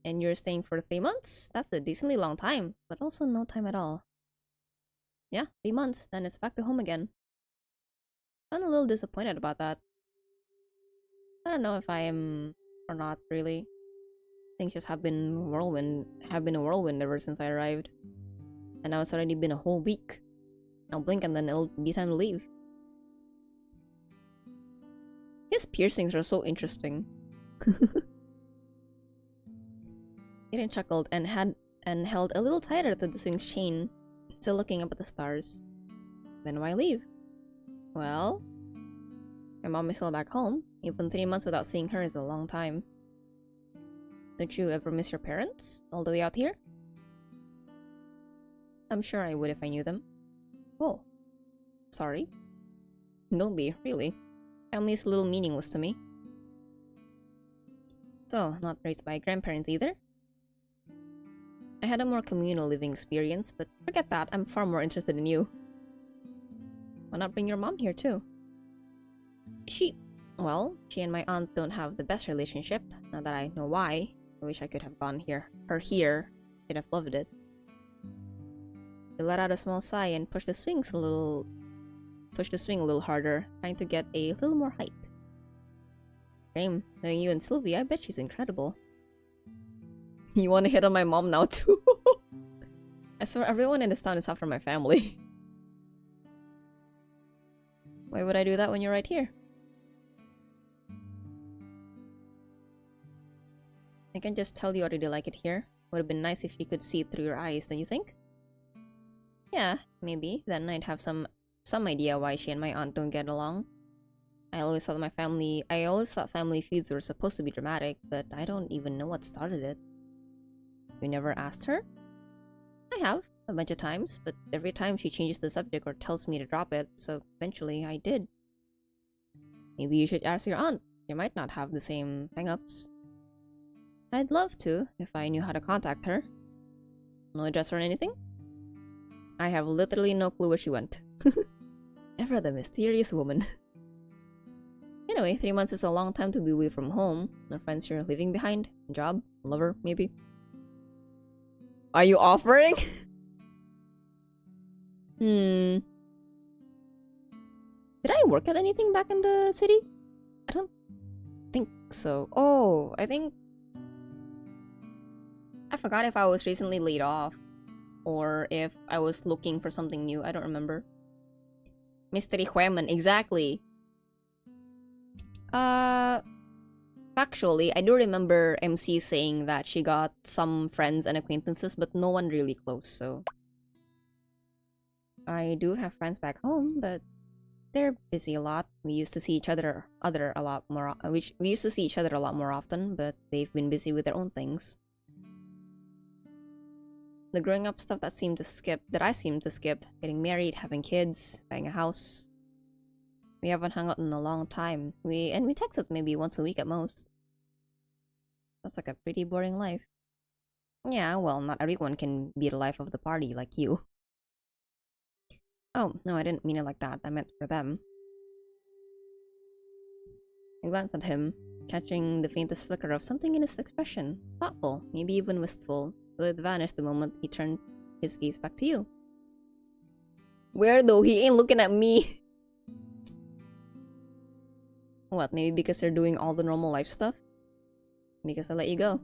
And you're staying for 3 months? That's a decently long time, but also no time at all. Yeah, 3 months, then it's back to home again. I'm a little disappointed about that. I don't know if I am or not, really. Things just have been a whirlwind ever since I arrived. And now it's already been a whole week. I'll blink and then it'll be time to leave. His piercings are so interesting. Eden chuckled and held a little tighter to the swing's chain, still looking up at the stars. Then why leave? Well, my mom is still back home. Even 3 months without seeing her is a long time. Don't you ever miss your parents? All the way out here? I'm sure I would if I knew them. Oh. Sorry. Don't be, really. Family is a little meaningless to me. So, not raised by grandparents either? I had a more communal living experience, but forget that, I'm far more interested in you. Why not bring your mom here too? She and my aunt don't have the best relationship. Now that I know why, I wish I could have gone her here. I'd have loved it. He let out a small sigh and pushed the swing a little harder, trying to get a little more height. Same, knowing you and Sylvie, I bet she's incredible. You want to hit on my mom now too? I swear everyone in this town is after my family. Why would I do that when you're right here? I can just tell you already like it here. Would have been nice if you could see it through your eyes, don't you think? Yeah, maybe. Then I'd have some idea why she and my aunt don't get along. I always thought family feuds were supposed to be dramatic, but I don't even know what started it. You never asked her? I have, a bunch of times, but every time she changes the subject or tells me to drop it, so eventually I did. Maybe you should ask your aunt. You might not have the same hang-ups. I'd love to, if I knew how to contact her. No address or anything? I have literally no clue where she went. Ever the mysterious woman. Anyway, 3 months is a long time to be away from home. No friends you're leaving behind? Job? Lover, maybe? Are you offering? Did I work at anything back in the city? I don't think so. Oh, I forgot if I was recently laid off or if I was looking for something new. I don't remember. Mystery Hueman, exactly. Factually, I do remember MC saying that she got some friends and acquaintances, but no one really close, so... I do have friends back home, but They're busy a lot. We used to see each other a lot more. We used to see each other a lot more often, but they've been busy with their own things. The growing up stuff that I seemed to skip, getting married, having kids, buying a house. We haven't hung out in a long time. We text us maybe once a week at most. That's like a pretty boring life. Yeah, well, not everyone can be the life of the party like you. Oh, no, I didn't mean it like that. I meant for them. I glanced at him, catching the faintest flicker of something in his expression. Thoughtful, maybe even wistful, though it vanished the moment he turned his gaze back to you. Where though? He ain't looking at me. What, maybe because they're doing all the normal life stuff? Because I let you go.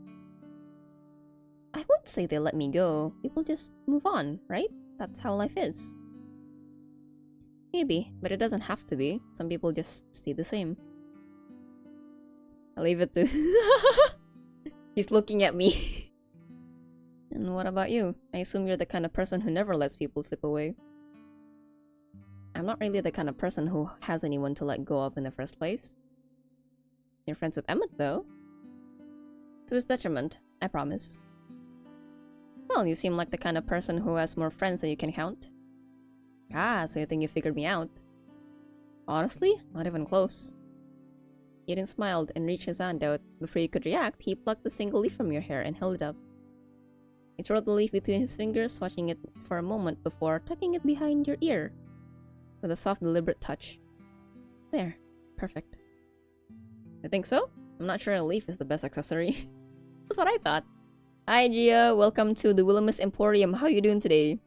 I wouldn't say they let me go. People just move on, right? That's how life is. Maybe, but it doesn't have to be. Some people just stay the same. I'll leave it to... He's looking at me. And what about you? I assume you're the kind of person who never lets people slip away. I'm not really the kind of person who has anyone to let go of in the first place. You're friends with Emmett, though. To his detriment, I promise. Well, you seem like the kind of person who has more friends than you can count. Ah, so you think you figured me out? Honestly, not even close. Eden smiled and reached his hand out. Before you could react, he plucked a single leaf from your hair and held it up. He twirled the leaf between his fingers, watching it for a moment before tucking it behind your ear. With a soft, deliberate touch. There. Perfect. I think so? I'm not sure a leaf is the best accessory. That's what I thought. Hi, Gia. Welcome to the Wilhelmus Emporium. How you doing today?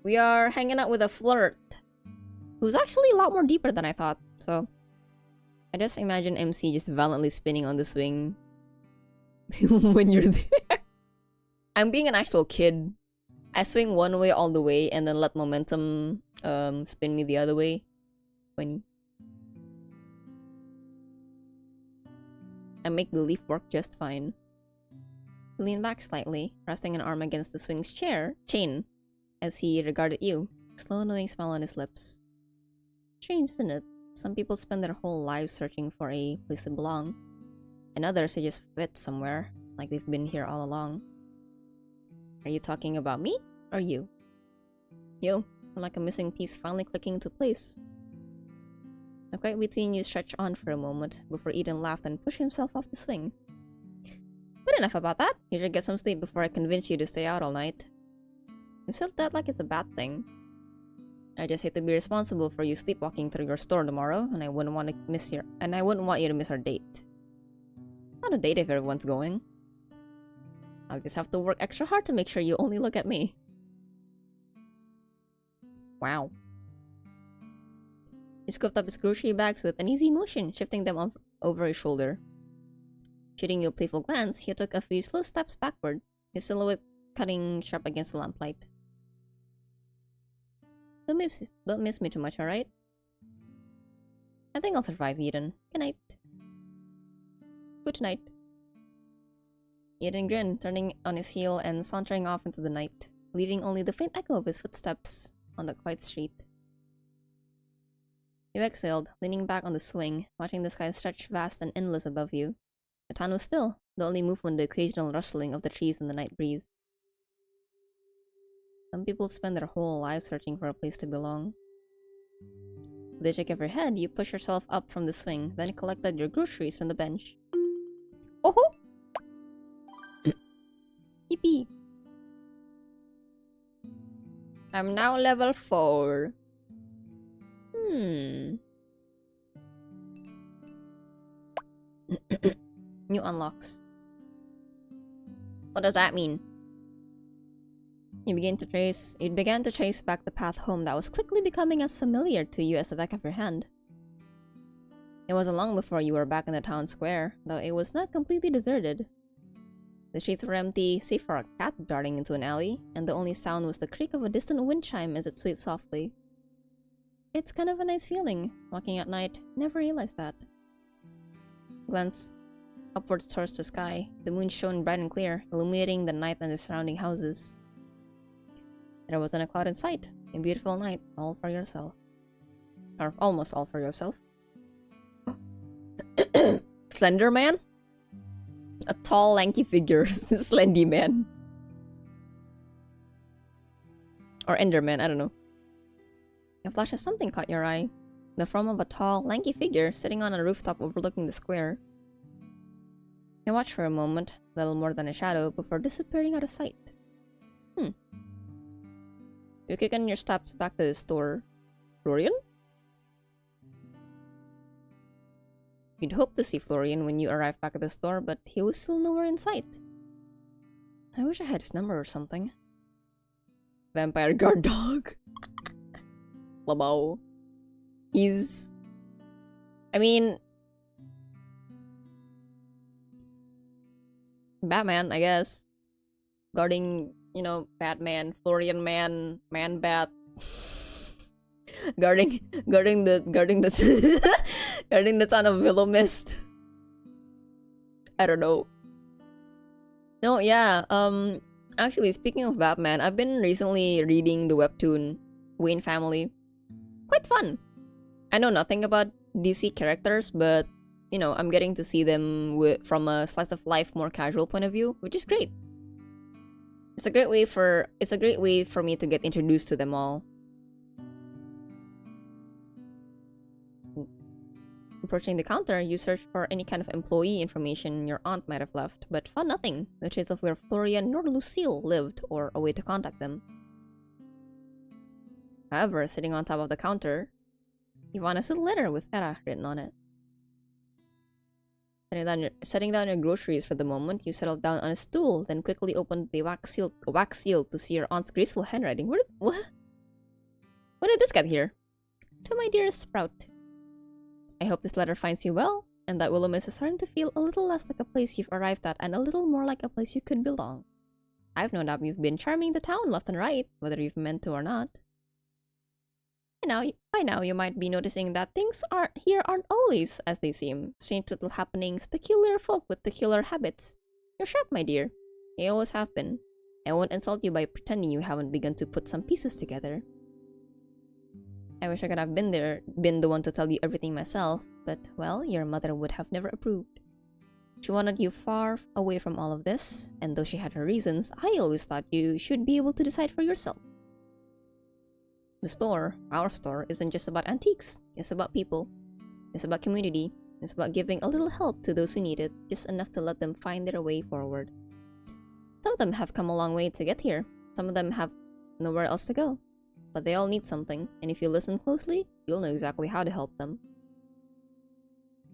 We are hanging out with a flirt. Who's actually a lot more deeper than I thought, so... I just imagine MC just violently spinning on the swing. when you're there. I'm being an actual kid. I swing one way all the way and then let momentum spin me the other way. Funny. I make the leaf work just fine. He leaned back slightly, resting an arm against the swing's chain, as he regarded you, a slow knowing smile on his lips. Strange, isn't it? Some people spend their whole lives searching for a place to belong, and others who just fit somewhere, like they've been here all along. Are you talking about me, or you? You, I'm like a missing piece finally clicking into place. The quiet between you stretched on for a moment, before Eden laughed and pushed himself off the swing. But enough about that. You should get some sleep before I convince you to stay out all night. You said that like it's a bad thing. I just hate to be responsible for you sleepwalking through your store tomorrow, and I wouldn't want you to miss our date. Not a date if everyone's going. I'll just have to work extra hard to make sure you only look at me. Wow. He scooped up his grocery bags with an easy motion, shifting them over his shoulder. Shooting you a playful glance, he took a few slow steps backward, his silhouette cutting sharp against the lamplight. Don't miss me too much, alright? I think I'll survive, Eden. Good night. Good night. Eden grinned, turning on his heel and sauntering off into the night, leaving only the faint echo of his footsteps on the quiet street. You exhaled, leaning back on the swing, watching the sky stretch vast and endless above you. The town was still, the only movement the occasional rustling of the trees in the night breeze. Some people spend their whole lives searching for a place to belong. With a shake of your head, you push yourself up from the swing, then collected your groceries from the bench. Oh ho! Yippee! I'm now level 4. New unlocks. What does that mean? You began to trace back the path home that was quickly becoming as familiar to you as the back of your hand. It wasn't long before you were back in the town square, though it was not completely deserted. The streets were empty, save for a cat darting into an alley, and the only sound was the creak of a distant wind chime as it swayed softly. It's kind of a nice feeling, walking at night. Never realized that. Glanced upwards towards the sky. The moon shone bright and clear, illuminating the night and the surrounding houses. There wasn't a cloud in sight. A beautiful night, all for yourself. Or almost all for yourself. Slender Man? A tall, lanky figure. Slendy Man. Or Enderman, I don't know. A flash of something caught your eye. The form of a tall, lanky figure sitting on a rooftop overlooking the square. You watch for a moment, little more than a shadow, before disappearing out of sight. You kick in your steps back to the store. Florian? You'd hope to see Florian when you arrive back at the store, but he was still nowhere in sight. I wish I had his number or something. Vampire guard dog. Labo. He's... I mean... Batman, I guess. Guarding, you know, Batman, Florian Man, Man Bat. guarding the guarding the son of Willow Mist. I don't know. No, yeah, actually, speaking of Batman, I've been recently reading the webtoon Wayne Family. Quite fun. I know nothing about DC characters, but you know, I'm getting to see them from a slice of life, more casual point of view, which is great. It's a great way for me to get introduced to them all. Approaching the counter, you search for any kind of employee information your aunt might have left, but found nothing, no trace of where Florian nor Lucille lived or a way to contact them. However, sitting on top of the counter, you found a little letter with Era written on it. Setting down your groceries for the moment, you settled down on a stool, then quickly opened the wax seal to see your aunt's graceful handwriting. What? When did this get here? To my dearest Sprout. I hope this letter finds you well, and that Willowmist is starting to feel a little less like a place you've arrived at and a little more like a place you could belong. I've no doubt you've been charming the town left and right, whether you've meant to or not. By now, you might be noticing that things aren't always as they seem. Strange little happenings, peculiar folk with peculiar habits. You're sharp, my dear. You always have been. I won't insult you by pretending you haven't begun to put some pieces together. I wish I could have been the one to tell you everything myself, but, well, your mother would have never approved. She wanted you far away from all of this, and though she had her reasons, I always thought you should be able to decide for yourself. The store, our store, isn't just about antiques. It's about people. It's about community. It's about giving a little help to those who need it, just enough to let them find their way forward. Some of them have come a long way to get here. Some of them have nowhere else to go. But they all need something, and if you listen closely, you'll know exactly how to help them.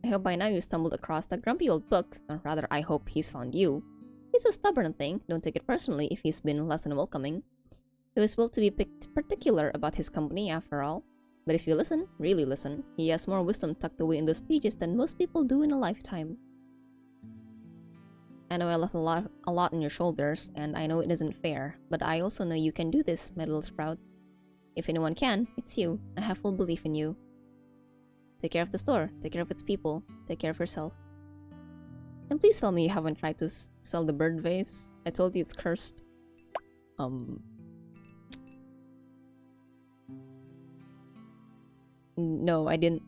I hope by now you stumbled across that grumpy old book, or rather I hope he's found you. He's a stubborn thing, don't take it personally if he's been less than welcoming. He was built to be particular about his company after all. But if you listen, really listen, he has more wisdom tucked away in those pages than most people do in a lifetime. I know I left a lot on your shoulders, and I know it isn't fair, but I also know you can do this, my little Sprout. If anyone can, it's you. I have full belief in you. Take care of the store, take care of its people, take care of yourself. And please tell me you haven't tried to sell the bird vase. I told you it's cursed. No, I didn't.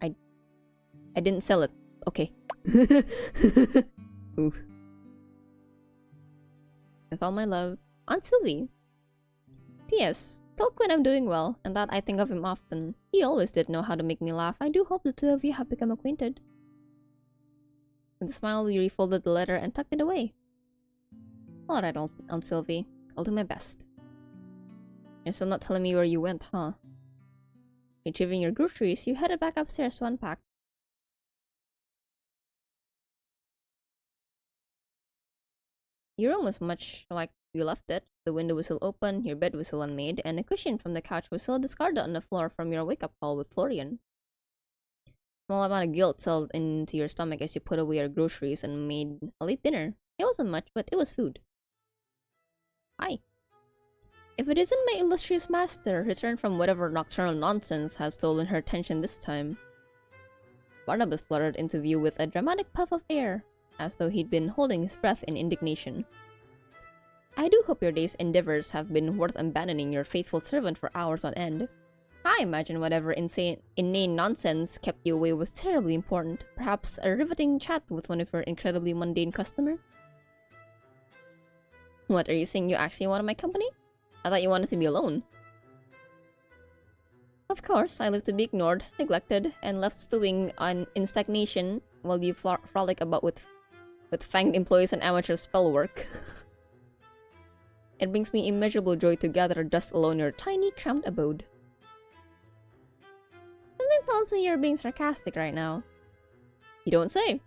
I didn't sell it. Okay. Ooh. With all my love, Aunt Sylvie. P.S. Tell Quinn I'm doing well, and that I think of him often. He always did know how to make me laugh. I do hope the two of you have become acquainted. With a smile, you refolded the letter and tucked it away. Alright, Aunt Sylvie. I'll do my best. You're still not telling me where you went, huh? Retrieving your groceries, you headed back upstairs to unpack. Your room was much like you left it. The window was still open, your bed was still unmade, and a cushion from the couch was still discarded on the floor from your wake-up call with Florian. A small amount of guilt settled into your stomach as you put away your groceries and made a late dinner. It wasn't much, but it was food. Hi. If it isn't my illustrious master, returned from whatever nocturnal nonsense has stolen her attention this time. Barnabas fluttered into view with a dramatic puff of air, as though he'd been holding his breath in indignation. I do hope your day's endeavors have been worth abandoning your faithful servant for hours on end. I imagine whatever inane nonsense kept you away was terribly important. Perhaps a riveting chat with one of your incredibly mundane customers? What, are you saying you actually wanted my company? I thought you wanted to be alone. Of course, I live to be ignored, neglected, and left stewing in stagnation while you frolic about with fanged employees and amateur spell work. It brings me immeasurable joy to gather dust alone in your tiny, cramped abode. Something tells me you're being sarcastic right now. You don't say.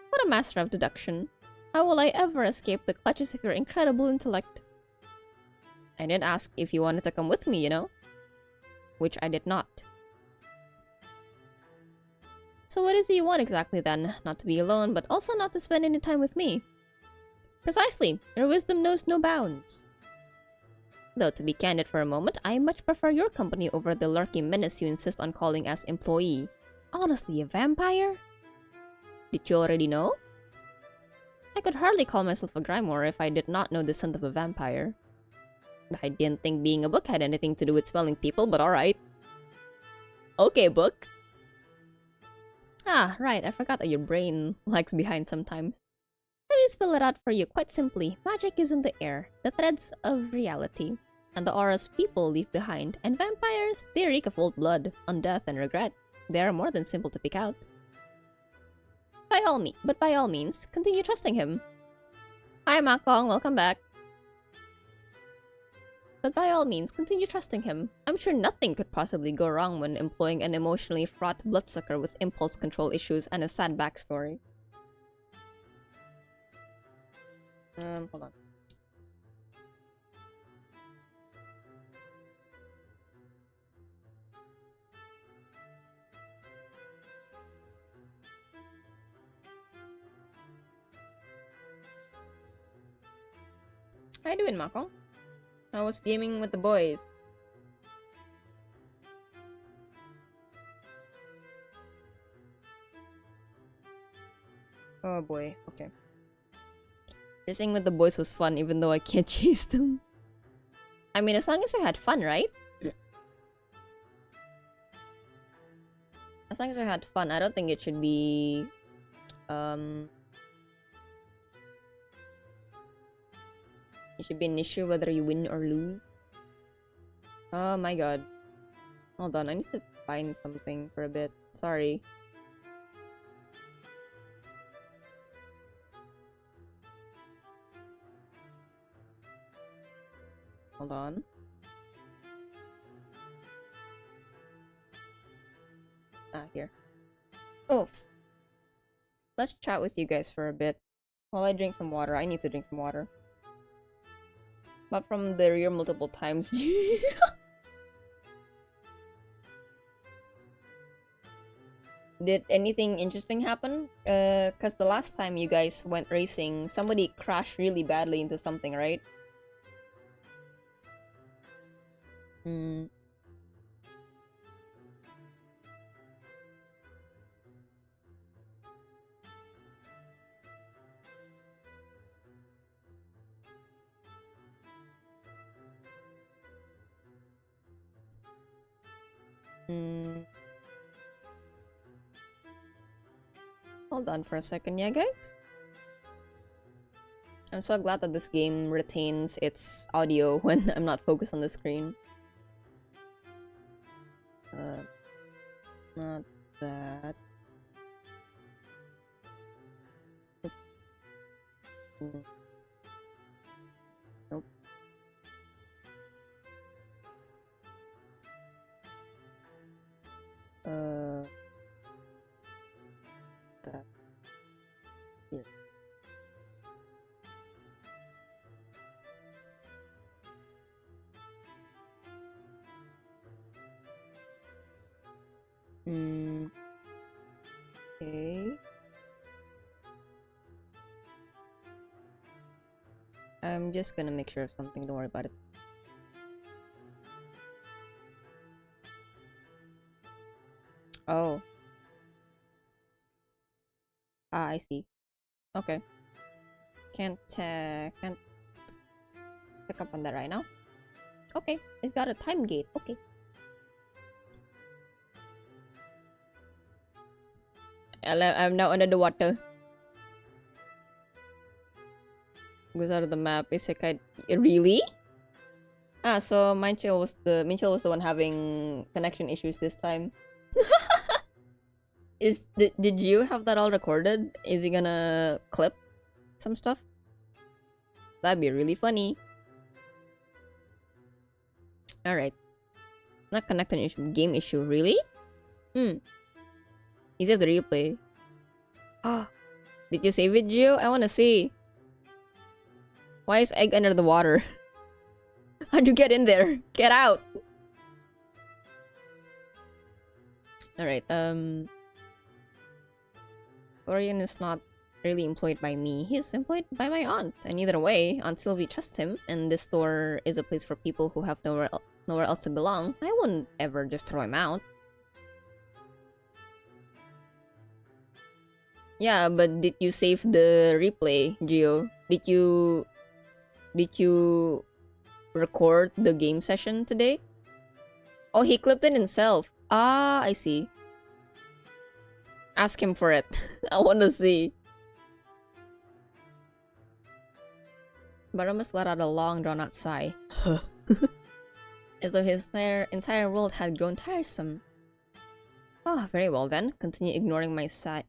What a master of deduction. How will I ever escape the clutches of your incredible intellect? I didn't ask if you wanted to come with me, you know? Which I did not. So what is it you want exactly then? Not to be alone, but also not to spend any time with me. Precisely. Your wisdom knows no bounds. Though, to be candid for a moment, I much prefer your company over the lurky menace you insist on calling as employee. Honestly, a vampire? Did you already know? I could hardly call myself a grimoire if I did not know the scent of a vampire. I didn't think being a book had anything to do with smelling people, but alright. Okay, book. Ah, right, I forgot that your brain lags behind sometimes. Let me spell it out for you quite simply. Magic is in the air, the threads of reality, and the auras people leave behind. And vampires, they reek of old blood, undeath, and regret. They are more than simple to pick out. By all means, continue trusting him. Hi, Makong, welcome back. But by all means, continue trusting him. I'm sure nothing could possibly go wrong when employing an emotionally fraught bloodsucker with impulse control issues and a sad backstory. Hold on. How you doing, Mako? I was gaming with the boys. Oh boy, okay. Racing with the boys was fun even though I can't chase them. I mean, as long as you had fun, right? As long as you had fun, I don't think it should be... It should be an issue whether you win or lose. Oh my god. Hold on, I need to find something for a bit. Sorry. Hold on. Ah, here. Oh. Let's chat with you guys for a bit. While I drink some water. I need to drink some water. But from the rear multiple times. Did anything interesting happen? Cause the last time you guys went racing, somebody crashed really badly into something, right? Hmm. Hmm. Hold on for a second, yeah, guys? I'm so glad that this game retains its audio when I'm not focused on the screen. Not that. Nope. That. Here. Okay. I'm just gonna make sure of something, don't worry about it. Oh. Ah, I see. Okay. Can't pick up on that right now. Okay, it's got a time gate. Okay. I'm now under the water. Goes out of the map. Isekai. Really? Ah, so Minchel was the one having connection issues this time. Did you have that all recorded? Is he gonna clip some stuff? That'd be really funny. Alright. Not connection issue, game issue, really? He saved the replay. Ah. Did you save it, Gio? I wanna see. Why is egg under the water? How'd you get in there? Get out! Alright, Florian is not really employed by me. He is employed by my aunt. And either way, Aunt Sylvie trusts him, and this store is a place for people who have nowhere else to belong. I wouldn't ever just throw him out. Yeah, but did you save the replay, Gio? Did you record the game session today? Oh, he clipped it himself. Ah, I see. Ask him for it. I want to see. Barnabas let out a long, drawn-out sigh. As though his entire world had grown tiresome. Ah, very well then. Continue ignoring my sage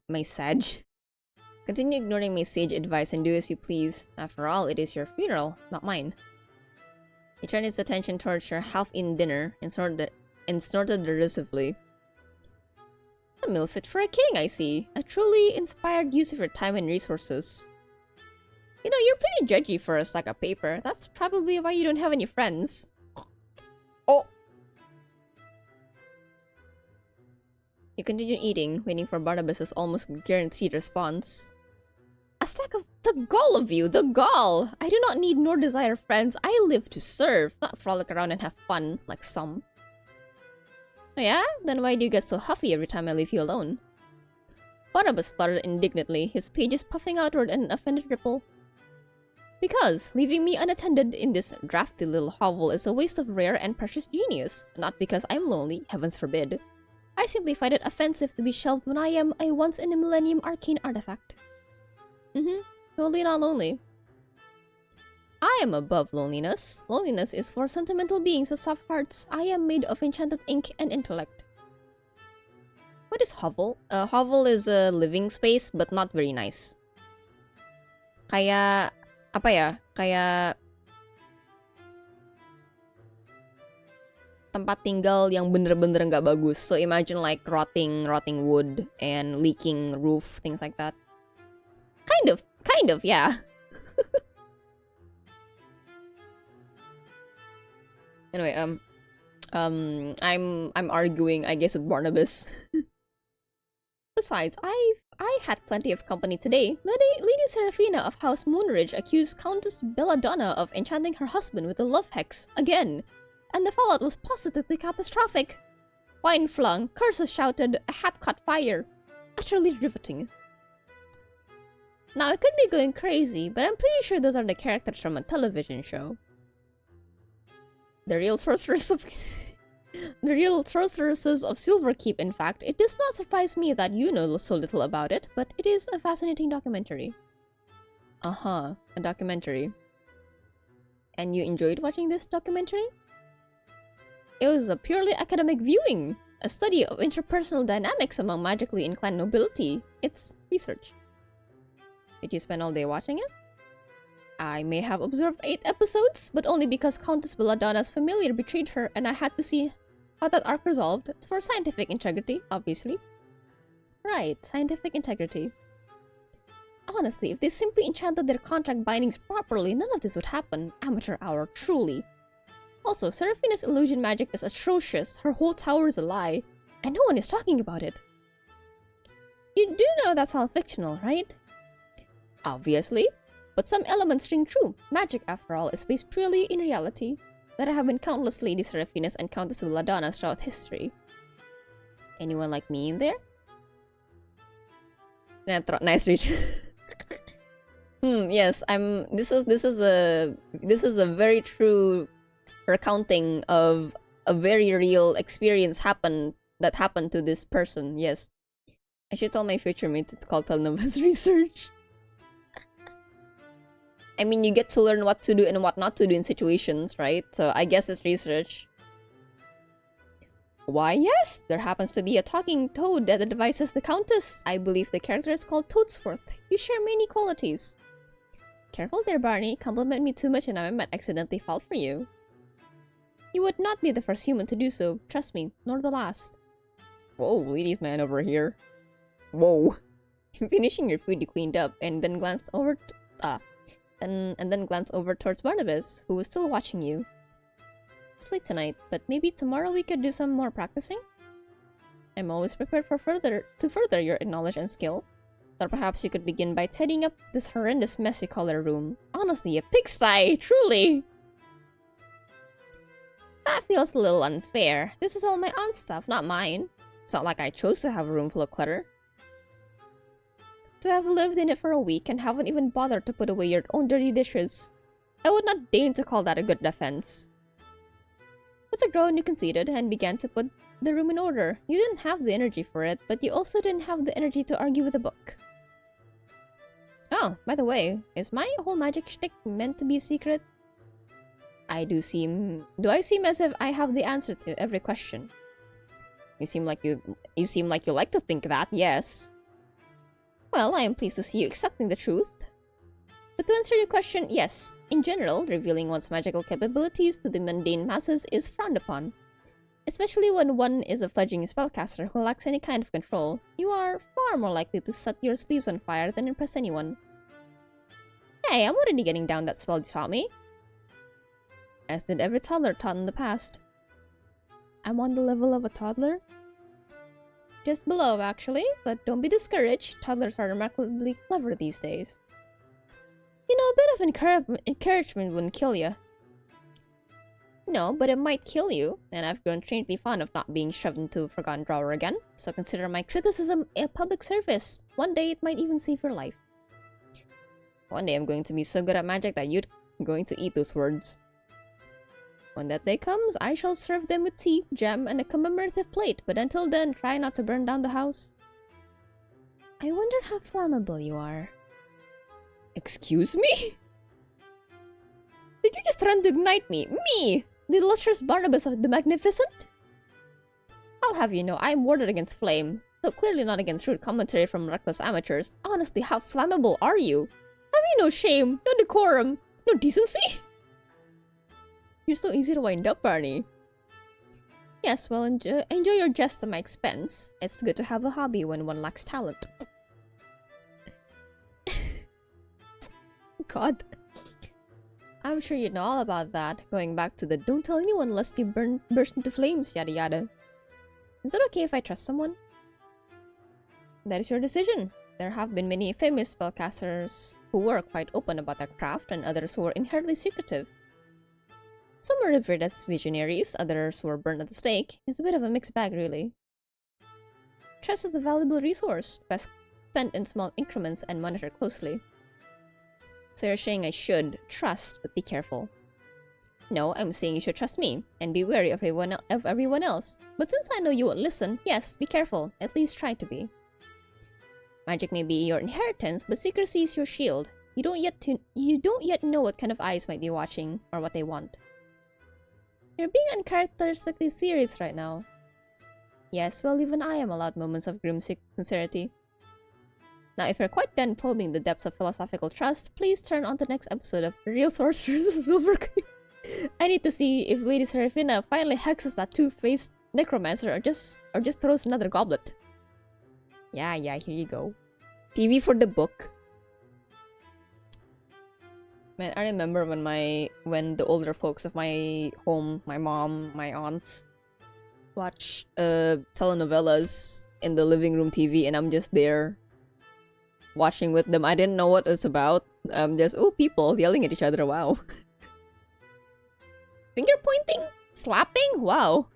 advice and do as you please. After all, it is your funeral, not mine. He turned his attention towards your half-eaten dinner and snorted derisively. A meal fit for a king, I see. A truly inspired use of your time and resources. You know, you're pretty judgy for a stack of paper. That's probably why you don't have any friends. Oh! You continue eating, waiting for Barnabas's almost guaranteed response. A stack of... The gall of you! The gall! I do not need nor desire friends. I live to serve, not frolic around and have fun, like some. Oh yeah? Then why do you get so huffy every time I leave you alone? Barnabas spluttered indignantly, his pages puffing outward in an offended ripple. Because leaving me unattended in this drafty little hovel is a waste of rare and precious genius. Not because I'm lonely, heavens forbid. I simply find it offensive to be shelved when I am a once-in-a-millennium arcane artifact. Totally not lonely. I am above loneliness. Loneliness is for sentimental beings with soft hearts. I am made of enchanted ink and intellect. What is hovel? Hovel is a living space, but not very nice. Kaya... Apa ya? Kayak... tempat tinggal yang bener-bener nggak bagus. So imagine like rotting wood and leaking roof, things like that. Kind of, yeah. Anyway, I'm arguing, I guess, with Barnabas. Besides, I had plenty of company today. Lady Serafina of House Moonridge accused Countess Belladonna of enchanting her husband with a love hex again, and the fallout was positively catastrophic. Wine flung, curses shouted, a hat caught fire. Utterly riveting. Now, I could be going crazy, but I'm pretty sure those are the characters from a television show. The real sorceresses of Silverkeep, in fact. It does not surprise me that you know so little about it, but it is a fascinating documentary. A documentary. And you enjoyed watching this documentary? It was a purely academic viewing, a study of interpersonal dynamics among magically inclined nobility. It's research. Did you spend all day watching it? I may have observed 8 episodes, but only because Countess Belladonna's familiar betrayed her and I had to see how that arc resolved. It's for scientific integrity, obviously. Right, scientific integrity. Honestly, if they simply enchanted their contract bindings properly, none of this would happen. Amateur hour, truly. Also, Serafina's illusion magic is atrocious. Her whole tower is a lie, and no one is talking about it. You do know that's all fictional, right? Obviously. But some elements ring true. Magic, after all, is based purely in reality. There have been countless Lady Serafinas and Countess Belladonnas throughout history. Anyone like me in there? Nice reach. Yes, this is a very true recounting of a very real experience that happened to this person. Yes. I should tell my future mate to call telenovelas research. I mean, you get to learn what to do and what not to do in situations, right? So I guess it's research. Why, yes, there happens to be a talking toad that advises the Countess. I believe the character is called Toadsworth. You share many qualities. Careful there, Barney. Compliment me too much and I might accidentally fall for you. You would not be the first human to do so, trust me, nor the last. Whoa, ladies man over here. Whoa. Finishing your food, you cleaned up and then glanced over towards Barnabas, who was still watching you. It's late tonight, but maybe tomorrow we could do some more practicing? I'm always prepared to further your knowledge and skill. Or perhaps you could begin by tidying up this horrendous mess you call our room. Honestly, a pigsty, truly! That feels a little unfair. This is all my aunt's stuff, not mine. It's not like I chose to have a room full of clutter. To have lived in it for a week and haven't even bothered to put away your own dirty dishes. I would not deign to call that a good defense. With a groan, you conceded and began to put the room in order. You didn't have the energy for it, but you also didn't have the energy to argue with a book. Oh, by the way, is my whole magic shtick meant to be a secret? Do I seem as if I have the answer to every question? You seem like you like to think that, yes. Well, I am pleased to see you accepting the truth. But to answer your question, yes, in general, revealing one's magical capabilities to the mundane masses is frowned upon. Especially when one is a fledgling spellcaster who lacks any kind of control. You are far more likely to set your sleeves on fire than impress anyone. Hey, I'm already getting down that spell you taught me. As did every toddler taught in the past. I'm on the level of a toddler? Just below, actually, but don't be discouraged. Toddlers are remarkably clever these days. You know, a bit of encouragement wouldn't kill you. No, but it might kill you, and I've grown strangely fond of not being shoved into a forgotten drawer again, so consider my criticism a public service. One day it might even save your life. One day I'm going to be so good at magic that you're going to eat those words. When that day comes, I shall serve them with tea, jam, and a commemorative plate, but until then, try not to burn down the house. I wonder how flammable you are. Excuse me? Did you just threaten to ignite me? Me! The illustrious Barnabas of the Magnificent? I'll have you know, I am warded against flame, though clearly not against rude commentary from reckless amateurs. Honestly, how flammable are you? Have you no shame, no decorum, no decency? You're so easy to wind up, Barney. Yes, well, enjoy your jest at my expense. It's good to have a hobby when one lacks talent. God. I'm sure you know all about that, going back to the don't tell anyone lest you burst into flames, yada yada. Is it okay if I trust someone? That is your decision. There have been many famous spellcasters who were quite open about their craft and others who were inherently secretive. Some were revered as visionaries, others were burned at the stake. It's a bit of a mixed bag, really. Trust is a valuable resource, best spent in small increments and monitored closely. So you're saying I should trust, but be careful. No, I'm saying you should trust me, and be wary of everyone else. But since I know you won't listen, yes, be careful. At least try to be. Magic may be your inheritance, but secrecy is your shield. You don't yet know what kind of eyes might be watching, or what they want. You're being uncharacteristically serious right now. Yes, well, even I am allowed moments of grim sincerity. Now, if you're quite done probing the depths of philosophical trust, please turn on to the next episode of Real Sorcerers of Silver Creek. I need to see if Lady Serafina finally hexes that two-faced necromancer or just throws another goblet. Yeah, here you go. TV for the book. Man, I remember when the older folks of my home, my mom, my aunts, watch telenovelas in the living room TV, and I'm just there watching with them. I didn't know what it was about. Just people yelling at each other. Wow. Finger pointing, slapping. Wow.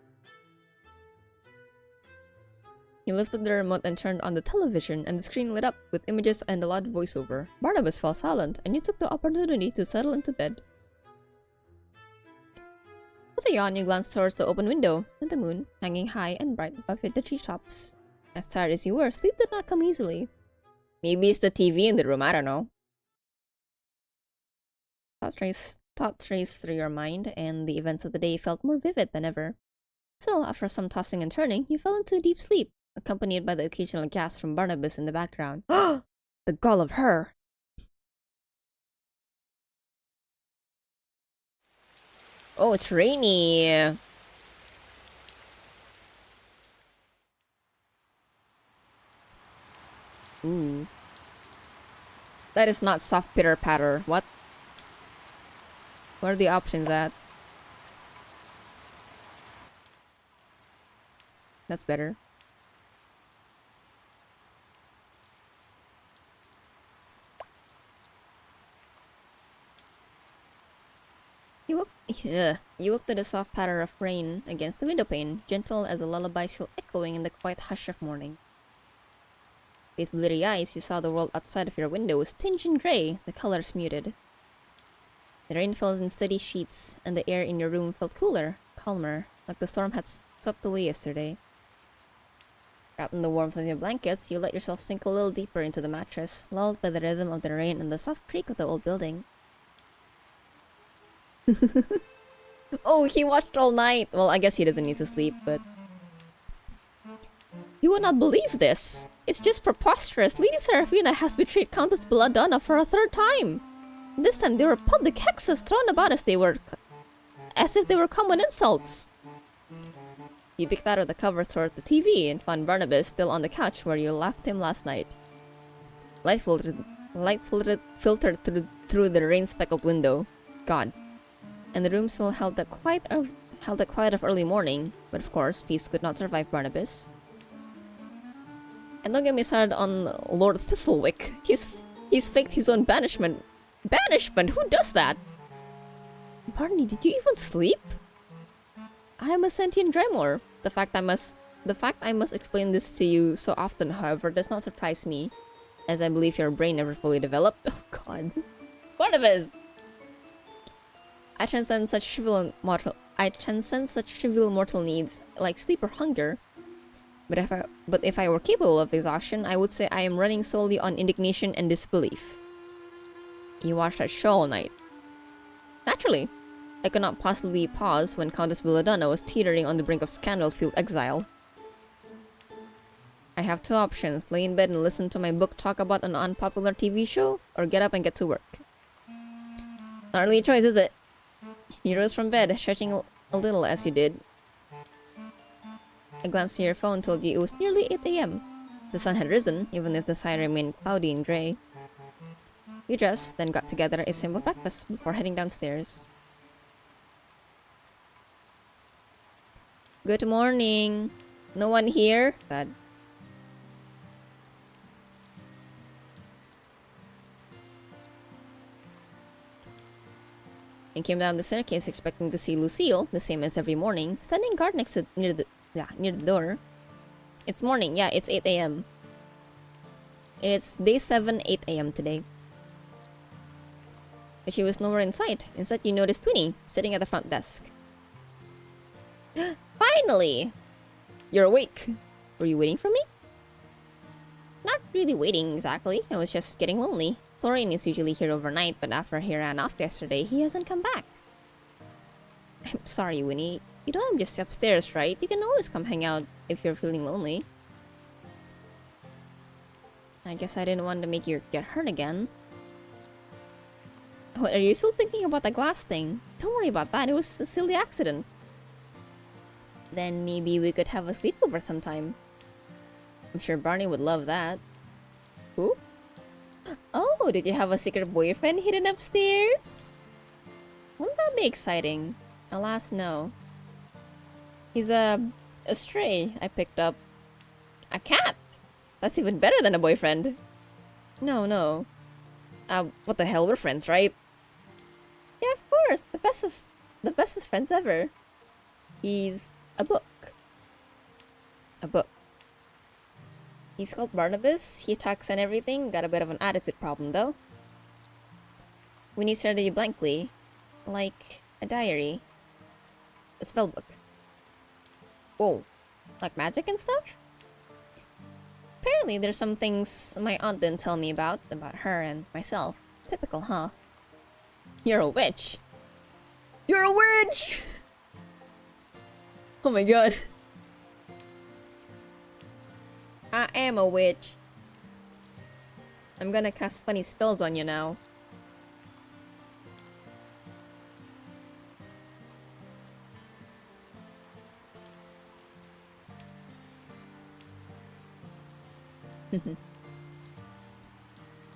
He lifted the remote and turned on the television, and the screen lit up with images and a loud voiceover. Barnabas fell silent, and you took the opportunity to settle into bed. With a yawn, you glanced towards the open window, and the moon, hanging high and bright above the treetops. As tired as you were, sleep did not come easily. Maybe it's the TV in the room, I don't know. Thoughts raced through your mind, and the events of the day felt more vivid than ever. Still, after some tossing and turning, you fell into a deep sleep, accompanied by the occasional gasp from Barnabas in the background. The gall of her! Oh, it's rainy! Ooh. That is not soft pitter patter. What? What are the options at? That's better. You woke to the soft patter of rain against the window pane, gentle as a lullaby still echoing in the quiet hush of morning. With bleary eyes, you saw the world outside of your window was tinged in gray, the colors muted. The rain fell in steady sheets, and the air in your room felt cooler, calmer, like the storm had swept away yesterday. Wrapped in the warmth of your blankets, you let yourself sink a little deeper into the mattress, lulled by the rhythm of the rain and the soft creak of the old building. Oh, he watched all night! Well, I guess he doesn't need to sleep, but... You would not believe this! It's just preposterous! Lady Seraphina has betrayed Countess Belladonna for a third time! This time there were public hexes thrown about as if they were common insults! You picked out of the covers toward the TV and found Barnabas still on the couch where you left him last night. Light filtered through the rain-speckled window. Gone. And the room still held the quiet of early morning, but of course, peace could not survive Barnabas. And don't get me started on Lord Thistlewick. He's faked his own banishment. Banishment? Who does that? Barney, did you even sleep? I am a sentient Dremor. The fact I must explain this to you so often, however, does not surprise me, as I believe your brain never fully developed. Oh God, Barnabas! I transcend such trivial mortal needs like sleep or hunger. But if I were capable of exhaustion, I would say I am running solely on indignation and disbelief. You watched that show all night. Naturally, I could not possibly pause when Countess Belladonna was teetering on the brink of scandal-filled exile. I have two options: lay in bed and listen to my book talk about an unpopular TV show, or get up and get to work. Not really a choice, is it? You rose from bed, stretching a little as you did. A glance at your phone told you it was nearly 8 a.m. The sun had risen, even if the sky remained cloudy and grey. You dressed, then got together a simple breakfast before heading downstairs. Good morning. No one here? God. You came down the staircase expecting to see Lucille, the same as every morning, standing guard near the door. It's morning, yeah, it's 8 a.m. It's day 7, 8 a.m. today. But she was nowhere in sight. Instead, you noticed Twinny, sitting at the front desk. Finally! You're awake. Were you waiting for me? Not really waiting, exactly. I was just getting lonely. Florian is usually here overnight, but after he ran off yesterday, he hasn't come back. I'm sorry, Winnie. You know I'm just upstairs, right? You can always come hang out if you're feeling lonely. I guess I didn't want to make you get hurt again. What, are you still thinking about the glass thing? Don't worry about that, it was a silly accident. Then maybe we could have a sleepover sometime. I'm sure Barney would love that. Who? Oh, did you have a secret boyfriend hidden upstairs? Wouldn't that be exciting? Alas, no. He's a stray I picked up. A cat? That's even better than a boyfriend. No. What the hell, we're friends, right? Yeah, of course. The bestest friends ever. He's a book. A book. He's called Barnabas. He talks and everything. Got a bit of an attitude problem, though. Winnie stared at you blankly. Like a diary. A spell book. Whoa. Like magic and stuff? Apparently, there's some things my aunt didn't tell me about her and myself. Typical, huh? You're a witch. You're a witch! Oh my god. I am a witch. I'm gonna cast funny spells on you now.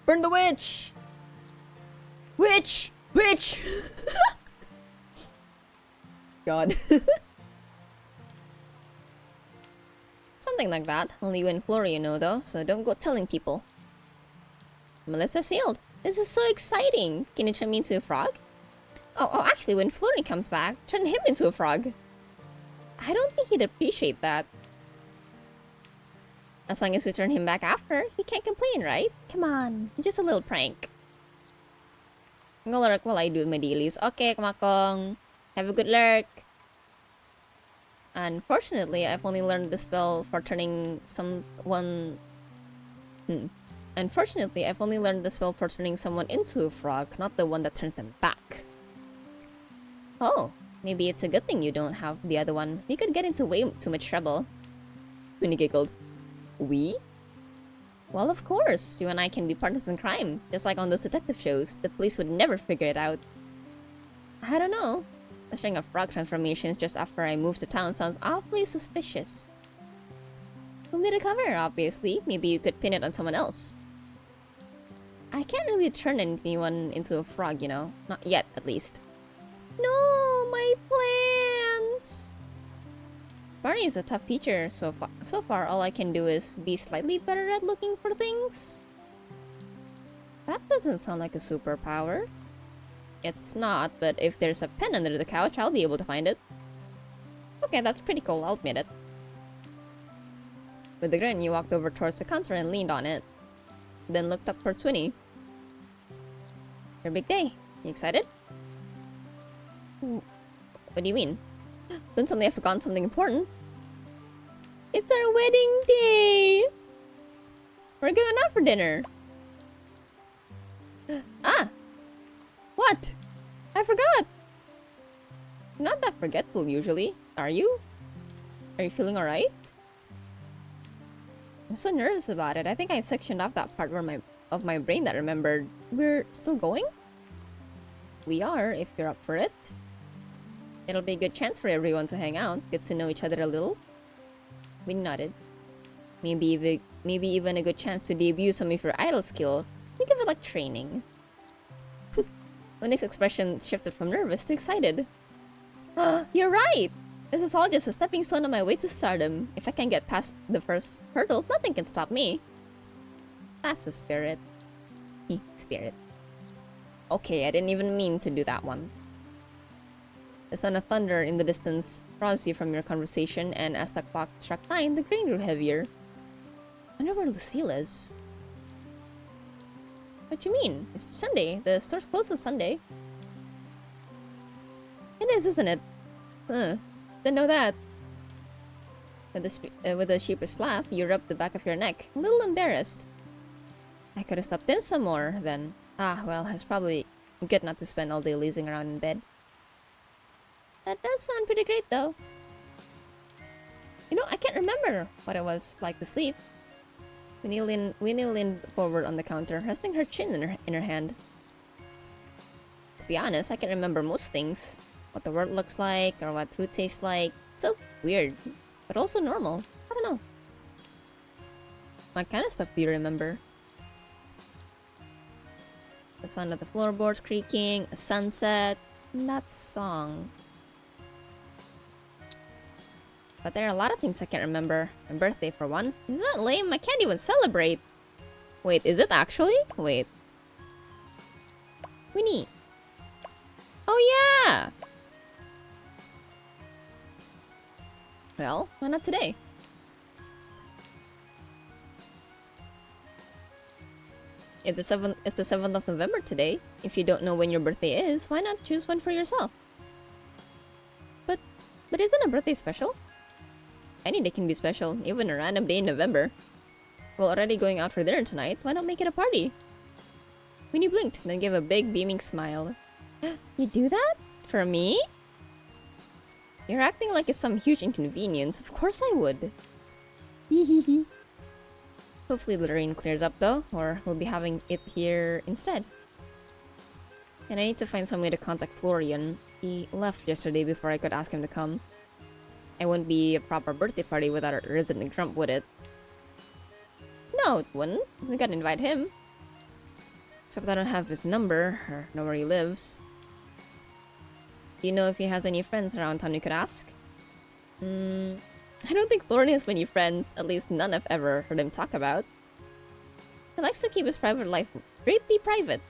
Burn the witch! Witch! Witch! God. Something like that. Only you and Florrie know though, so don't go telling people. My lips are sealed. This is so exciting. Can you turn me into a frog? Oh, actually, when Florrie comes back, turn him into a frog. I don't think he'd appreciate that. As long as we turn him back after, he can't complain, right? Come on, just a little prank. I'm gonna lurk while I do my dailies. Okay, Kamakong. Have a good lurk. Unfortunately, I've only learned the spell for turning someone... Unfortunately, I've only learned the spell for turning someone into a frog, not the one that turns them back. Oh, maybe it's a good thing you don't have the other one. We could get into way too much trouble. Winnie giggled. We? Well, of course. You and I can be partners in crime. Just like on those detective shows. The police would never figure it out. I don't know. A string of frog transformations just after I moved to town sounds awfully suspicious. We'll need a cover, obviously. Maybe you could pin it on someone else. I can't really turn anyone into a frog, you know. Not yet, at least. No, my plans! Barney is a tough teacher so far. So far, all I can do is be slightly better at looking for things. That doesn't sound like a superpower. It's not, but if there's a pen under the couch, I'll be able to find it. Okay, that's pretty cool, I'll admit it. With a grin, you walked over towards the counter and leaned on it. Then looked up towards Winnie. Your big day. You excited? What do you mean? Don't tell me I've forgotten something important. It's our wedding day! We're going out for dinner. Ah! What? I forgot! You're not that forgetful usually, are you? Are you feeling alright? I'm so nervous about it. I think I sectioned off that part of my brain that remembered. We're still going? We are, if you're up for it. It'll be a good chance for everyone to hang out, get to know each other a little. We nodded. Maybe even a good chance to debut some of your idol skills. Think of it like training. Winnie's expression shifted from nervous to excited. You're right! This is all just a stepping stone on my way to stardom. If I can get past the first hurdle, nothing can stop me. That's the spirit. Spirit. Okay, I didn't even mean to do that one. The sound of thunder in the distance roused you from your conversation, and as the clock struck 9, the grain grew heavier. I wonder where Lucille is. What do you mean? It's Sunday. The store's closed on Sunday. It is, isn't it? Didn't know that. With a sheepish laugh, you rubbed the back of your neck, a little embarrassed. I could have stopped in some more, then. Ah, well, it's probably good not to spend all day lazing around in bed. That does sound pretty great, though. You know, I can't remember what it was like to sleep. Winnie leaned forward on the counter, resting her chin in her hand. To be honest, I can't remember most things. What the world looks like, or what food tastes like. It's so weird, but also normal. I don't know. What kind of stuff do you remember? The sound of the floorboards creaking, a sunset, and that song. But there are a lot of things I can't remember. My birthday, for one. Isn't that lame? I can't even celebrate. Wait, is it actually? Wait. Winnie. Oh yeah! Well, why not today? It's the 7th of November today. If you don't know when your birthday is, why not choose one for yourself? But isn't a birthday special? Any day can be special, even a random day in November. We're already going out for dinner tonight. Why not make it a party? Winnie blinked, then gave a big, beaming smile. You do that? For me? You're acting like it's some huge inconvenience. Of course I would. Hehehe. Hopefully the rain clears up though, or we'll be having it here instead. And I need to find some way to contact Florian. He left yesterday before I could ask him to come. It wouldn't be a proper birthday party without a resident grump, would it? No, it wouldn't. We gotta invite him. Except I don't have his number, or know where he lives. Do you know if he has any friends around town you could ask? I don't think Florian has many friends, at least none I've ever heard him talk about. He likes to keep his private life greatly private.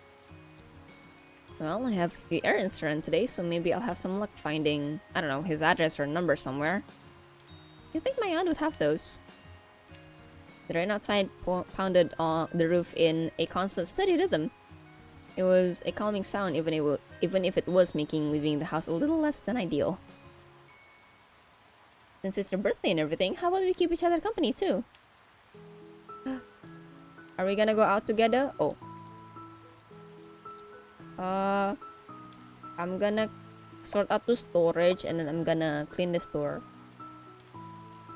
Well, I have a few errands to run today, so maybe I'll have some luck finding, I don't know, his address or number somewhere. You'd think my aunt would have those. The rain outside pounded on the roof in a constant steady rhythm. It was a calming sound even if it was making leaving the house a little less than ideal. Since it's your birthday and everything, how about we keep each other company too? Are we gonna go out together? Oh. I'm gonna sort out the storage and then I'm gonna clean the store.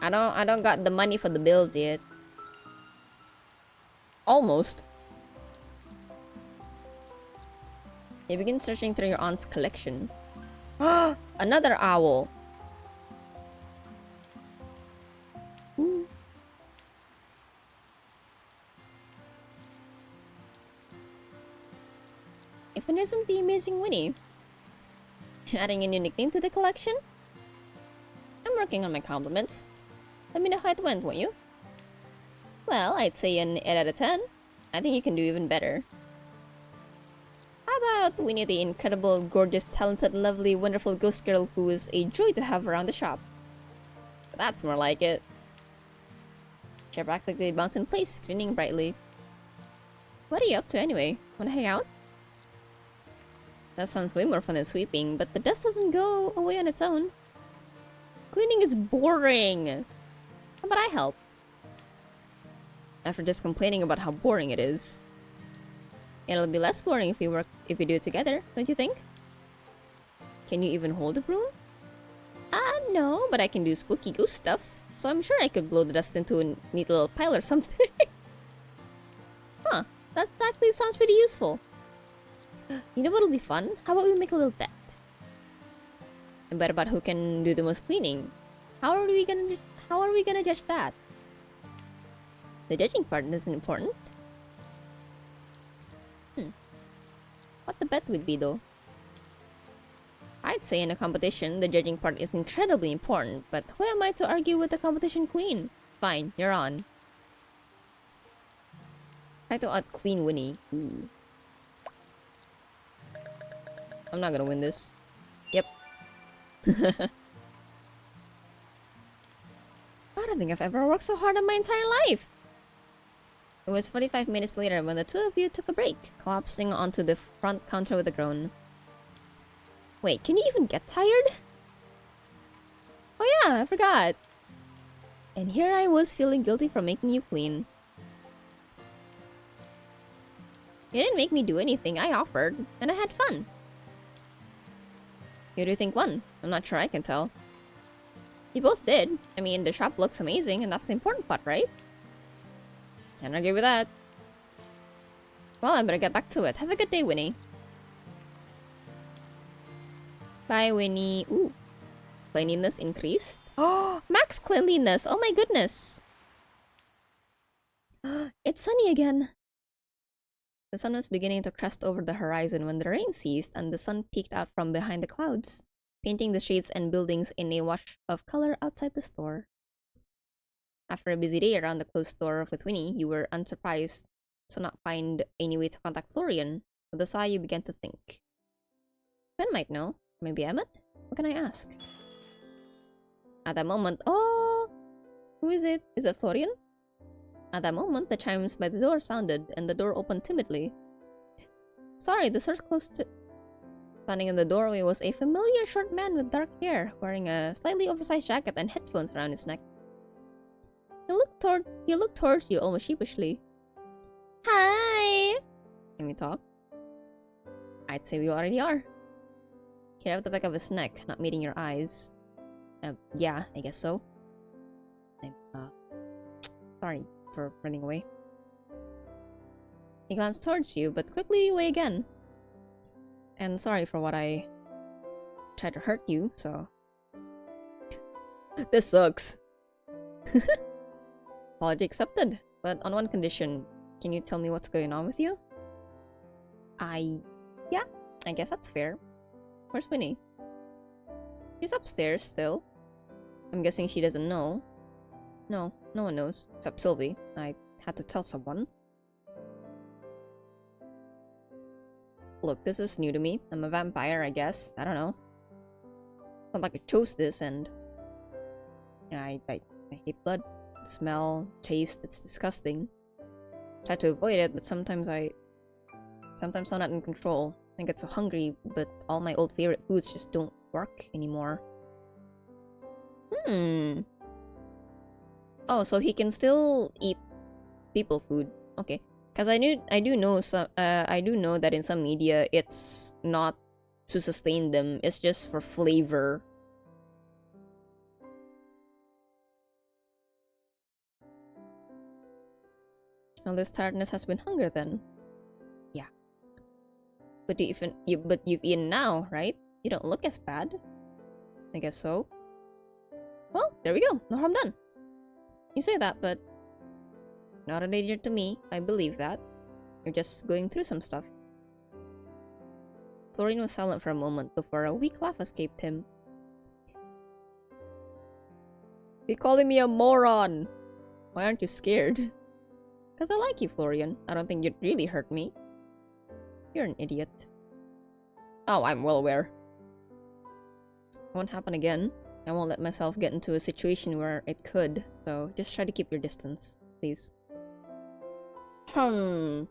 I don't got the money for the bills yet. Almost. You begin searching through your aunt's collection. Another owl. Ooh. If it isn't the amazing Winnie. Adding a new nickname to the collection? I'm working on my compliments. Let me know how it went, won't you? Well, I'd say an 8 out of 10. I think you can do even better. How about Winnie the incredible, gorgeous, talented, lovely, wonderful ghost girl who is a joy to have around the shop? That's more like it. She practically bounced in place, grinning brightly. What are you up to anyway? Wanna hang out? That sounds way more fun than sweeping, but the dust doesn't go away on its own. Cleaning is boring! How about I help? After just complaining about how boring it is. It'll be less boring if we do it together, don't you think? Can you even hold a broom? No, but I can do spooky ghost stuff, so I'm sure I could blow the dust into a neat little pile or something. Huh, that actually sounds pretty useful. You know what'll be fun? How about we make a little bet? A bet about who can do the most cleaning. How are we gonna judge that? The judging part isn't important. What the bet would be though? I'd say in a competition, the judging part is incredibly important, but who am I to argue with the competition queen? Fine, you're on. Try to out-clean Winnie. Ooh. I'm not gonna win this. Yep. I don't think I've ever worked so hard in my entire life! It was 45 minutes later when the two of you took a break, collapsing onto the front counter with a groan. Wait, can you even get tired? Oh yeah, I forgot. And here I was feeling guilty for making you clean. You didn't make me do anything, I offered, and I had fun. Who do you think won? I'm not sure I can tell. You both did. I mean, the shop looks amazing, and that's the important part, right? Can't argue with that. Well, I better get back to it. Have a good day, Winnie. Bye, Winnie. Ooh. Cleanliness increased. Oh, max cleanliness. Oh my goodness. It's sunny again. The sun was beginning to crest over the horizon when the rain ceased and the sun peeked out from behind the clouds, painting the shades and buildings in a wash of color outside the store. After a busy day around the closed store with Winnie, you were unsurprised to not find any way to contact Florian. With a sigh, you began to think. Ben might know. Maybe Emmett? What can I ask? At that moment, oh! Who is it? Is it Florian? At that moment, the chimes by the door sounded, and the door opened timidly. Sorry, the store's closed to... Standing in the doorway was a familiar short man with dark hair, wearing a slightly oversized jacket and headphones around his neck. He looked looked towards you almost sheepishly. Hi! Can we talk? I'd say we already are. Here at the back of his neck, not meeting your eyes. Yeah, I guess so. I'm, sorry for running away. He glanced towards you, but quickly away again. And sorry for what I tried to hurt you, so... This sucks. Apology accepted, but on one condition. Can you tell me what's going on with you? Yeah, I guess that's fair. Where's Winnie? She's upstairs still. I'm guessing she doesn't know. No, no one knows, except Sylvie. I had to tell someone. Look, this is new to me. I'm a vampire, I guess. I don't know. It's not like I chose this, and... Yeah, I hate blood. The smell, taste, it's disgusting. Try to avoid it, but sometimes I'm not in control. I get so hungry, but all my old favorite foods just don't work anymore. Oh, so he can still eat people food. Okay. Because I do know that in some media it's not to sustain them, it's just for flavor. Well, this tiredness has been hunger then. Yeah. But you've eaten now, right? You don't look as bad. I guess so. Well, there we go. No harm done. You say that, but not a danger to me. I believe that. You're just going through some stuff. Florian was silent for a moment before a weak laugh escaped him. You're calling me a moron! Why aren't you scared? Because I like you, Florian. I don't think you'd really hurt me. You're an idiot. Oh, I'm well aware. It won't happen again. I won't let myself get into a situation where it could, so just try to keep your distance, please. I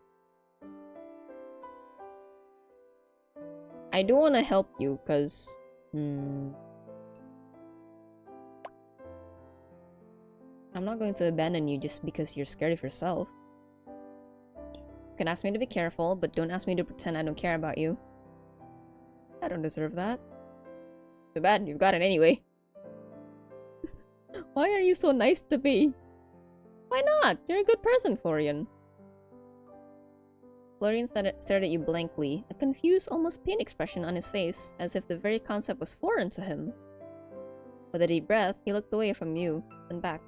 do want to help you, because... I'm not going to abandon you just because you're scared of yourself. You can ask me to be careful, but don't ask me to pretend I don't care about you. I don't deserve that. Too bad, you've got it anyway. Why are you so nice to me? Why not? You're a good person, Florian. Florian stared at you blankly, a confused, almost pain expression on his face, as if the very concept was foreign to him. With a deep breath, he looked away from you, then back.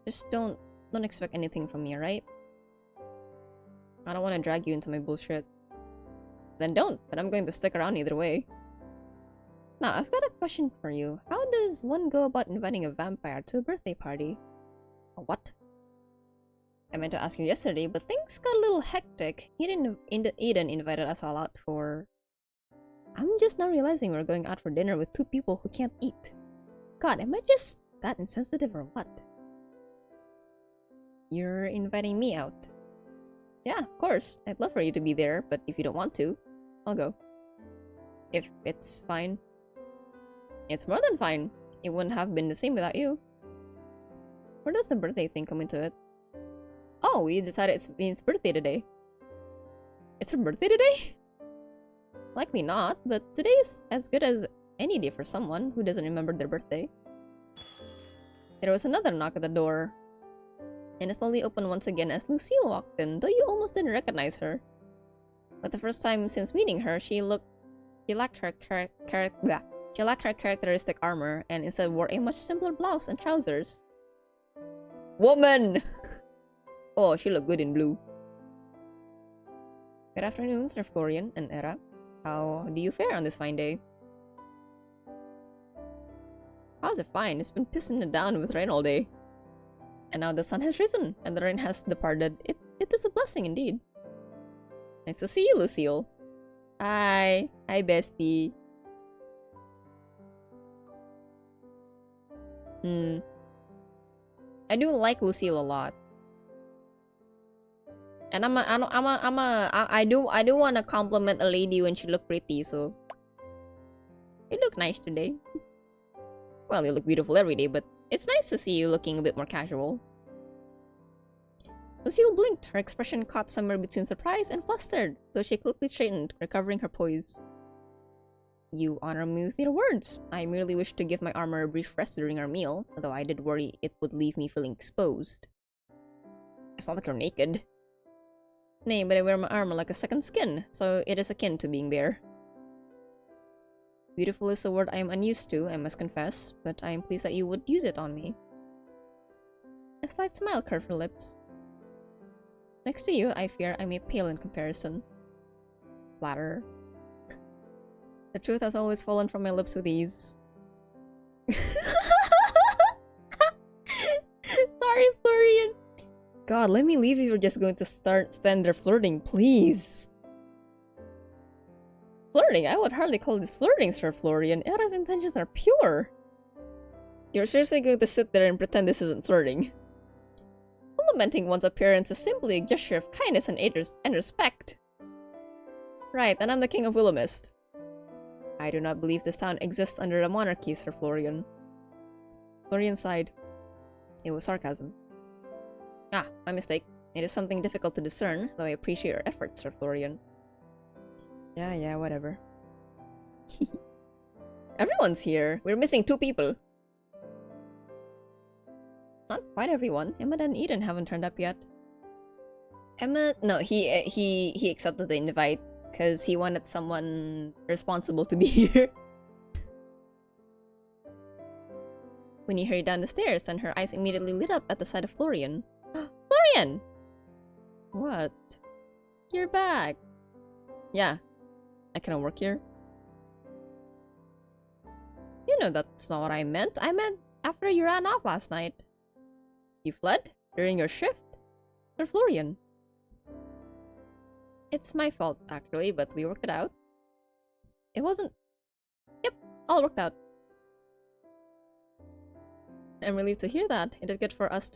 Just don't expect anything from me, alright? I don't want to drag you into my bullshit. Then don't, but I'm going to stick around either way. Now, I've got a question for you. How does one go about inviting a vampire to a birthday party? A what? I meant to ask you yesterday, but things got a little hectic. Eden invited us all out for... I'm just now realizing we're going out for dinner with two people who can't eat. God, am I just that insensitive or what? You're inviting me out. Yeah, of course. I'd love for you to be there, but if you don't want to, I'll go. If it's fine. It's more than fine. It wouldn't have been the same without you. Where does the birthday thing come into it? Oh, we decided it's Bean's birthday today. It's her birthday today? Likely not, but today is as good as any day for someone who doesn't remember their birthday. There was another knock at the door, and it slowly opened once again as Lucille walked in, though you almost didn't recognize her. But the first time since meeting her, she lacked her characteristic armor, and instead wore a much simpler blouse and trousers. Woman! Oh, she looked good in blue. Good afternoon, Sir Florian and Era. How do you fare on this fine day? How's it fine? It's been pissing it down with rain all day. And now the sun has risen, and the rain has departed. It is a blessing indeed. Nice to see you, Lucille. Hi. Hi, bestie. I do like Lucille a lot. And I do want to compliment a lady when she look pretty, so you look nice today. Well, you look beautiful every day, but It's nice to see you looking a bit more casual. Lucille blinked, her expression caught somewhere between surprise and flustered, though she quickly straightened, recovering her poise. You honor me with your words. I merely wish to give my armor a brief rest during our meal, though I did worry it would leave me feeling exposed. It's not like you're naked. Nay, but I wear my armor like a second skin, so it is akin to being bare. Beautiful is a word I am unused to, I must confess, but I am pleased that you would use it on me. A slight smile curved her lips. Next to you, I fear I may pale in comparison. Flatterer. The truth has always fallen from my lips with ease. Sorry, Florian. God, let me leave if you're just going to stand there flirting, please. Flirting? I would hardly call this flirting, Sir Florian. Era's intentions are pure. You're seriously going to sit there and pretend this isn't flirting? Complimenting one's appearance is simply a gesture of kindness and respect. Right, and I'm the King of Willamist. I do not believe this town exists under a monarchy, Sir Florian. Florian sighed. It was sarcasm. Ah, my mistake. It is something difficult to discern, though I appreciate your efforts, Sir Florian. Yeah, whatever. Everyone's here. We're missing 2 people. Not quite everyone. Emma and Eden haven't turned up yet. Emma... No, he accepted the invite because he wanted someone responsible to be here. When he hurried down the stairs, and her eyes immediately lit up at the sight of Florian. Florian! What? You're back. Yeah. I cannot work here. You know that's not what I meant. I meant after you ran off last night. You fled? During your shift? Sir Florian. It's my fault, actually, but we worked it out. It wasn't... Yep, all worked out. I'm relieved to hear that. It is good for us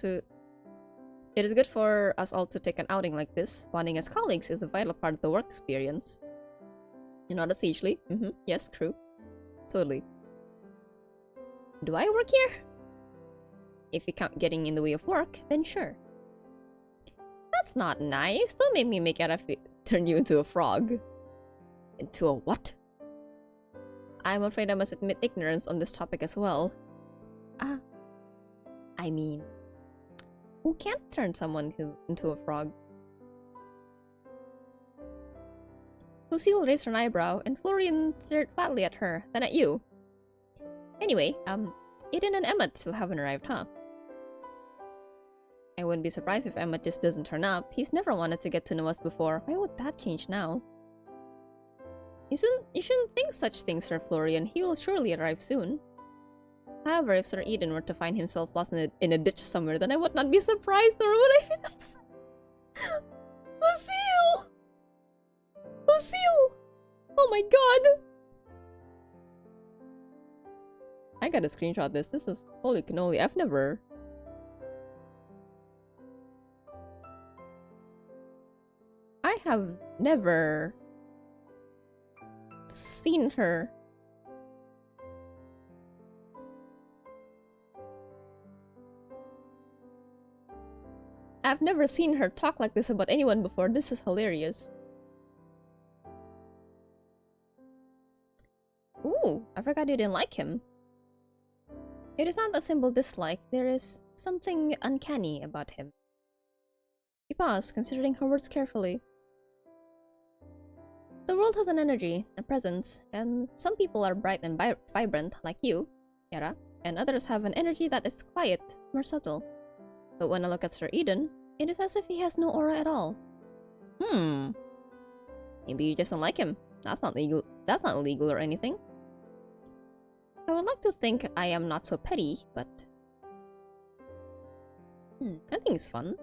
all to take an outing like this. Bonding as colleagues is a vital part of the work experience. You nodded sagely. Yes, true. Totally. Do I work here? If you count getting in the way of work, then sure. That's not nice. Don't make me turn you into a frog. Into a what? I'm afraid I must admit ignorance on this topic as well. I mean, who can't turn someone into a frog? Lucille raised her eyebrow, and Florian stared flatly at her, then at you. Anyway, Eden and Emmett still haven't arrived, huh? I wouldn't be surprised if Emmett just doesn't turn up. He's never wanted to get to know us before. Why would that change now? You shouldn't think such things, Sir Florian. He will surely arrive soon. However, if Sir Eden were to find himself lost in a ditch somewhere, then I would not be surprised, nor would I be upset. Lucille! Lucille! Oh my god! I gotta screenshot this. This is holy cannoli. I've never... I have never seen her. I've never seen her talk like this about anyone before. This is hilarious. Ooh, I forgot you didn't like him. It is not a simple dislike. There is something uncanny about him. She paused, considering her words carefully. The world has an energy, a presence, and some people are bright and vibrant, like you, Yara, and others have an energy that is quiet, more subtle. But when I look at Sir Eden, it is as if he has no aura at all. Maybe you just don't like him. That's not legal. That's not illegal or anything. I would like to think I am not so petty, but... I think it's fun.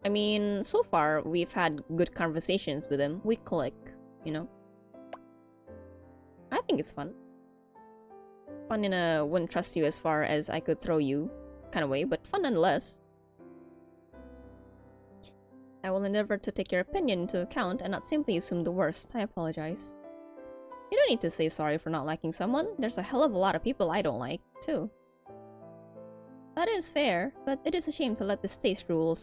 I mean, so far, we've had good conversations with him. We click, you know? I think it's fun. Fun in a wouldn't trust you as far as I could throw you kind of way, but fun nonetheless. I will endeavor to take your opinion into account and not simply assume the worst. I apologize. You don't need to say sorry for not liking someone. There's a hell of a lot of people I don't like, too. That is fair, but it is a shame to let this taste rule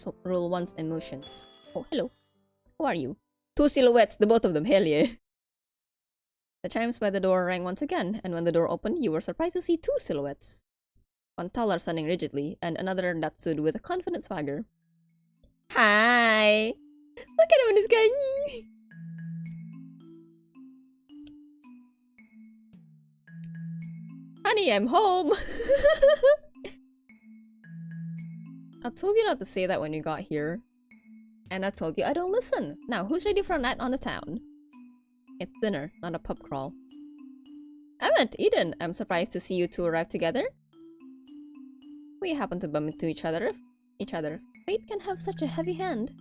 one's emotions. Oh, hello. Who are you? Two silhouettes, the both of them, hell yeah. The chimes by the door rang once again, and when the door opened, you were surprised to see two silhouettes. One taller standing rigidly, and another that stood with a confident swagger. Hi! Look at him and this guy! Honey, I'm home! I told you not to say that when you got here. And I told you I don't listen. Now, who's ready for a night on the town? It's dinner, not a pub crawl. Emmett, Eden, I'm surprised to see you two arrive together. We happen to bump into each other. Fate can have such a heavy hand.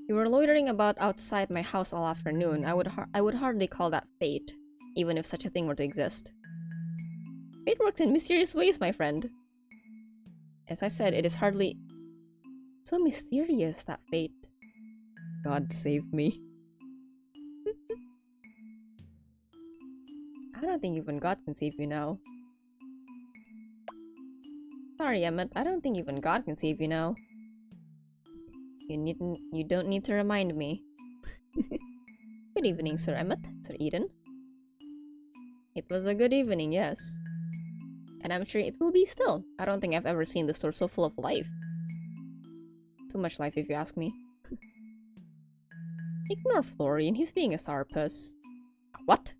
You were loitering about outside my house all afternoon. I would hardly call that fate, even if such a thing were to exist. Fate works in mysterious ways, my friend. As I said, it is hardly so mysterious, that fate. God save me. I don't think even God can save you now. Sorry, Emmett, I don't think even God can save you now. You don't need to remind me. Good evening, Sir Emmett, Sir Eden. It was a good evening, yes. And I'm sure it will be still. I don't think I've ever seen the store so full of life. Too much life if you ask me. Ignore Florian, he's being a sourpuss. What?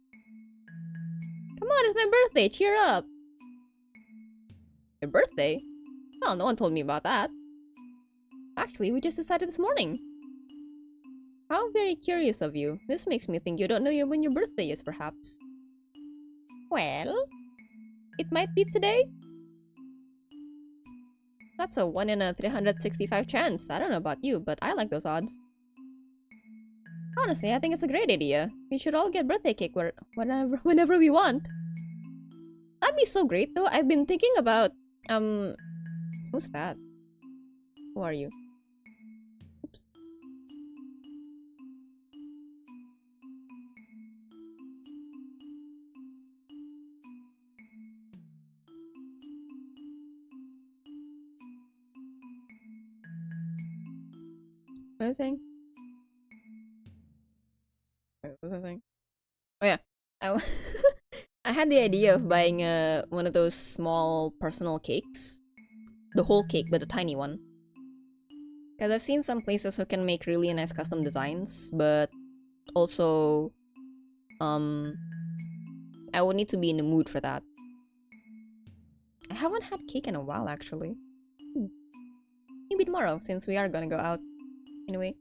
Come on, it's my birthday, cheer up! Your birthday? Well, no one told me about that. Actually, we just decided this morning. How very curious of you. This makes me think you don't know when your birthday is, perhaps. Well, it might be today. That's a 1 in a 365 chance. I don't know about you, but I like those odds. Honestly, I think it's a great idea. We should all get birthday cake whenever we want. That'd be so great, though. I've been thinking about, who's that? Who are you? Oops. What was I saying? Wait, what was I saying? Oh yeah, I had the idea of buying one of those small personal cakes, the whole cake, but a tiny one. Because I've seen some places who can make really nice custom designs, but also, I would need to be in the mood for that. I haven't had cake in a while, actually. Maybe tomorrow, since we are gonna go out. Anyway.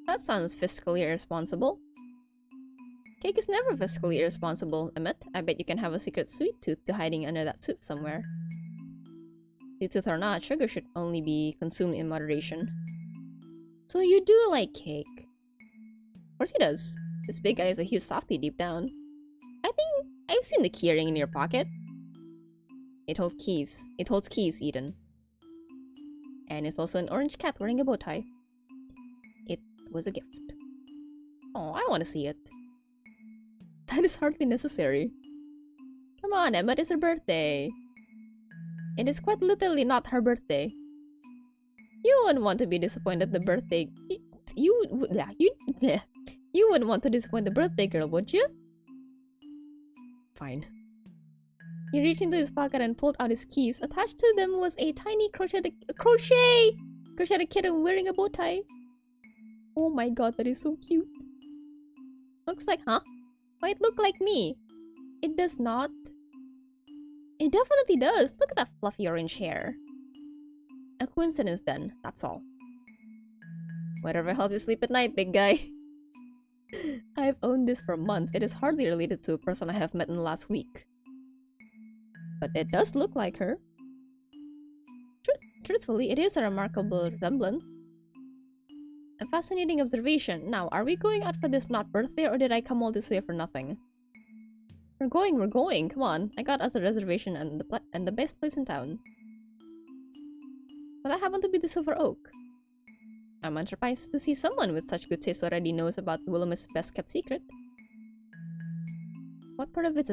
That sounds fiscally irresponsible. Cake is never fiscally irresponsible, Emmett. I bet you can have a secret sweet tooth hiding under that suit somewhere. Sweet tooth or not, sugar should only be consumed in moderation. So you do like cake? Of course he does. This big guy is a huge softie deep down. I think I've seen the key ring in your pocket. It holds keys. It holds keys, Eden. And it's also an orange cat wearing a bow tie. It was a gift. Oh, I want to see it. That is hardly necessary. Come on, Emma, it's her birthday. It is quite literally not her birthday. You wouldn't want to be disappointed the birthday... You wouldn't want to disappoint the birthday girl, would you? Fine. He reached into his pocket and pulled out his keys. Attached to them was a tiny crocheted kitten wearing a bow tie. Oh my god, that is so cute. Looks like, huh? Might look like me. It does not. It definitely does. Look at that fluffy orange hair. A coincidence then, that's all. Whatever helps you sleep at night, big guy. I've owned this for months. It is hardly related to a person I have met in the last week. But it does look like her. Truthfully, it is a remarkable resemblance. A fascinating observation. Now, are we going out for this not birthday, or did I come all this way for nothing? We're going. Come on. I got us a reservation and the best place in town. But that happened to be the Silver Oak. I'm unsurprised to see someone with such good taste already knows about Willem's best-kept secret. What part of it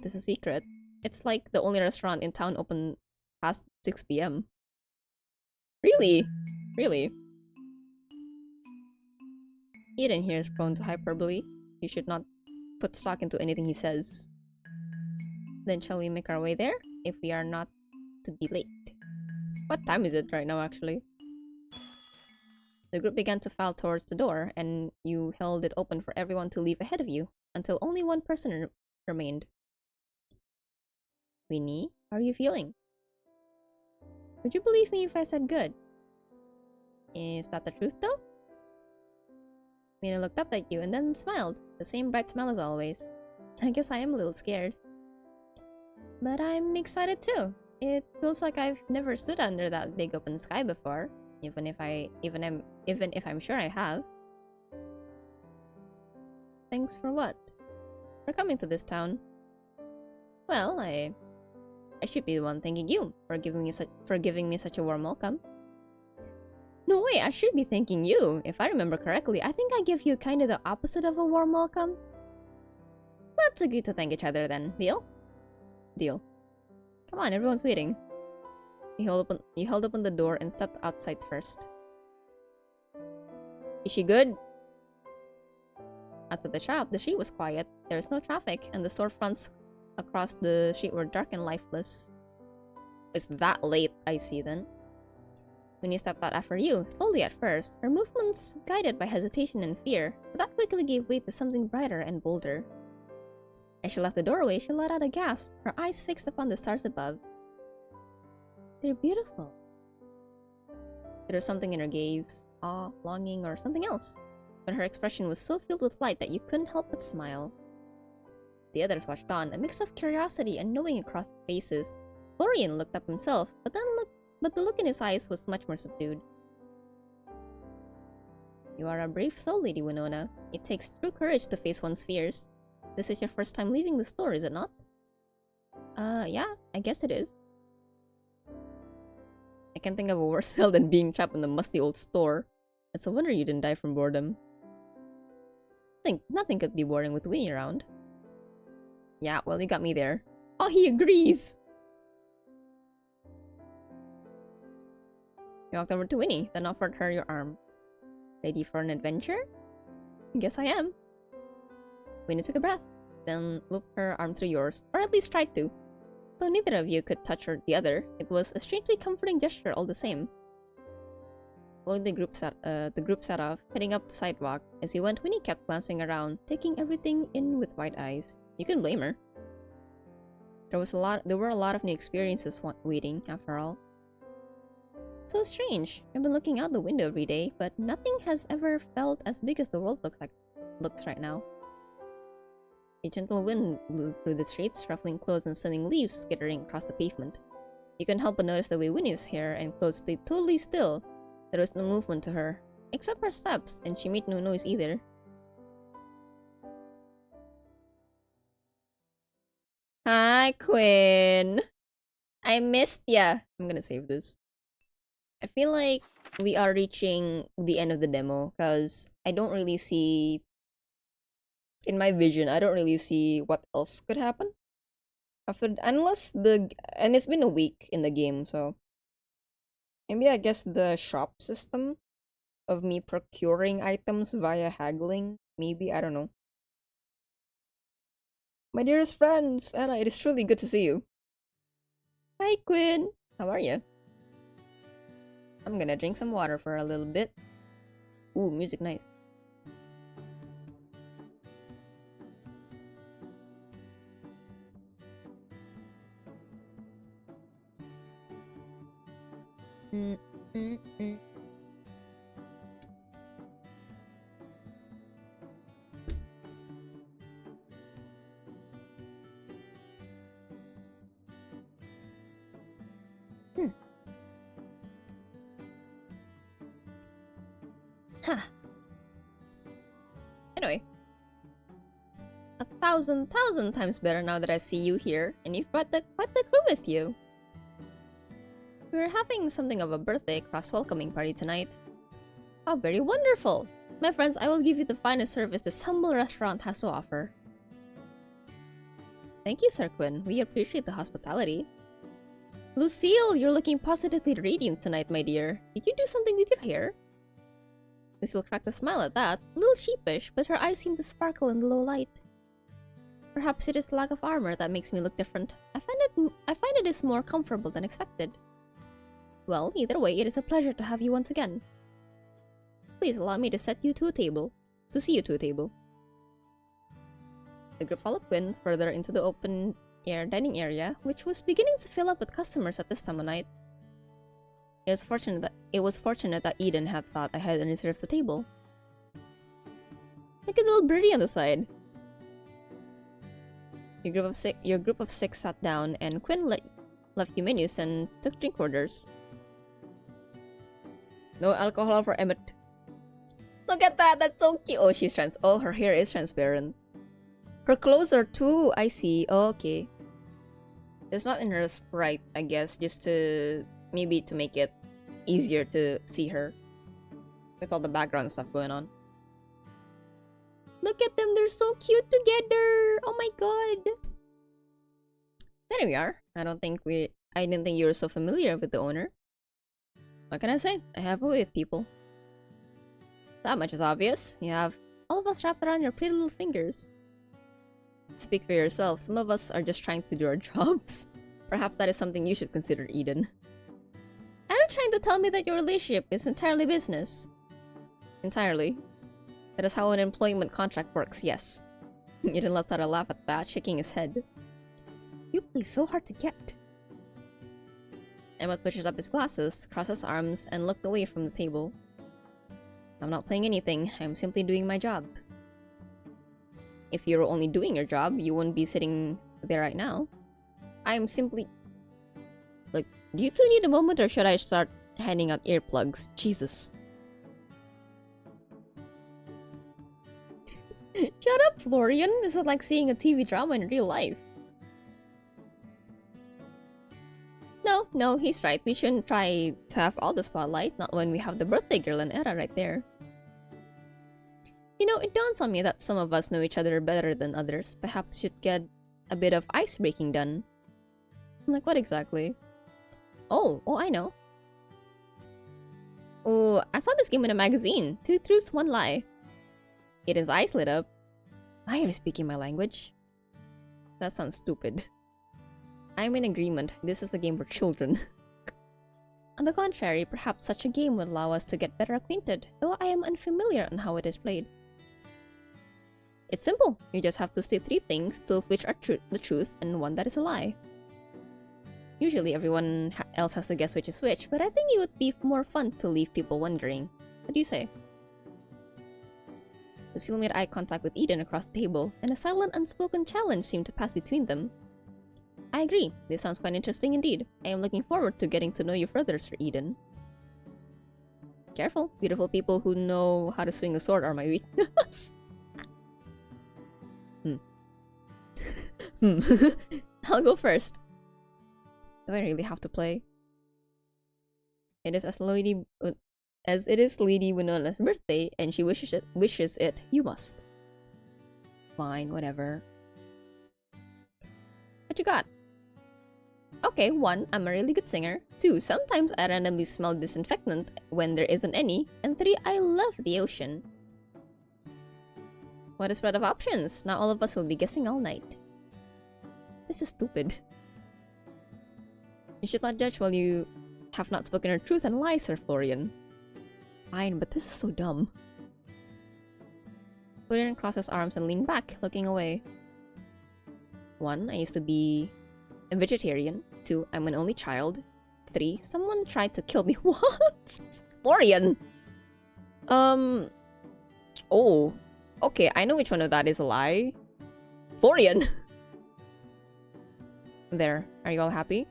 is a secret? It's like the only restaurant in town open past 6 p.m. Really? Really? Eden here is prone to hyperbole. You should not put stock into anything he says. Then shall we make our way there? If we are not to be late. What time is it right now, actually? The group began to file towards the door, and you held it open for everyone to leave ahead of you, until only one person remained. Winnie, how are you feeling? Would you believe me if I said good? Is that the truth, though? Mina looked up at you and then smiled, the same bright smile as always. I guess I am a little scared. But I'm excited too. It feels like I've never stood under that big open sky before, even if I'm sure I have. Thanks for what? For coming to this town. Well, I should be the one thanking you for giving me such a warm welcome. No way, I should be thanking you. If I remember correctly, I think I give you kind of the opposite of a warm welcome. Let's agree to thank each other then. Deal? Deal. Come on, everyone's waiting. You held open the door and stepped outside first. Is she good? Outside the shop, the street was quiet. There was no traffic, and the storefronts across the street were dark and lifeless. It's that late, I see then. Winnie stepped out after you, slowly at first, her movements guided by hesitation and fear, but that quickly gave way to something brighter and bolder. As she left the doorway, she let out a gasp, her eyes fixed upon the stars above. They're beautiful. There was something in her gaze, awe, longing, or something else, but her expression was so filled with light that you couldn't help but smile. The others watched on, a mix of curiosity and knowing across their faces. Florian looked up himself, but the look in his eyes was much more subdued. You are a brave soul, Lady Winona. It takes true courage to face one's fears. This is your first time leaving the store, is it not? Yeah, I guess it is. I can't think of a worse hell than being trapped in the musty old store. It's a wonder you didn't die from boredom. Nothing could be boring with Winnie around. Yeah, well, you got me there. Oh, he agrees! You walked over to Winnie, then offered her your arm. Ready for an adventure? I guess I am. Winnie took a breath, then looped her arm through yours, or at least tried to. Though neither of you could touch the other, it was a strangely comforting gesture all the same. Following the group set off, heading up the sidewalk. As you went, Winnie kept glancing around, taking everything in with wide eyes. You couldn't blame her. There were a lot of new experiences waiting, after all. So strange. I've been looking out the window every day, but nothing has ever felt as big as the world looks right now. A gentle wind blew through the streets, ruffling clothes and sending leaves skittering across the pavement. You couldn't help but notice the way Winnie's hair and clothes stayed totally still. There was no movement to her, except her steps, and she made no noise either. Hi, Quinn. I missed ya. I'm gonna save this. I feel like we are reaching the end of the demo, because I don't really see... In my vision, I don't really see what else could happen. And it's been a week in the game, so... Maybe I guess the shop system of me procuring items via haggling. Maybe, I don't know. My dearest friends, Anna, it is truly good to see you. Hi, Quinn. How are you? I'm gonna drink some water for a little bit. Ooh, music nice. Huh. Anyway. 1,000 times better now that I see you here, and you've brought quite the crew with you. We were having something of a birthday cross-welcoming party tonight. How very wonderful! My friends, I will give you the finest service this humble restaurant has to offer. Thank you, Sir Quinn. We appreciate the hospitality. Lucille, you're looking positively radiant tonight, my dear. Did you do something with your hair? Lucille cracked a smile at that, a little sheepish, but her eyes seemed to sparkle in the low light. Perhaps it is the lack of armor that makes me look different. I find it is more comfortable than expected. Well, either way, it is a pleasure to have you once again. Please allow me to see you to a table. The group followed Quinn further into the open-air dining area, which was beginning to fill up with customers at this time of night. It was fortunate that Eden had thought ahead and reserved the table. Look at the little birdie on the side. Your group of six sat down, and Quinn left you menus and took drink orders. No alcohol for Emmett. Look at that! That's so cute! Oh, her hair is transparent. Her clothes are too, I see. Oh, okay. It's not in her sprite, I guess, just to... maybe to make it easier to see her. With all the background stuff going on. Look at them, they're so cute together! Oh my god! There we are. I didn't think you were so familiar with the owner. What can I say? I have a way with people. That much is obvious. You have all of us wrapped around your pretty little fingers. Speak for yourself. Some of us are just trying to do our jobs. Perhaps that is something you should consider, Eden. Are you trying to tell me that your relationship is entirely business? Entirely. That is how an employment contract works, yes. Eden lets out a laugh at that, shaking his head. You play so hard to get. Emmett pushes up his glasses, crosses arms, and looked away from the table. I'm not playing anything, I'm simply doing my job. If you were only doing your job, you wouldn't be sitting there right now. I'm simply... Look, do you two need a moment or should I start handing out earplugs? Jesus. Shut up, Florian! This is like seeing a TV drama in real life. No, he's right. We shouldn't try to have all the spotlight, not when we have the birthday girl and Era right there. You know, it dawns on me that some of us know each other better than others. Perhaps should get a bit of ice-breaking done. Like what exactly? Oh, I know. Oh, I saw this game in a magazine. 2 truths, 1 lie. Eden's eyes lit up. Now you're speaking my language. That sounds stupid. I'm in agreement. This is a game for children. On the contrary, perhaps such a game would allow us to get better acquainted, though I am unfamiliar on how it is played. It's simple. You just have to say 3 things, 2 of which are the truth and 1 that is a lie. Usually everyone else has to guess which is which, but I think it would be more fun to leave people wondering. What do you say? Lucille made eye contact with Eden across the table, and a silent, unspoken challenge seemed to pass between them. I agree. This sounds quite interesting indeed. I am looking forward to getting to know you further, Sir Eden. Careful. Beautiful people who know how to swing a sword are my weakness. I'll go first. Do I really have to play? It is as it is Lady Winona's birthday, and she wishes it, you must. Fine, whatever. What you got? Okay, 1, I'm a really good singer. 2, sometimes I randomly smell disinfectant when there isn't any. And 3, I love the ocean. What a spread of options! Now all of us will be guessing all night. This is stupid. You should not judge while you have not spoken your truth and lies, Sir Florian. Fine, but this is so dumb. Florian crossed his arms and leaned back, looking away. 1, I used to be a vegetarian. 2, I'm an only child. 3, someone tried to kill me. What? Florian! Oh. Okay, I know which one of that is a lie. Florian! There. Are you all happy?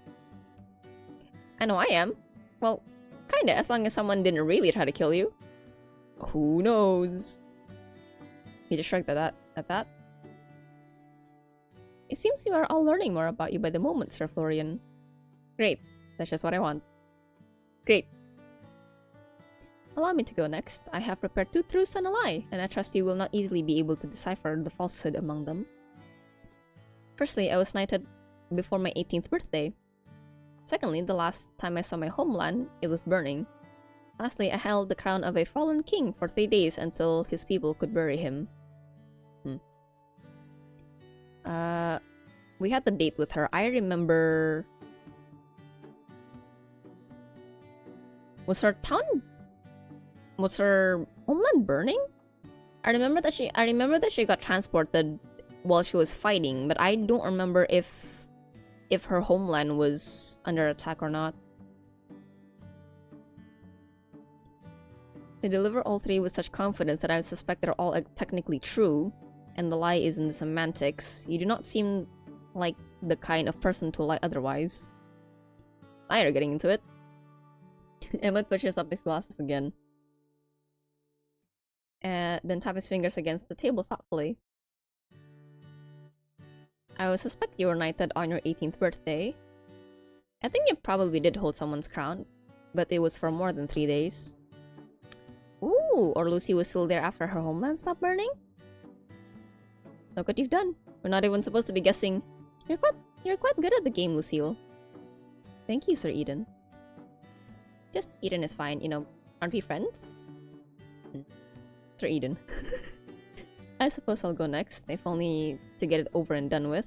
I know I am. Well, kinda, as long as someone didn't really try to kill you. Who knows? He just shrugged at that. It seems you are all learning more about you by the moment, Sir Florian. Great. That's just what I want. Great. Allow me to go next. I have prepared 2 truths and a lie, and I trust you will not easily be able to decipher the falsehood among them. Firstly, I was knighted before my 18th birthday. Secondly, the last time I saw my homeland, it was burning. Lastly, I held the crown of a fallen king for 3 days until his people could bury him. We had the date with her. I remember... Was her homeland burning? I remember that she got transported while she was fighting, but I don't remember if her homeland was under attack or not. They deliver all three with such confidence that I suspect they're all technically true, and the lie is in the semantics. You do not seem like the kind of person to lie otherwise. Now you're getting into it. Emmett pushes up his glasses again. Then tap his fingers against the table thoughtfully. I would suspect you were knighted on your 18th birthday. I think you probably did hold someone's crown, but it was for more than 3 days. Ooh, or Lucy was still there after her homeland stopped burning? Look what you've done. We're not even supposed to be guessing. You're quite good at the game, Lucille. Thank you, Sir Eden. Just Eden is fine, you know. Aren't we friends? Sir Eden. I suppose I'll go next, if only to get it over and done with.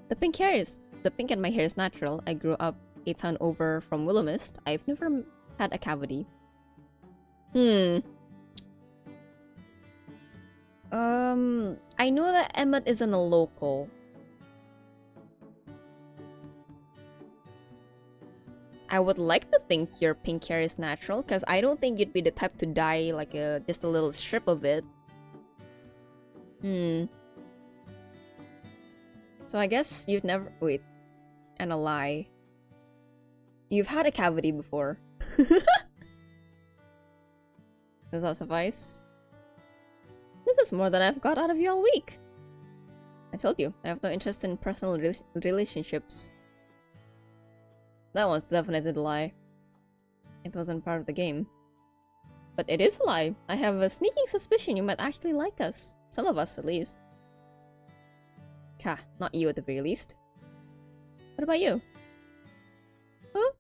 The pink in my hair is natural. I grew up a town over from Willowmist. I've never had a cavity. I know that Emmett isn't a local. I would like to think your pink hair is natural, because I don't think you'd be the type to dye like just a little strip of it. So I guess you've never... Wait. And a lie. You've had a cavity before. Does that suffice? This is more than I've got out of you all week. I told you, I have no interest in personal relationships. That one's definitely the lie. It wasn't part of the game. But it is a lie. I have a sneaking suspicion you might actually like us. Some of us, at least. Ka, not you at the very least. What about you? Huh?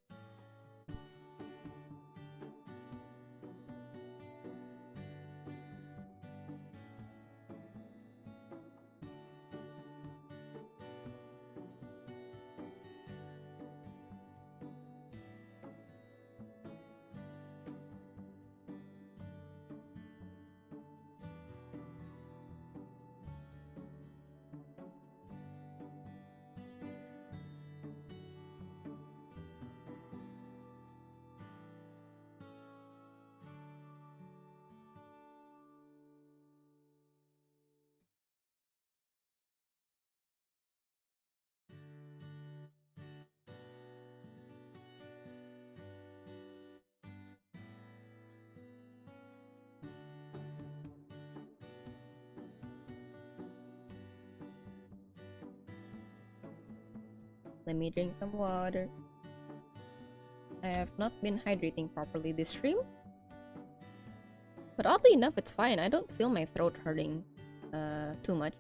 Let me drink some water. I have not been hydrating properly this stream. But oddly enough, it's fine. I don't feel my throat hurting too much.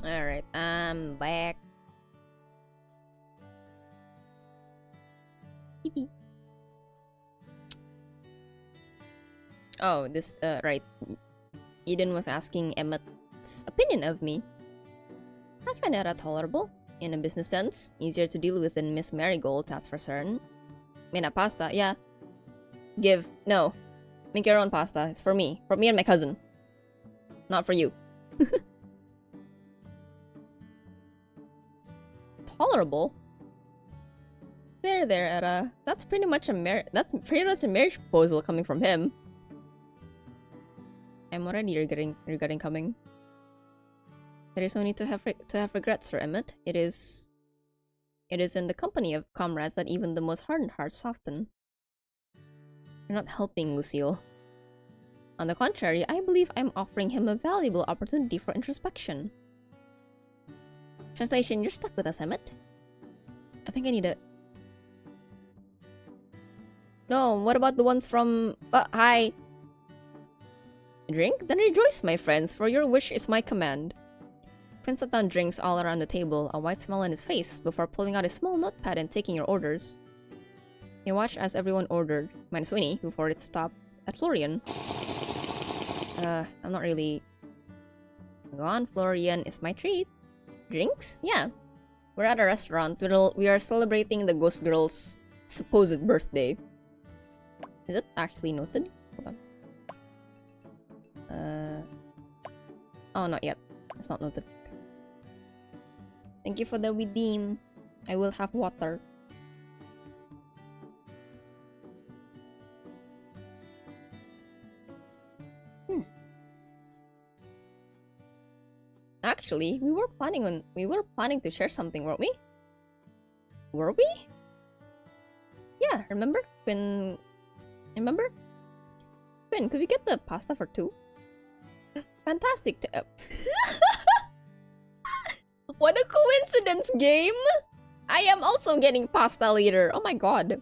Alright, I'm back. Pee-pee. Oh, this, right. Eden was asking Emmett's opinion of me. I find that tolerable. in a business sense. Easier to deal with than Miss Marigold, that's for certain. Made a pasta, yeah. Give. No. Make your own pasta. It's for me. For me and my cousin. Not for you. Tolerable? There, Etta. That's pretty much a marriage proposal coming from him. I'm already regretting coming. There is no need to have regrets, Sir Emmett. It is in the company of comrades that even the most hardened hearts soften. You're not helping, Lucille. On the contrary, I believe I'm offering him a valuable opportunity for introspection. Translation, you're stuck with us, Emmett. I think I need a... No, what about the ones from... hi! Drink? Then rejoice, my friends, for your wish is my command. Quinn set down drinks all around the table, a wide smile on his face, before pulling out a small notepad and taking your orders. He watched as everyone ordered, minus Winnie, before it stopped at Florian. I'm not really... Go on, Florian, it's my treat. Drinks? Yeah. We're at a restaurant. We are celebrating the ghost girl's supposed birthday. Is it actually noted? Hold on. Oh, not yet. It's not noted. Thank you for the redeem. I will have water. Actually, we were planning to share something, weren't we? Were we? Yeah, remember? Quinn, could we get the pasta for 2? Fantastic. What a coincidence, game! I am also getting pasta later. Oh my god.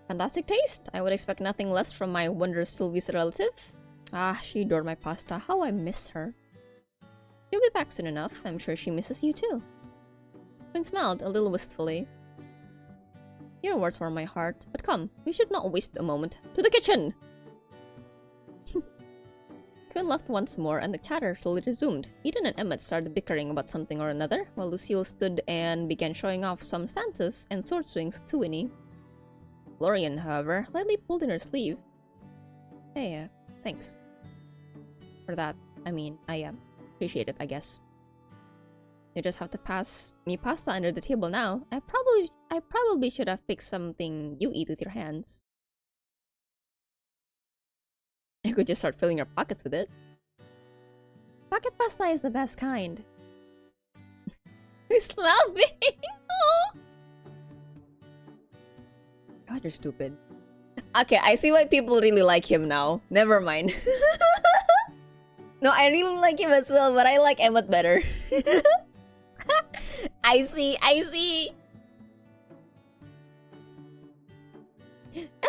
Fantastic taste. I would expect nothing less from my wondrous Sylvie's relative. Ah, she adored my pasta. How I miss her. She'll be back soon enough. I'm sure she misses you too. Quinn smiled a little wistfully. Your words warm my heart, but come, we should not waste a moment. To the kitchen! Quinn left once more, and the chatter slowly resumed. Eden and Emmett started bickering about something or another, while Lucille stood and began showing off some stances and sword swings to Winnie. Florian, however, lightly pulled in her sleeve. Hey, thanks. For that, I mean, I appreciate it, I guess. You just have to pass me pasta under the table now. I probably should have picked something you eat with your hands. You could just start filling your pockets with it. Pocket pasta is the best kind. He's laughing! God, you're stupid. Okay, I see why people really like him now. Never mind. No, I really like him as well, but I like Emmett better. I see.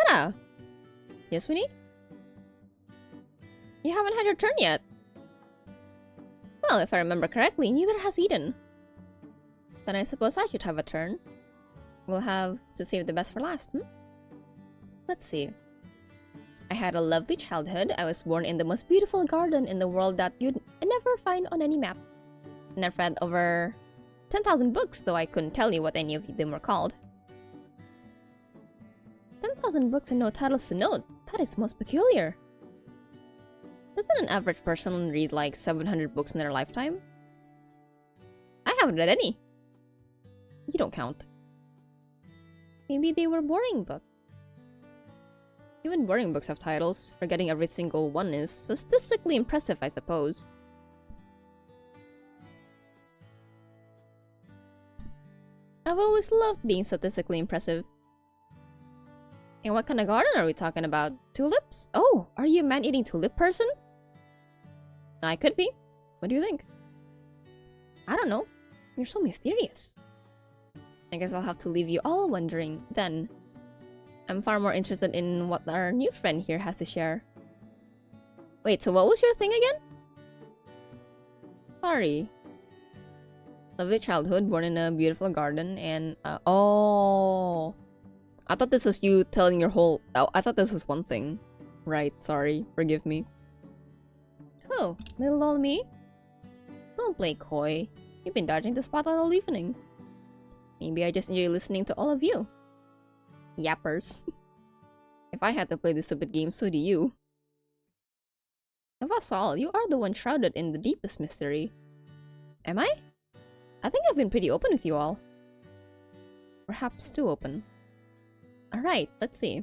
Anna! Yes, Winnie? You haven't had your turn yet. Well, if I remember correctly, neither has Eden. Then I suppose I should have a turn. We'll have to save the best for last, Let's see. I had a lovely childhood. I was born in the most beautiful garden in the world that you'd never find on any map. And I've read over 10,000 books, though I couldn't tell you what any of them were called. 10,000 books and no titles to note. That is most peculiar. Doesn't an average person read like 700 books in their lifetime? I haven't read any. You don't count. Maybe they were boring books. Even boring books have titles. Forgetting every single one is statistically impressive, I suppose. I've always loved being statistically impressive. And what kind of garden are we talking about? Tulips? Oh, are you a man-eating tulip person? I could be. What do you think? I don't know. You're so mysterious. I guess I'll have to leave you all wondering then. I'm far more interested in what our new friend here has to share. Wait, so what was your thing again? Sorry. Lovely childhood, born in a beautiful garden, and oh, I thought this was you telling your whole. Oh, I thought this was one thing. Right, sorry, forgive me. Oh, little old me? Don't play coy. You've been dodging the spotlight all evening. Maybe I just enjoy listening to all of you. Yappers. If I had to play this stupid game, so do you. Of us all, you are the one shrouded in the deepest mystery. Am I? I think I've been pretty open with you all. Perhaps too open. Alright, let's see.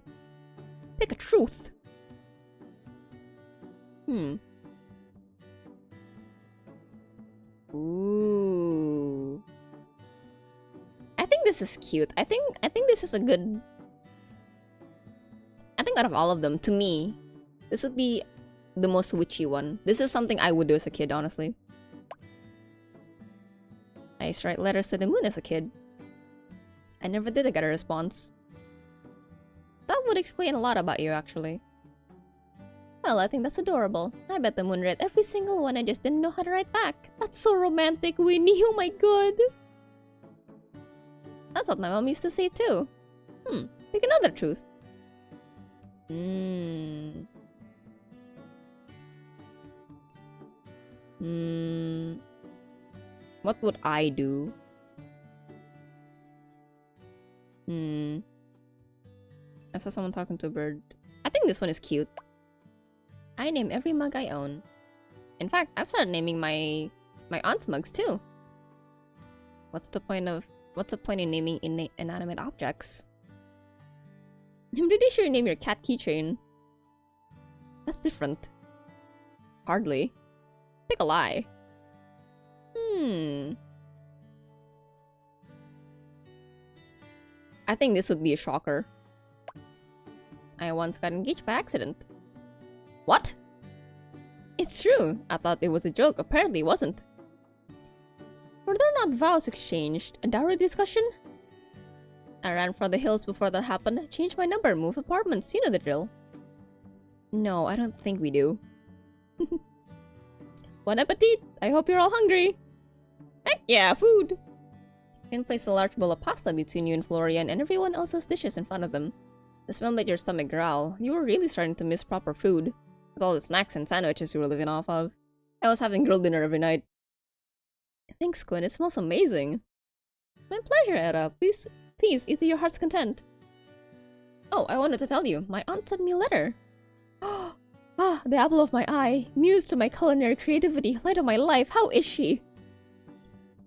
Pick a truth. Ooh. I think this is cute. I think this is a good... I think out of all of them, to me, this would be the most witchy one. This is something I would do as a kid, honestly. I used to write letters to the moon as a kid. I never did get a response. That would explain a lot about you, actually. Well, I think that's adorable. I bet the moon read every single one, I just didn't know how to write back. That's so romantic, Winnie, oh my god! That's what my mom used to say too. Pick another truth. What would I do? I saw someone talking to a bird. I think this one is cute. I name every mug I own. In fact, I've started naming my aunt's mugs too. What's the point in naming inanimate objects? I'm pretty sure you name your cat keychain. That's different. Hardly. Pick a lie. I think this would be a shocker. I once got engaged by accident. What? It's true. I thought it was a joke. Apparently it wasn't. Were there not vows exchanged? A dowry discussion? I ran for the hills before that happened. Changed my number, move apartments. You know the drill. No, I don't think we do. Bon appetit! I hope you're all hungry. Heck yeah, food! You can place a large bowl of pasta between you and Florian and everyone else's dishes in front of them. The smell made your stomach growl. You were really starting to miss proper food. With all the snacks and sandwiches you were living off of. I was having grilled dinner every night. Thanks, Quinn. It smells amazing. My pleasure, Era. Please eat to your heart's content. Oh, I wanted to tell you. My aunt sent me a letter. Ah, the apple of my eye. Muse to my culinary creativity. Light of my life. How is she?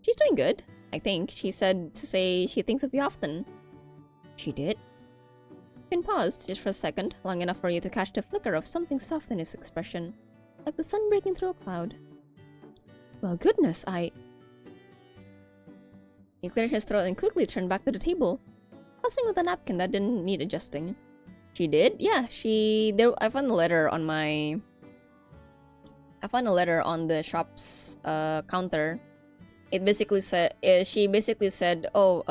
She's doing good, I think. She said to say she thinks of you often. She did? Finn paused just for a second, long enough for you to catch the flicker of something soft in his expression, like the sun breaking through a cloud. Well, goodness, He cleared his throat and quickly turned back to the table, fussing with a napkin that didn't need adjusting. She did? Yeah, I found a letter on the shop's counter. It basically said, she basically said, oh,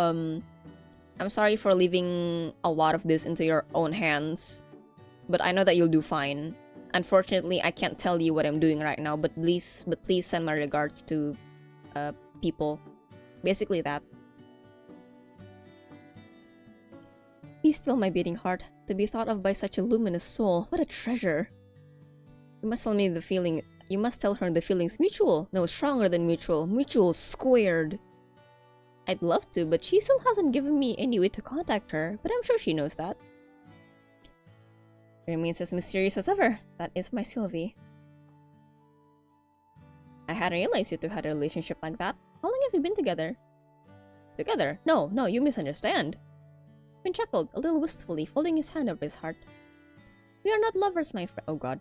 I'm sorry for leaving a lot of this into your own hands, but I know that you'll do fine. Unfortunately, I can't tell you what I'm doing right now, but please send my regards to people. Basically that. Be still, my beating heart. To be thought of by such a luminous soul, what a treasure. You must tell her the feeling's mutual. No, stronger than mutual. Mutual squared. I'd love to, but she still hasn't given me any way to contact her, but I'm sure she knows that. It remains as mysterious as ever. That is my Sylvie. I hadn't realized you two had a relationship like that. How long have you been together? Together? No, you misunderstand. Finn chuckled, a little wistfully, folding his hand over his heart. We are not lovers, my friend. Oh god.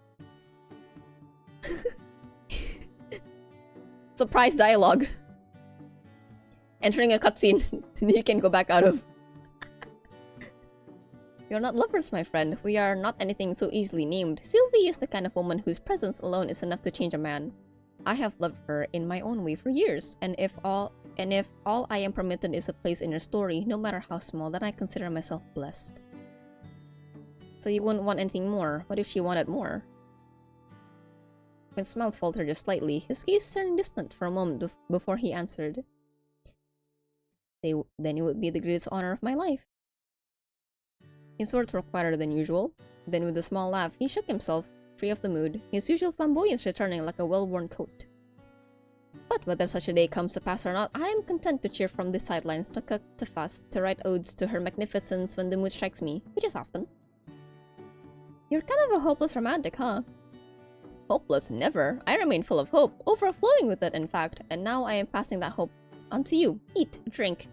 Surprise dialogue. Entering a cutscene you can go back out of. We are not lovers, my friend. We are not anything so easily named. Sylvie is the kind of woman whose presence alone is enough to change a man. I have loved her in my own way for years, and if all I am permitted is a place in her story, no matter how small, then I consider myself blessed. So you wouldn't want anything more? What if she wanted more? His mouth faltered just slightly. His gaze turned distant for a moment before he answered. Then it would be the greatest honor of my life. His words were quieter than usual. Then with a small laugh, he shook himself, free of the mood, his usual flamboyance returning like a well-worn coat. But whether such a day comes to pass or not, I am content to cheer from the sidelines, to cook, to fuss, to write odes to her magnificence when the mood strikes me, which is often. You're kind of a hopeless romantic, huh? Hopeless? Never. I remain full of hope, overflowing with it, in fact, and now I am passing that hope on to you. Eat, drink,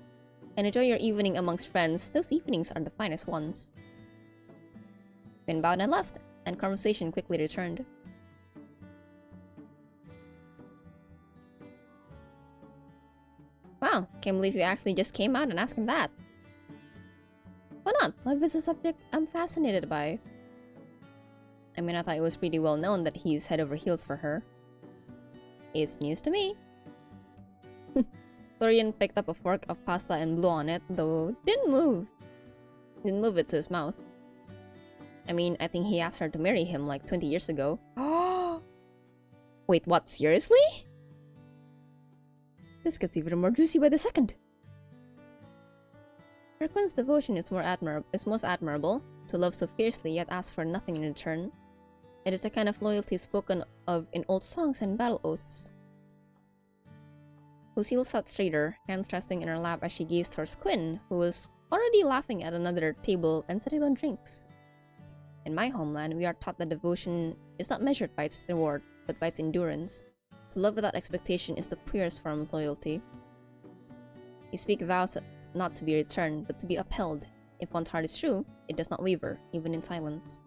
and enjoy your evening amongst friends. Those evenings are the finest ones. Finn bowed and left, and conversation quickly returned. Wow, can't believe you actually just came out and asked him that. Why not? Love is a subject I'm fascinated by. I mean, I thought it was pretty well known that he's head over heels for her. It's news to me. Florian picked up a fork of pasta and blew on it, though didn't move it to his mouth. I mean, I think he asked her to marry him like 20 years ago. Wait, what? Seriously? This gets even more juicy by the second. Erquin's devotion is most admirable, to love so fiercely yet ask for nothing in return. It is a kind of loyalty spoken of in old songs and battle oaths. Lucille sat straighter, hands resting in her lap as she gazed towards Quinn, who was already laughing at another table and setting on drinks. In my homeland, we are taught that devotion is not measured by its reward, but by its endurance. To love without expectation is the purest form of loyalty. You speak vows not to be returned, but to be upheld. If one's heart is true, it does not waver, even in silence.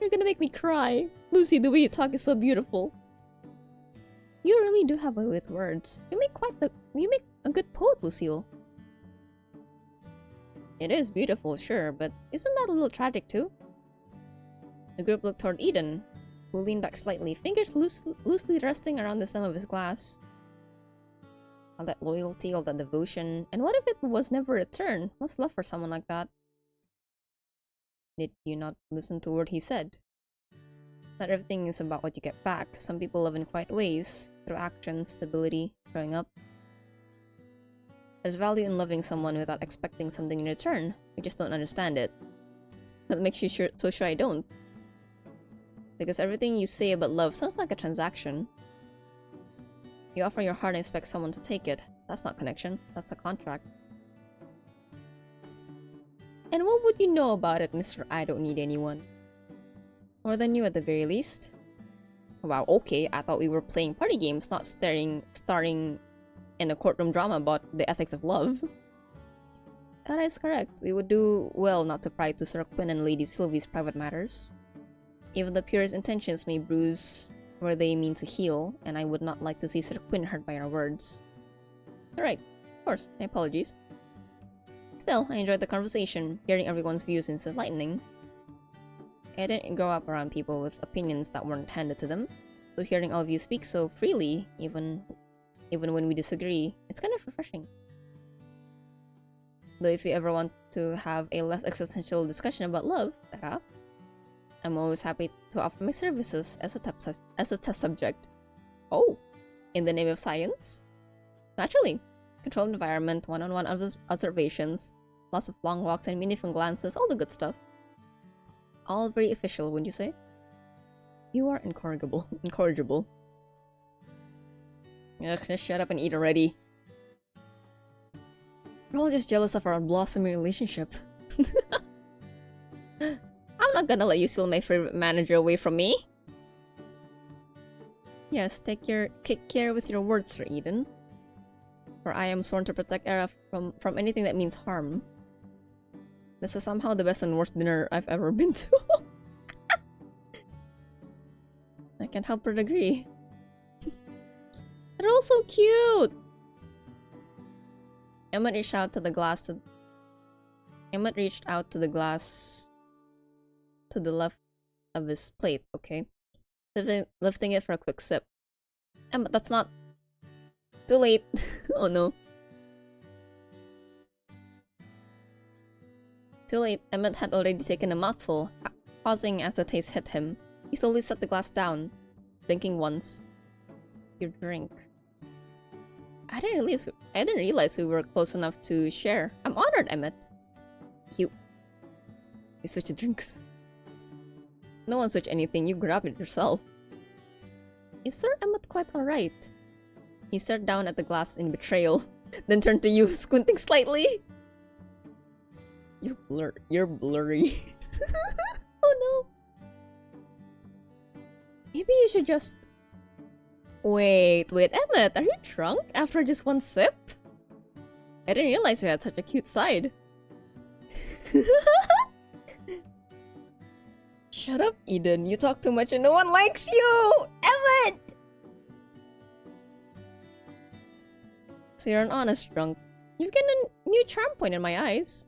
You're gonna make me cry. Lucy, the way you talk is so beautiful. You really do have a way with words. You make a good poet, Lucille. It is beautiful, sure, but isn't that a little tragic too? The group looked toward Eden, who leaned back slightly, fingers loosely resting around the stem of his glass. All that loyalty, all that devotion, and what if it was never returned? What's love for someone like that? Did you not listen to what he said? Not everything is about what you get back. Some people love in quiet ways, through action, stability, growing up. There's value in loving someone without expecting something in return. We just don't understand it. What makes you so sure I don't? Because everything you say about love sounds like a transaction. You offer your heart and expect someone to take it. That's not connection, that's the contract. And what would you know about it, Mr. I don't need anyone? More than you at the very least. Wow, okay, I thought we were playing party games, not starring in a courtroom drama about the ethics of love. That is correct. We would do well not to pry to Sir Quinn and Lady Sylvie's private matters. Even the purest intentions may bruise where they mean to heal, and I would not like to see Sir Quinn hurt by our words. Alright, of course, my apologies. Still, I enjoyed the conversation. Hearing everyone's views is enlightening. I didn't grow up around people with opinions that weren't handed to them, so hearing all of you speak so freely, even when we disagree, it's kind of refreshing. Though if you ever want to have a less existential discussion about love, I'm always happy to offer my services as a test subject. Oh, in the name of science? Naturally. Controlled environment, one-on-one observations, lots of long walks and meaningful glances, all the good stuff. All very official, wouldn't you say? You are incorrigible. Incorrigible. Ugh, just shut up and eat already. We're all just jealous of our blossoming relationship. I'm not gonna let you steal my favorite manager away from me. Yes, take care with your words, Sir Eden. For I am sworn to protect Era from anything that means harm. This is somehow the best and worst dinner I've ever been to. I can't help but agree. They're all so cute! Emmett reached out to the glass to the left of his plate, okay? Lifting it for a quick sip. Emmett, that's not... Too late. Oh no. Too late. Emmett had already taken a mouthful, pausing as the taste hit him. He slowly set the glass down, drinking once. Your drink. I didn't realize we were close enough to share. I'm honored, Emmett. You switched drinks. No one switched anything, you grabbed it yourself. Is Sir Emmett quite alright? He stared down at the glass in betrayal, then turned to you, squinting slightly. You're blurry. Oh no. Maybe you should just... Wait, Emmett, are you drunk after just one sip? I didn't realize you had such a cute side. Shut up, Eden. You talk too much and no one likes you! Emmett! So you're an honest drunk. You've got a new charm point in my eyes.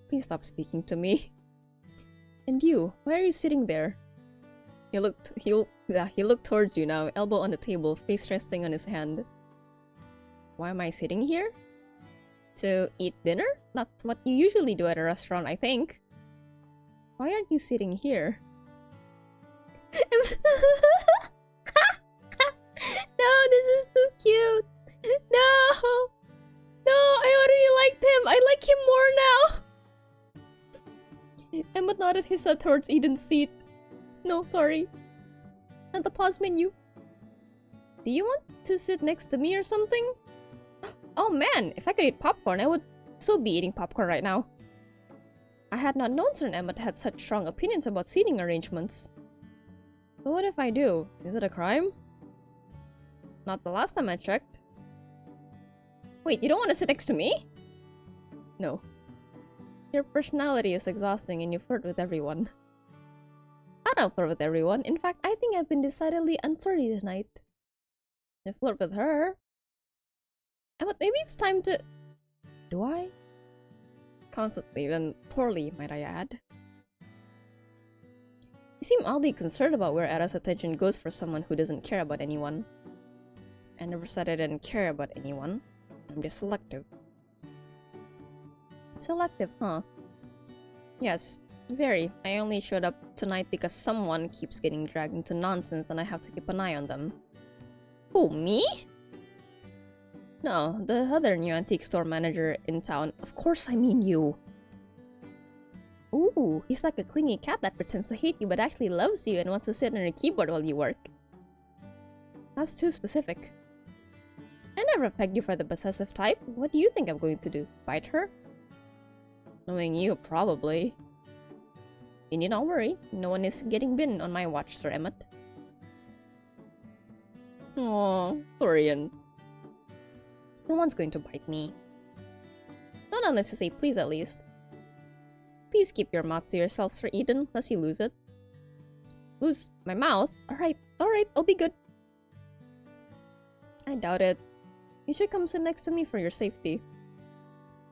Please stop speaking to me. And you, why are you sitting there? He looked towards you now, elbow on the table, face resting on his hand. Why am I sitting here? To eat dinner? That's what you usually do at a restaurant, I think. Why aren't you sitting here? No, this is too cute. No! No, I already liked him. I like him more now. Emma nodded his head towards Eden's seat. No, sorry. At the pause menu. Do you want to sit next to me or something? Oh man, if I could eat popcorn, I would so be eating popcorn right now. I had not known Sir Emmett had such strong opinions about seating arrangements. But what if I do? Is it a crime? Not the last time I checked. Wait, you don't want to sit next to me? No. Your personality is exhausting and you flirt with everyone. I don't flirt with everyone. In fact, I think I've been decidedly unflirty tonight. I flirt with her. But maybe it's time to... Do I? Constantly, then poorly, might I add. You seem oddly concerned about where Era's attention goes for someone who doesn't care about anyone. I never said I didn't care about anyone. I'm just selective. Selective, huh? Yes, very. I only showed up tonight because someone keeps getting dragged into nonsense and I have to keep an eye on them. Who, me? No, the other new antique store manager in town. Of course I mean you. Ooh, he's like a clingy cat that pretends to hate you but actually loves you and wants to sit on your keyboard while you work. That's too specific. I never pegged you for the possessive type. What do you think I'm going to do? Bite her? Knowing you, probably. You need not worry. No one is getting bitten on my watch, Sir Emmett. Aww, Florian. No one's going to bite me. Not unless you say please at least. Please keep your mouth to yourself, Sir Eden, lest you lose it. Lose my mouth? Alright, I'll be good. I doubt it. You should come sit next to me for your safety.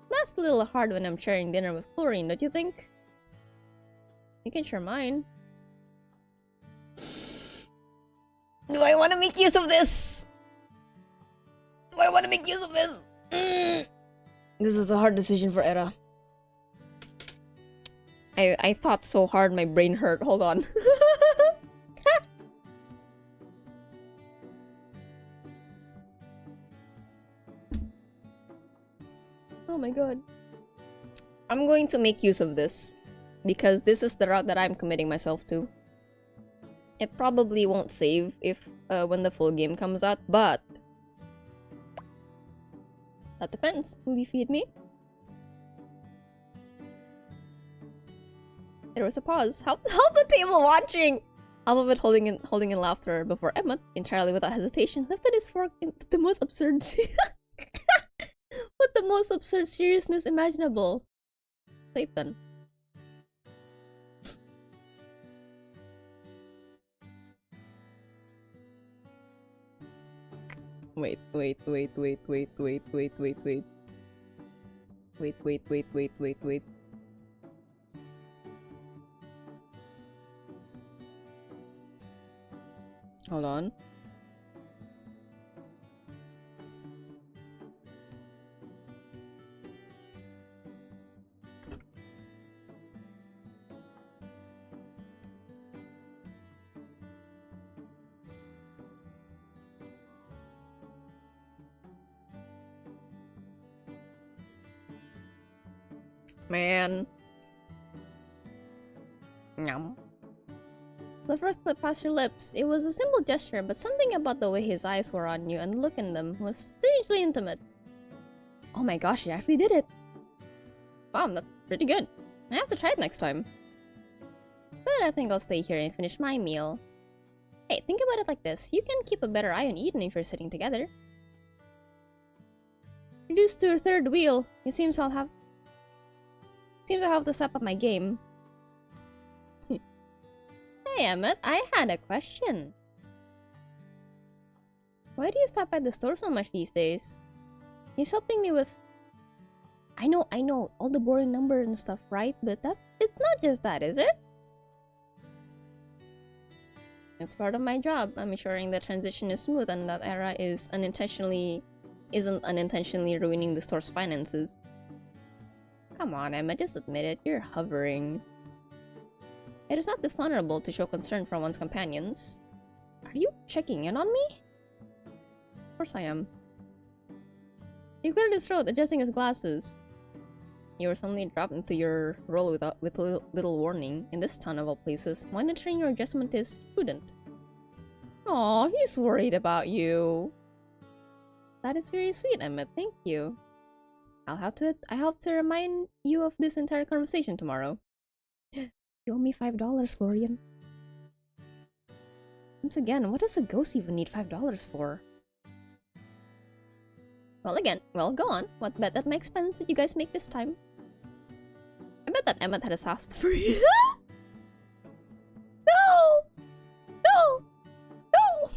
That's a little hard when I'm sharing dinner with Florian, don't you think? You can share mine. Do I want to make use of this? Do I want to make use of this? This is a hard decision for Era. I thought so hard my brain hurt. Hold on. Oh my god. I'm going to make use of this. Because this is the route that I'm committing myself to. It probably won't save if when the full game comes out, but that depends. Will you feed me? There was a pause. Help the table watching! Alphabet holding in laughter before Emmett, entirely without hesitation, lifted his fork in the most absurd with the most absurd seriousness imaginable. Plate then. Wait. Hold on. Man. Nhắm. Liver slipped past your lips. It was a simple gesture, but something about the way his eyes were on you and the look in them was strangely intimate. Oh my gosh, he actually did it! Wow, that's pretty good. I have to try it next time. But I think I'll stay here and finish my meal. Hey, think about it like this. You can keep a better eye on Eden if you're sitting together. Reduced to your third wheel. It seems I'll have to step up my game. Hey Emmett, I had a question. Why do you stop by the store so much these days? He's helping me with... I know, all the boring numbers and stuff, right? But it's not just that, is it? It's part of my job. I'm ensuring the transition is smooth and that Era isn't unintentionally ruining the store's finances. Come on, Emma, just admit it. You're hovering. It is not dishonorable to show concern for one's companions. Are you checking in on me? Of course I am. He cleared his throat, adjusting his glasses. You were suddenly dropped into your role with little warning. In this town of all places, monitoring your adjustment is prudent. Aw, he's worried about you. That is very sweet, Emmett. Thank you. I have to remind you of this entire conversation tomorrow. You owe me $5, Florian. Once again, what does a ghost even need $5 for? Well, go on. What bet at my expense did you guys make this time? I bet that Emmett had a soft spot for you. No! No! No!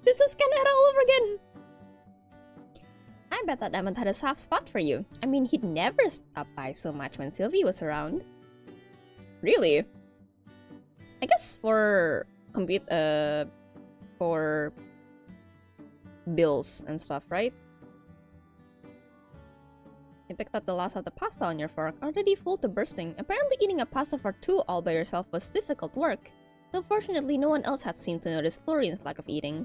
This is Canada all over again! I bet that Emmett had a soft spot for you. I mean, he'd never stop by so much when Sylvie was around. Really? I guess for bills and stuff, right? You picked up the last of the pasta on your fork, already full to bursting. Apparently eating a pasta for two all by yourself was difficult work, though fortunately no one else had seemed to notice Florian's lack of eating.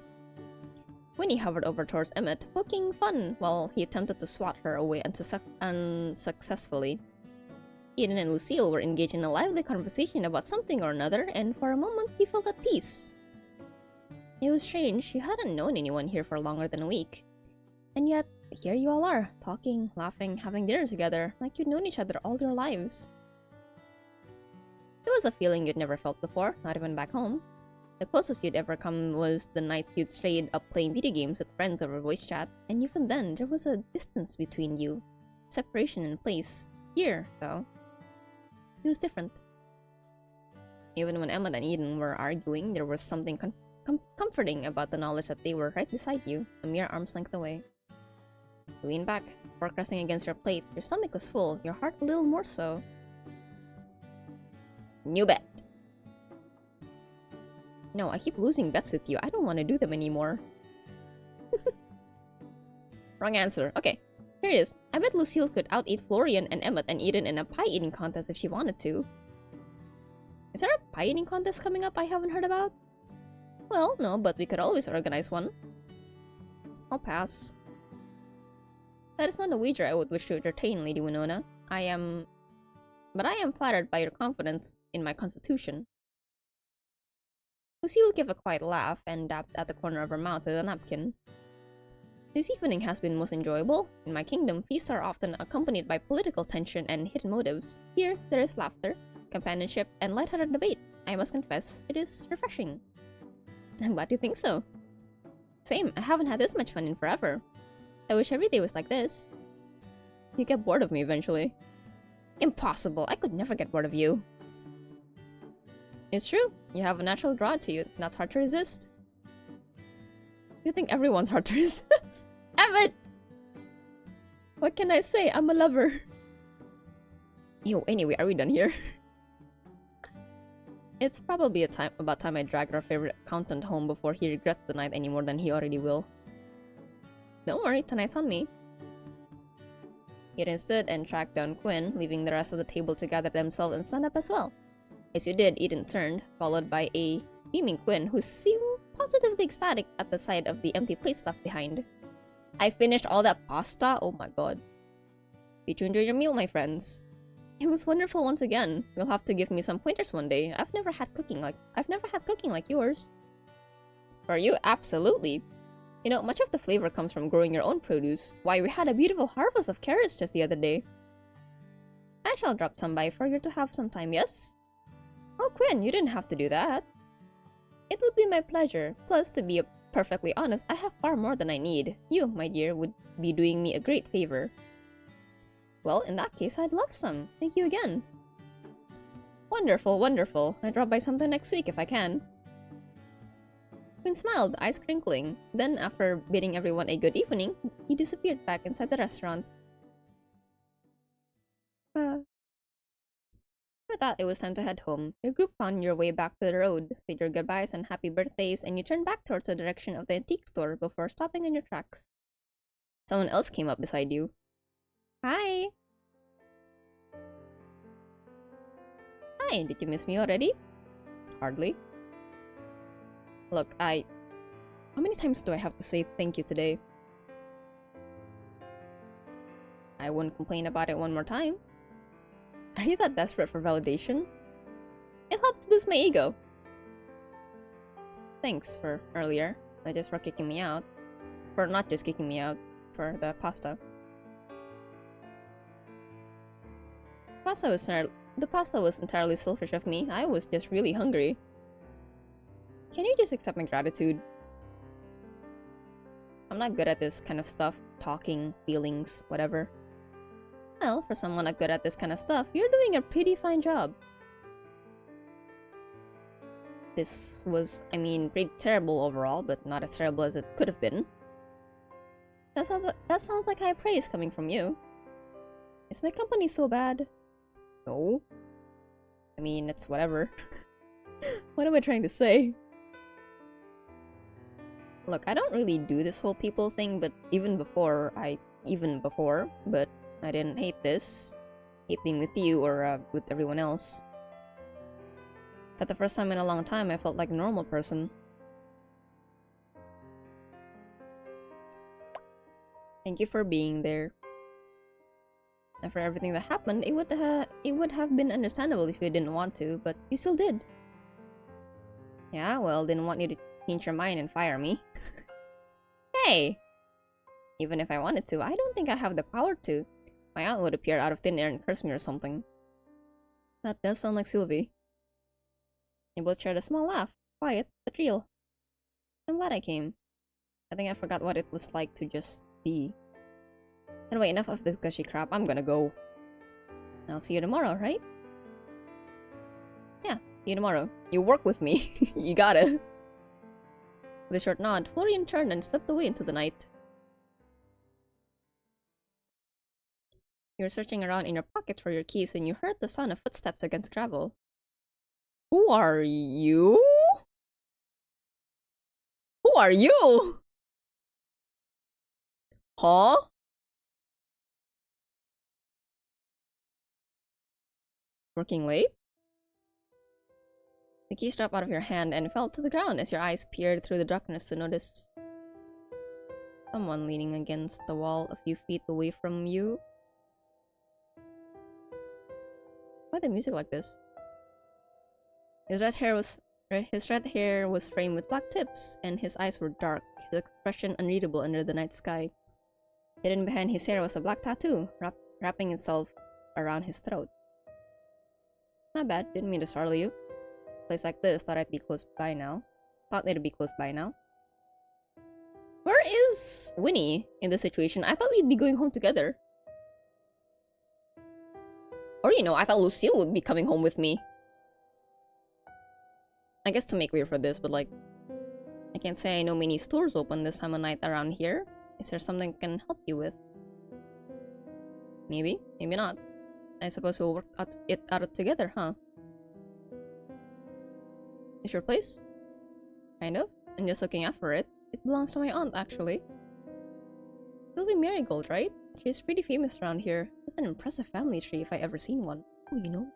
Winnie hovered over towards Emmett, poking fun while he attempted to swat her away unsuccessfully. Eden and Lucille were engaged in a lively conversation about something or another, and for a moment you felt at peace. It was strange, you hadn't known anyone here for longer than a week. And yet, here you all are, talking, laughing, having dinner together, like you'd known each other all your lives. It was a feeling you'd never felt before, not even back home. The closest you'd ever come was the night you'd strayed up playing video games with friends over voice chat, and even then, there was a distance between you. Separation in place. Here, though, it was different. Even when Emma and Eden were arguing, there was something comforting about the knowledge that they were right beside you, a mere arm's length away. You leaned back, fork resting against your plate. Your stomach was full, your heart a little more so. New bet. No, I keep losing bets with you. I don't want to do them anymore. Wrong answer. Okay, here it is. I bet Lucille could out-eat Florian and Emmett and Eden in a pie-eating contest if she wanted to. Is there a pie-eating contest coming up I haven't heard about? Well, no, but we could always organize one. I'll pass. That is not a wager I would wish to entertain, Lady Winona. But I am flattered by your confidence in my constitution. Lucille gave a quiet laugh and dabbed at the corner of her mouth with a napkin. This evening has been most enjoyable. In my kingdom, feasts are often accompanied by political tension and hidden motives. Here, there is laughter, companionship, and lighthearted debate. I must confess, it is refreshing. I'm glad you think so. Same, I haven't had this much fun in forever. I wish every day was like this. You get bored of me eventually. Impossible, I could never get bored of you. It's true, you have a natural draw to you. That's hard to resist. You think everyone's hard to resist? Emmett! What can I say? I'm a lover. Yo, anyway, are we done here? It's probably about time I dragged our favorite accountant home before he regrets the night any more than he already will. Don't worry, tonight's on me. Eden stood and tracked down Quinn, leaving the rest of the table to gather themselves and stand up as well. As you did, Eden turned, followed by a beaming Quinn who seemed positively ecstatic at the sight of the empty plates left behind. I finished all that pasta? Oh my god. Did you enjoy your meal, my friends? It was wonderful once again. You'll have to give me some pointers one day. I've never had cooking like yours. For you, absolutely. You know, much of the flavor comes from growing your own produce. Why, we had a beautiful harvest of carrots just the other day. I shall drop some by for you to have some time, yes? Oh, Quinn, you didn't have to do that. It would be my pleasure. Plus, to be perfectly honest, I have far more than I need. You, my dear, would be doing me a great favor. Well, in that case, I'd love some. Thank you again. Wonderful, wonderful. I'll drop by sometime next week if I can. Quinn smiled, eyes crinkling. Then, after bidding everyone a good evening, he disappeared back inside the restaurant. With that, it was time to head home. Your group found your way back to the road, said your goodbyes and happy birthdays, and you turned back towards the direction of the antique store before stopping in your tracks. Someone else came up beside you. Hi! Hi, did you miss me already? Hardly. Look, how many times do I have to say thank you today? I wouldn't complain about it one more time. Are you that desperate for validation? It helps boost my ego. Thanks for earlier, not just for kicking me out. For not just kicking me out, for the pasta. The pasta was entirely selfish of me. I was just really hungry. Can you just accept my gratitude? I'm not good at this kind of stuff. Talking, feelings, whatever. Well, for someone not good at this kind of stuff, you're doing a pretty fine job. This was, pretty terrible overall, but not as terrible as it could have been. That sounds like high praise coming from you. Is my company so bad? No. It's whatever. What am I trying to say? Look, I don't really do this whole people thing, but but I didn't hate this. Hate being with you or with everyone else. For the first time in a long time, I felt like a normal person. Thank you for being there. And for everything that happened, it would have been understandable if you didn't want to, but you still did. Yeah, well, didn't want you to change your mind and fire me. Hey! Even if I wanted to, I don't think I have the power to. My aunt would appear out of thin air and curse me or something. That does sound like Sylvie. You both shared a small laugh. Quiet, but real. I'm glad I came. I think I forgot what it was like to just be. Anyway, enough of this gushy crap. I'm gonna go. I'll see you tomorrow, right? Yeah, see you tomorrow. You work with me. You gotta. With a short nod, Florian turned and slipped away into the night. You were searching around in your pocket for your keys when you heard the sound of footsteps against gravel. Who are you? Who are you? Huh? Working late? The keys dropped out of your hand and fell to the ground as your eyes peered through the darkness to notice someone leaning against the wall a few feet away from you. Why the music like this? His red hair was framed with black tips, and his eyes were dark, his expression unreadable under the night sky. Hidden behind his hair was a black tattoo, wrapping itself around his throat. Not bad, didn't mean to startle you. A place like this, thought it'd be close by now. Where is Winnie in this situation? I thought we'd be going home together. Or, I thought Lucille would be coming home with me. I guess to make way for this, but I can't say I know many stores open this time of night around here. Is there something I can help you with? Maybe, maybe not. I suppose we'll work it out together, huh? Is your place? Kind of. I'm just looking after it. It belongs to my aunt, actually. Sylvie Marigold, right? She's pretty famous around here. That's an impressive family tree if I ever seen one. Oh, you know?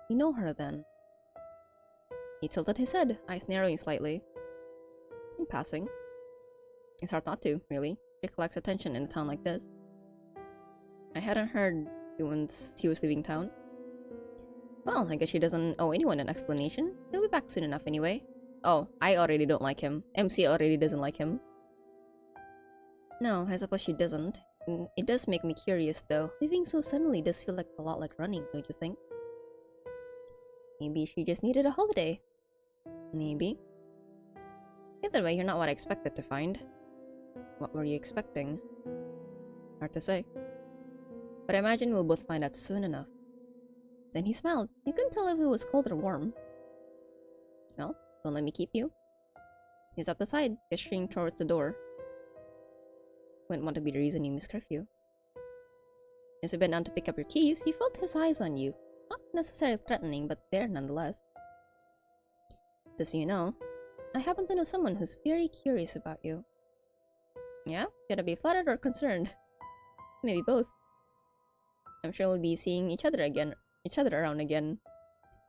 You know her, then. He tilted his head, eyes narrowing slightly. In passing. It's hard not to, really. She collects attention in a town like this. I hadn't heard once he was leaving town. Well, I guess she doesn't owe anyone an explanation. He'll be back soon enough anyway. Oh, I already don't like him. MC already doesn't like him. No, I suppose she doesn't. It does make me curious though. Leaving so suddenly does feel like a lot like running, don't you think? Maybe she just needed a holiday. Maybe. Either way, you're not what I expected to find. What were you expecting? Hard to say. But I imagine we'll both find out soon enough. Then he smiled. You couldn't tell if it was cold or warm. Well, don't let me keep you. He stepped aside, gesturing towards the door. Wouldn't want to be the reason you miss curfew. As you bent down to pick up your keys, you felt his eyes on you. Not necessarily threatening, but there nonetheless. Just so you know, I happen to know someone who's very curious about you. Yeah? Should I be flattered or concerned? Maybe both. I'm sure we'll be seeing each other around again.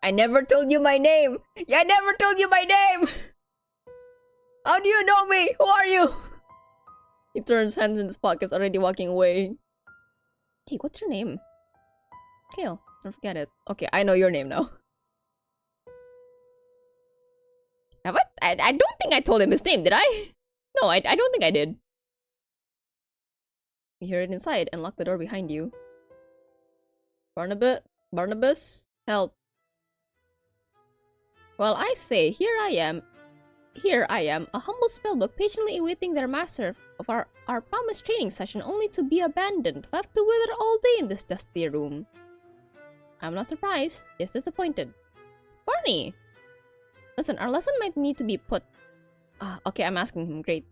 I never told you my name! Yeah, I never told you my name! How do you know me? Who are you? He turns, hands in his pockets, already walking away. Hey, what's your name? Kale, don't forget it. Okay, I know your name now. Have I don't think I told him his name, did I? No, I don't think I did. You hear it inside and lock the door behind you. Barnabas, help. Well, I say, here I am, a humble spellbook patiently awaiting their master of our promised training session only to be abandoned, left to wither all day in this dusty room. I'm not surprised, just disappointed. Barney! Listen, our lesson might need to be put... okay, I'm asking him, great.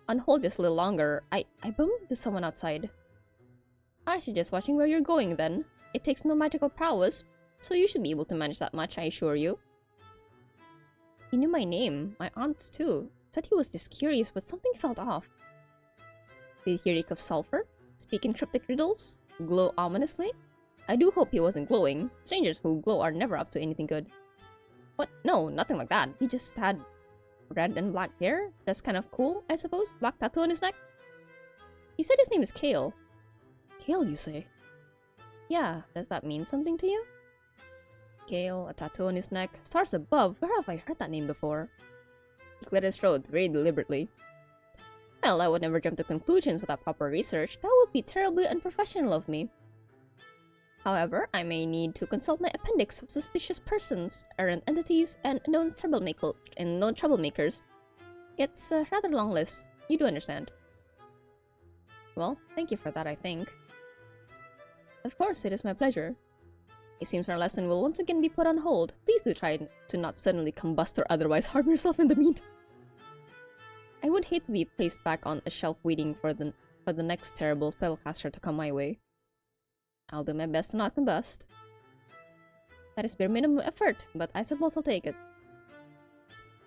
On hold just a little longer. I bumped into someone outside. I suggest watching where you're going then. It takes no magical prowess, so you should be able to manage that much, I assure you. He knew my name, my aunt's too. Said he was just curious, but something felt off. Did he reek of sulfur? Speak in cryptic riddles? Glow ominously? I do hope he wasn't glowing. Strangers who glow are never up to anything good. What? No, nothing like that. He just had red and black hair. That's kind of cool, I suppose. Black tattoo on his neck. He said his name is Kale. Kale, you say? Yeah, does that mean something to you? Kale, a tattoo on his neck, stars above. Where have I heard that name before? He cleared his throat very deliberately. Well, I would never jump to conclusions without proper research. That would be terribly unprofessional of me. However, I may need to consult my appendix of suspicious persons, errant entities, and known troublemakers. It's a rather long list. You do understand. Well, thank you for that, I think. Of course, it is my pleasure. It seems our lesson will once again be put on hold. Please do try to not suddenly combust or otherwise harm yourself in the meantime. I would hate to be placed back on a shelf waiting for the next terrible spellcaster to come my way. I'll do my best to not combust. That is bare minimum effort, but I suppose I'll take it.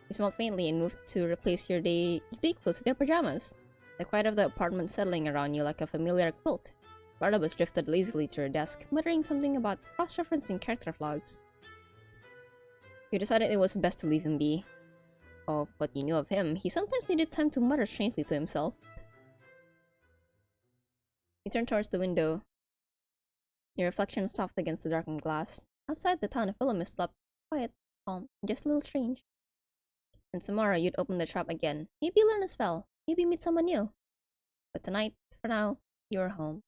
You smiled faintly and moved to replace your day clothes with your pajamas. The quiet of the apartment settling around you like a familiar quilt. Barnabas drifted lazily to her desk, muttering something about cross-referencing character flaws. You decided it was best to leave him be. Of what you knew of him, he sometimes needed time to mutter strangely to himself. He turned towards the window. Your reflection soft against the darkened glass. Outside, the town of Willem slept quiet, calm, and just a little strange. And tomorrow you'd open the shop again. Maybe learn a spell. Maybe meet someone new. But tonight, for now, you're home.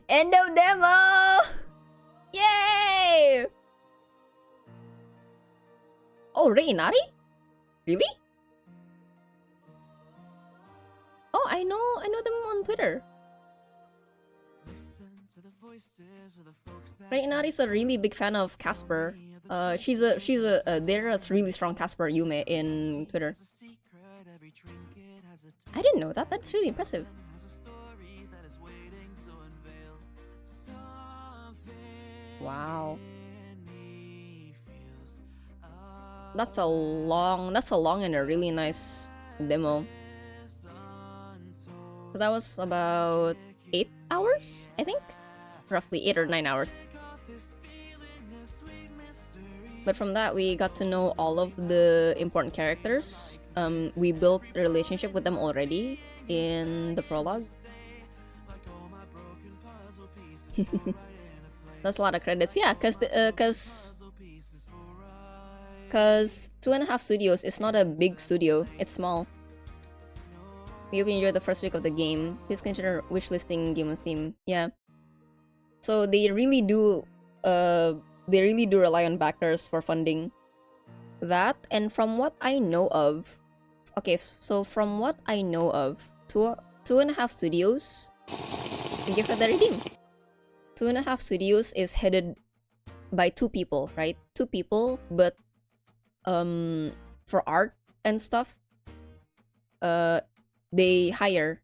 End of demo! Yay! Oh, Reinari? Really? Oh, I know them on Twitter. Reinari's a really big fan of Casper. They're a really strong Casper Yume in Twitter. I didn't know that. That's really impressive. Wow. That's a long and a really nice demo. So that was about 8 hours, I think? Roughly 8 or 9 hours. But from that, we got to know all of the important characters. We built a relationship with them already. in the prologue. That's a lot of credits. Yeah, cause 2.5 Studios is not a big studio. It's small. We hope you enjoyed the first week of the game. Please consider wishlisting game on Steam. Yeah. So they really do rely on backers for funding. That, and from what I know of, okay, so from what I know of, 2.5 Studios, Gift of the Redeem. 2.5 Studios is headed by 2 people, right? 2 people, but for art and stuff, they hire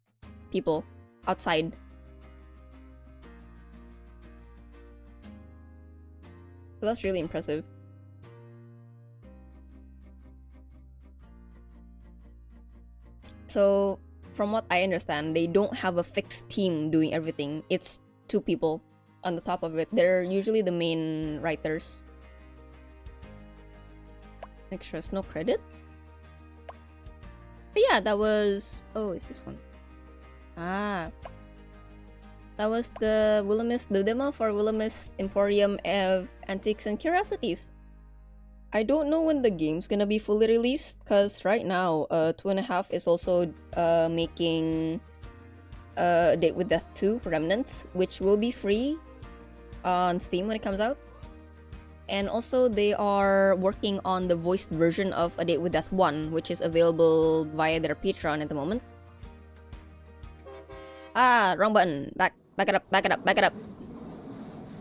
people outside. So that's really impressive. So, from what I understand, they don't have a fixed team doing everything. It's 2 people on the top of it. They're usually the main writers. Extras, no credit? But yeah, that was... Oh, it's this one. Ah. That was the demo for Willemist Emporium of Antiques and Curiosities. I don't know when the game's gonna be fully released, because right now, 2.5 is also making Date with Death 2 Remnants, which will be free on Steam when it comes out. And also, they are working on the voiced version of A Date with Death 1, which is available via their Patreon at the moment. Ah, wrong button. Back it up, back it up, back it up.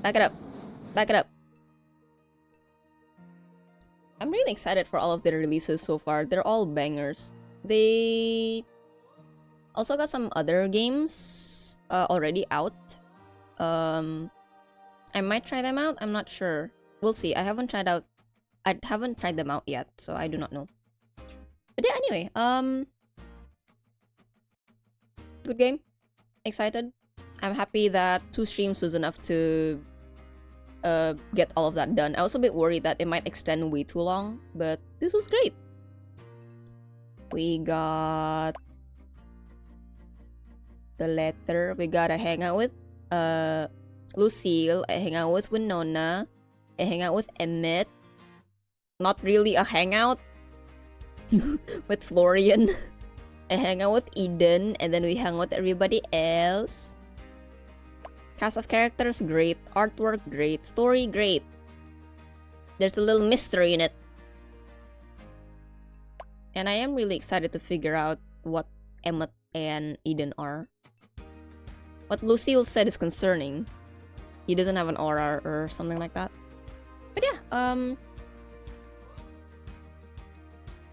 Back it up, back it up. I'm really excited for all of their releases so far. They're all bangers. They also got some other games already out. I might try them out. I'm not sure. We'll see. I haven't tried them out yet, so I do not know. But yeah, anyway, good game. Excited. I'm happy that 2 streams was enough to get all of that done. I was a bit worried that it might extend way too long, but this was great. We got the letter. We got to hang out with Lucille. I hang out with Winona. I hang out with Emmett. Not really a hangout. With Florian. I hang out with Eden, and then we hang out with everybody else. Cast of characters, great. Artwork, great. Story, great. There's a little mystery in it. And I am really excited to figure out what Emmett and Eden are. What Lucille said is concerning. He doesn't have an aura or something like that. But yeah,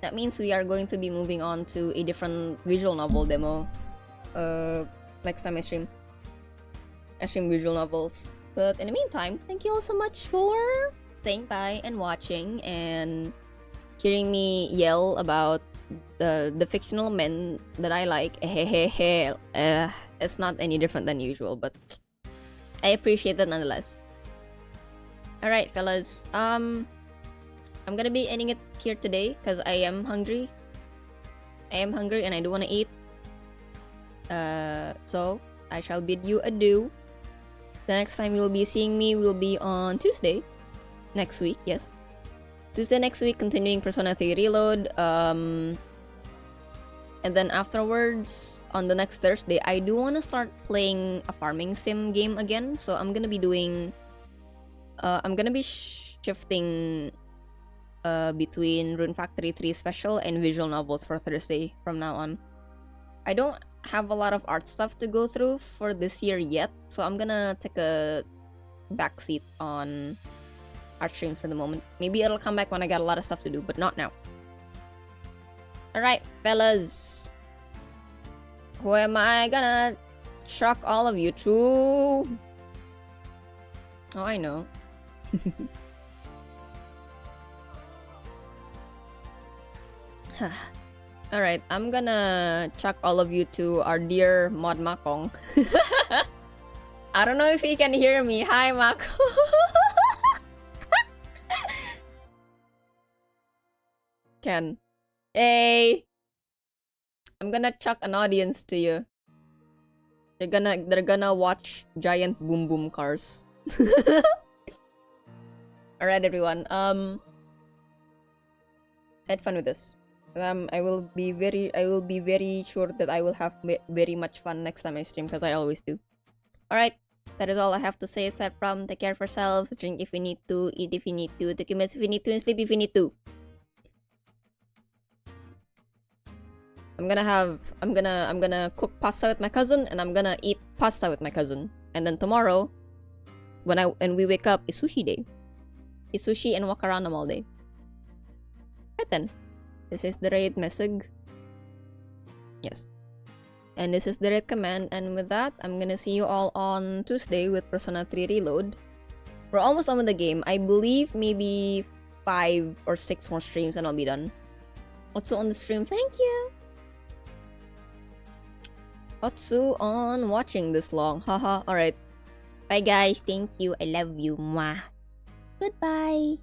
that means we are going to be moving on to a different visual novel demo. Next time I stream visual novels. But in the meantime, thank you all so much for staying by and watching and hearing me yell about the fictional men that I like. It's not any different than usual, but I appreciate that nonetheless. Alright, fellas. I'm gonna be ending it here today because I am hungry. And I do want to eat. So I shall bid you adieu. The next time you will be seeing me will be on Tuesday. Next week, yes. Tuesday next week, continuing Persona 3 Reload. And then afterwards, on the next Thursday, I do want to start playing a farming sim game again. So I'm gonna be doing... I'm gonna be shifting between Rune Factory 3 Special and visual novels for Thursday from now on. I don't have a lot of art stuff to go through for this year yet, so I'm gonna take a backseat on art streams for the moment. Maybe it'll come back when I got a lot of stuff to do, but not now. Alright, fellas. Who am I gonna shock all of you to? Oh, I know. Alright, I'm gonna chuck all of you to our dear Mod Makong. I don't know if he can hear me. Hi, Makong. Ken. Hey. I'm gonna chuck an audience to you. They're gonna watch giant boom boom cars. Alright, everyone. I had fun with this. I will be very sure that I will have very much fun next time I stream, because I always do. Alright, that is all I have to say aside from take care of yourselves, drink if you need to, eat if you need to, take your meds if you need to, and sleep if you need to. I'm gonna cook pasta with my cousin, and I'm gonna eat pasta with my cousin. And then tomorrow, when we wake up, it's sushi day. It's sushi and walk around them all day. Right then. This is the raid message. Yes. And this is the raid command, and with that, I'm gonna see you all on Tuesday with Persona 3 Reload. We're almost done with the game. I believe maybe 5 or 6 more streams and I'll be done. Otsu on the stream, thank you! Otsu on watching this long, haha, alright. Bye guys, thank you, I love you, mwah. Goodbye.